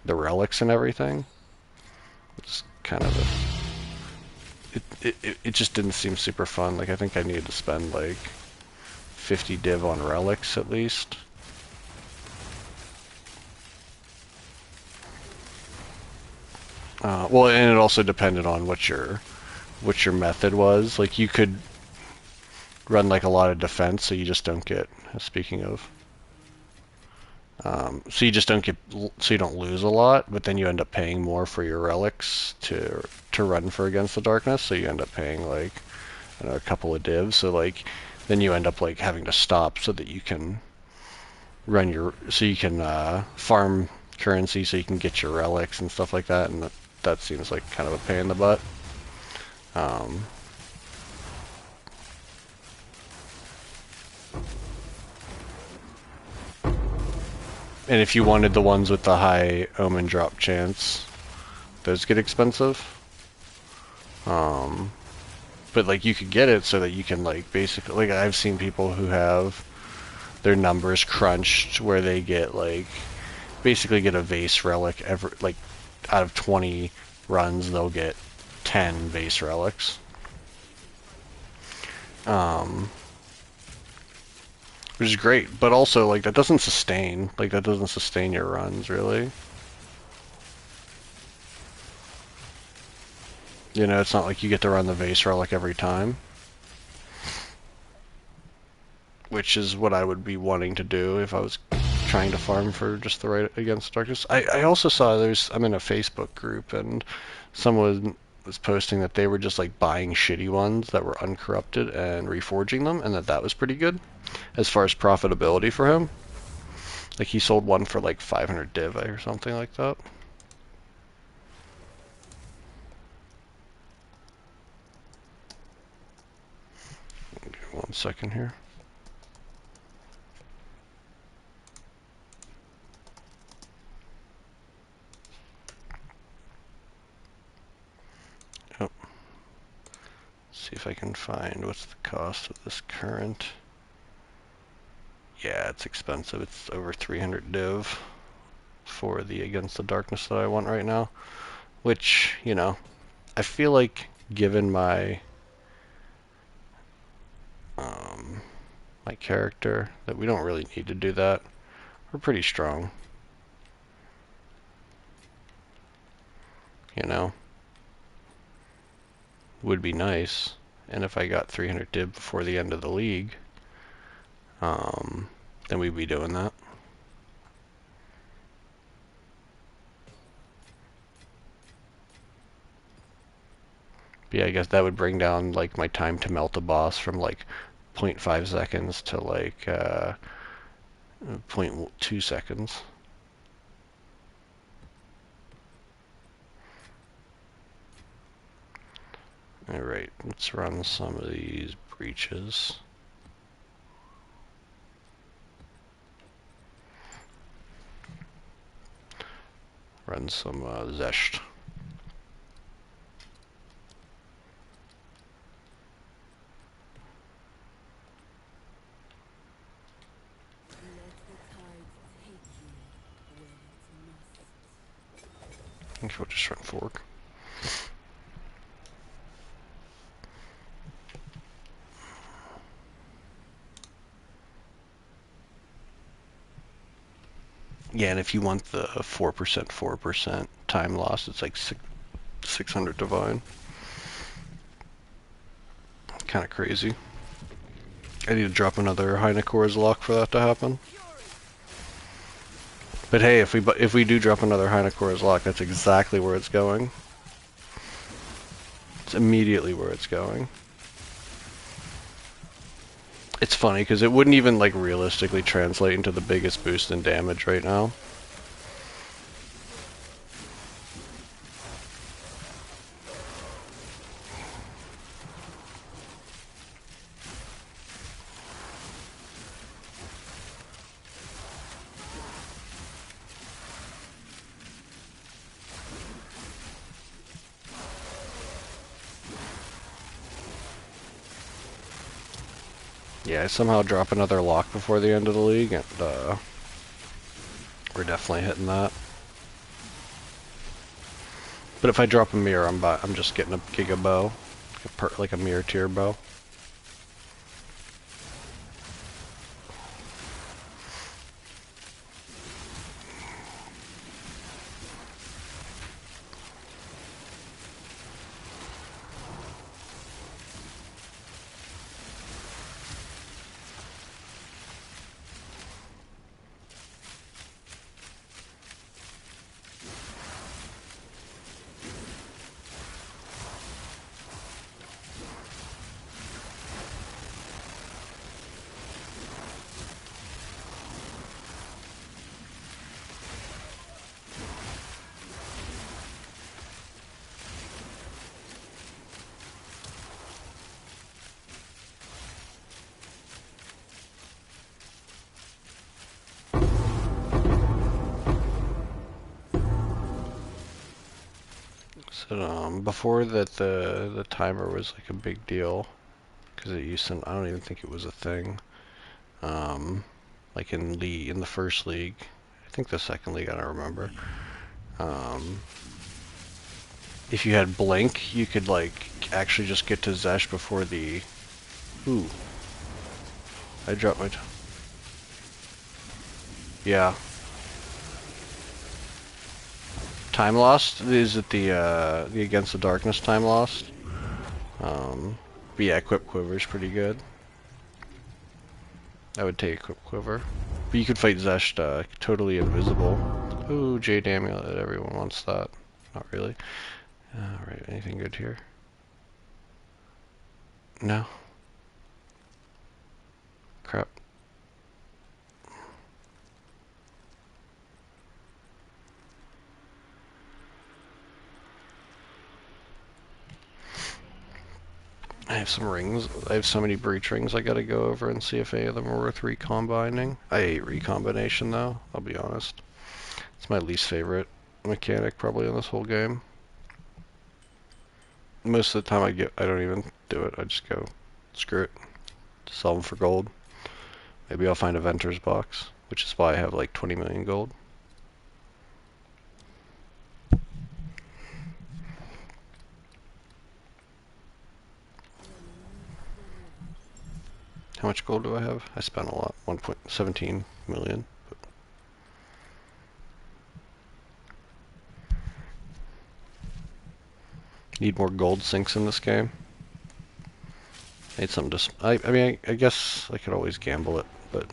relics and everything, it's kind of it just didn't seem super fun. Like I think I needed to spend like 50 div on relics at least. Well, and it also depended on what your method was. Like you could run like a lot of defense, so you just don't get. Speaking of, so you just don't get, so you don't lose a lot, but then you end up paying more for your relics to run for Against the Darkness. So you end up paying like, I don't know, a couple of divs. So like, then you end up like having to stop so that you can run your, so you can farm currency, so you can get your relics and stuff like that, and that seems like kind of a pain in the butt. And if you wanted the ones with the high omen drop chance, those get expensive. But like you could get it so that you can like basically, like I've seen people who have their numbers crunched where they get like basically get a vase relic every, like out of 20 runs they'll get 10 vase relics. Which is great, but also like that doesn't sustain, your runs really. You know, it's not like you get to run the vase relic every time, which is what I would be wanting to do if I was trying to farm for just the right Against Darkness. I also saw I'm in a Facebook group and someone was posting that they were just like buying shitty ones that were uncorrupted and reforging them, and that was pretty good as far as profitability for him. Like he sold one for like 500 div or something like that. Give me 1 second here. Oh. See if I can find what's the cost of this current. Yeah, it's expensive. It's over 300 div for the Against the Darkness that I want right now. Which, you know, I feel like given my my character that we don't really need to do that. We're pretty strong. You know? Would be nice. And if I got 300 div before the end of the league, then we'd be doing that. But yeah, I guess that would bring down like my time to melt a boss from like 0.5 seconds to like 0.2 seconds. Alright, let's run some of these breaches. Run some Zesht. I think we'll just run Fork. Yeah, and if you want the 4% time loss, it's like 600 divine. Kind of crazy. I need to drop another Heinekor's lock for that to happen. But hey, if we do drop another Heinekor's lock, that's exactly where it's going. It's immediately where it's going. It's funny because it wouldn't even like realistically translate into the biggest boost in damage right now. Yeah, I somehow drop another lock before the end of the league, and we're definitely hitting that. But if I drop a mirror, I'm just getting a Giga Bow. like a mirror tier bow. So before that, the timer was like a big deal because it used to. I don't even think it was a thing. Like in the first league, I think the second league I don't remember. Um, if you had blink, you could like actually just get to Zesh before the. Ooh, I dropped my. Yeah. Time lost? Is it the Against the Darkness time lost? But yeah, Equip Quiver's pretty good. I would take Equip Quiver. But you could fight Zesh totally invisible. Ooh, Jade Amulet, everyone wants that. Not really. Alright, anything good here? No? Crap. I have some rings. I have so many breach rings I gotta go over and see if any of them are worth recombining. I hate recombination though, I'll be honest. It's my least favorite mechanic probably in this whole game. Most of the time I don't even do it. I just go, screw it. Sell them for gold. Maybe I'll find a Venter's box, which is why I have like 20 million gold. How much gold do I have? I spent a lot, 1.17 million. Need more gold sinks in this game. Need something to. I mean, I guess I could always gamble it, but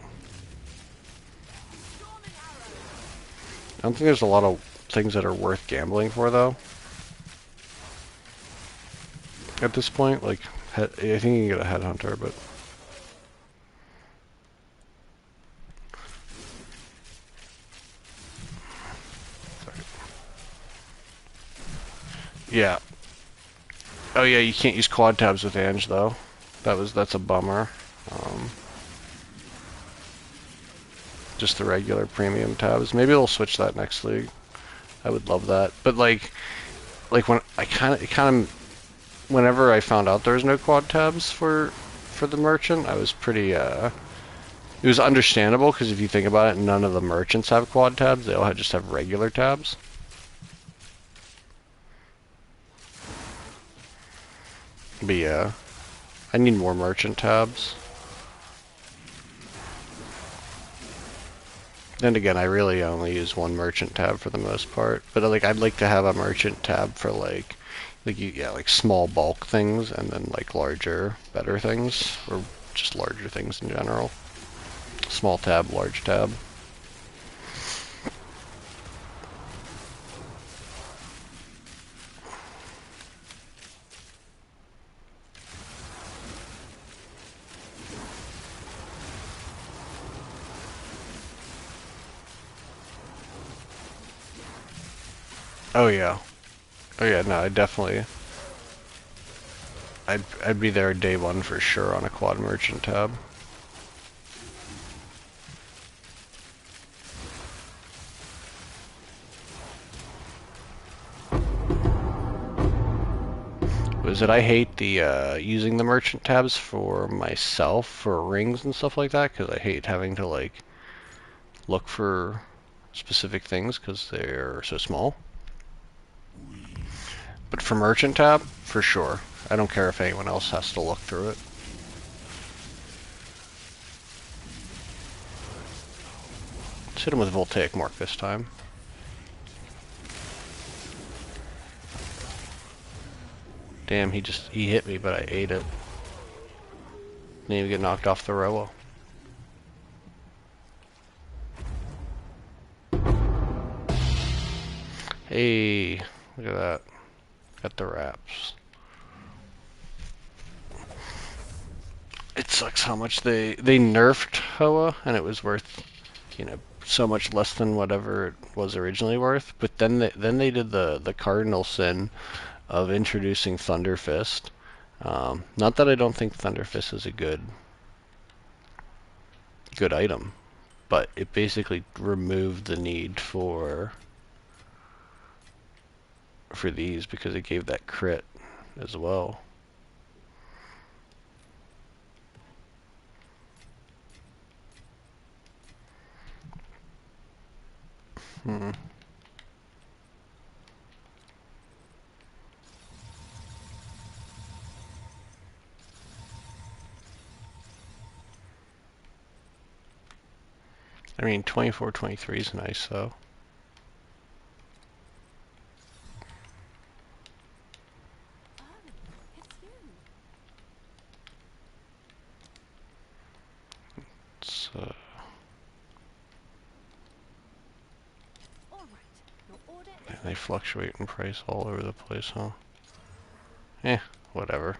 I don't think there's a lot of things that are worth gambling for though. At this point, like, I think you can get a headhunter, but. Sorry. Yeah. Oh yeah, you can't use quad tabs with Ange though. That's a bummer. Just the regular premium tabs. Maybe they'll switch that next league. I would love that. But like when whenever I found out there was no quad tabs for the merchant, I was pretty it was understandable because if you think about it, none of the merchants have quad tabs. They all just have regular tabs. But yeah, I need more merchant tabs. And again, I really only use one merchant tab for the most part. But like, I'd like to have a merchant tab for like small bulk things, and then like larger, better things, or just larger things in general. Small tab, large tab. Oh yeah. Oh yeah, no, I'd be there day one for sure on a quad merchant tab. Was it I hate the using the merchant tabs for myself for rings and stuff like that because I hate having to like look for specific things because they're so small. But for Merchant tab, for sure. I don't care if anyone else has to look through it. Let's hit him with Voltaic Mark this time. Damn, he hit me, but I ate it. Didn't even get knocked off the row. Hey, look at that. Got the wraps. It sucks how much they nerfed Hoa, and it was worth, you know, so much less than whatever it was originally worth. But then they did the cardinal sin of introducing Thunder Fist. Not that I don't think Thunder Fist is a good item, but it basically removed the need for these because it gave that crit as well. Hmm. I mean, 24-23 is nice though. It's, and they fluctuate in price all over the place, huh? Eh, whatever.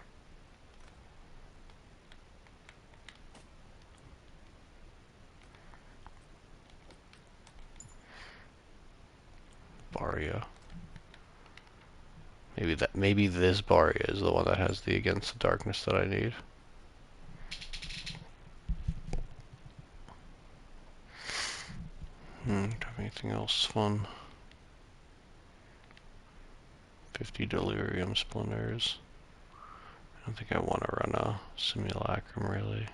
Baria. Maybe this Baria is the one that has the Against the Darkness that I need. Don't have anything else fun. 50 Delirium Splinters. I don't think I want to run a Simulacrum really.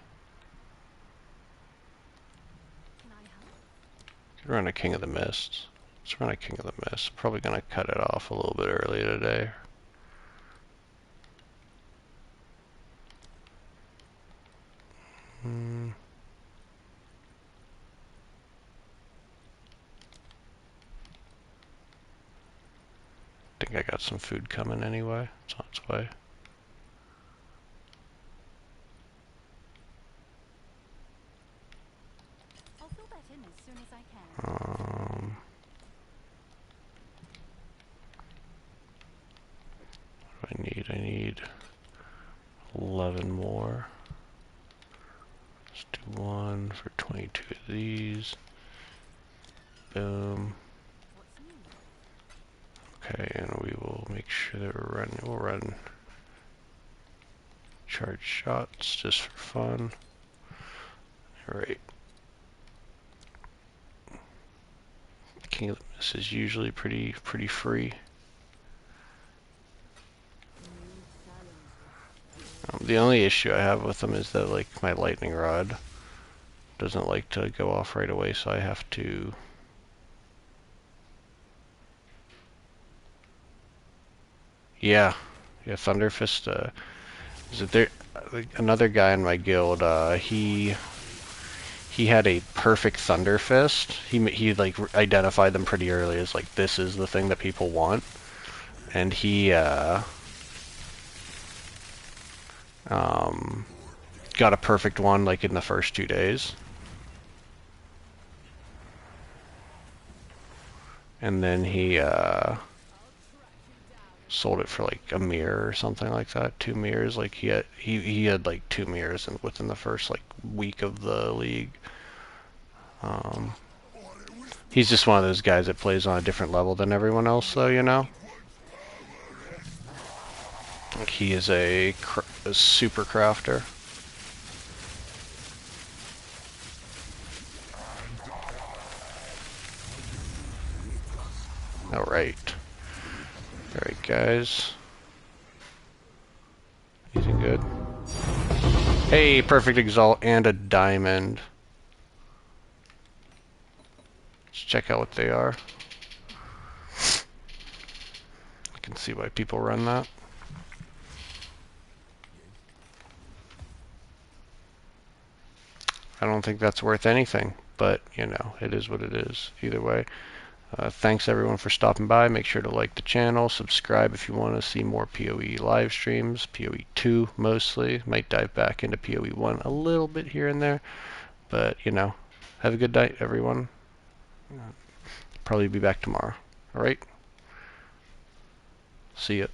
Could run a King of the Mist. Let's run a King of the Mist. Probably gonna cut it off a little bit early today. I think I got some food coming anyway. It's on its way. I'll fill that in as soon as I can. What do I need? I need 11 more. Let's do one for 22 of these. Boom. What's new? Okay, and we will make sure that we'll run charge shots just for fun. Alright. King of the Mist is usually pretty free. The only issue I have with them is that like my lightning rod doesn't like to go off right away, so I have to yeah, Thunderfist. Is it there? Another guy in my guild. He had a perfect Thunder Fist. He like identified them pretty early as like this is the thing that people want, and he got a perfect one like in the first 2 days, and then he sold it for like a mirror or something like that. 2 mirrors. Like he had like 2 mirrors within the first like week of the league. He's just one of those guys that plays on a different level than everyone else, though, you know? Like he is a super crafter. Alright. Alright, guys. Easy good. Hey, perfect exalt and a diamond. Let's check out what they are. can see why people run that. I don't think that's worth anything, but you know, it is what it is. Either way, thanks everyone for stopping by. Make sure to like the channel, subscribe if you want to see more PoE live streams, PoE 2 mostly. Might dive back into PoE 1 a little bit here and there, but you know, have a good night, everyone. Probably be back tomorrow. All right. See ya.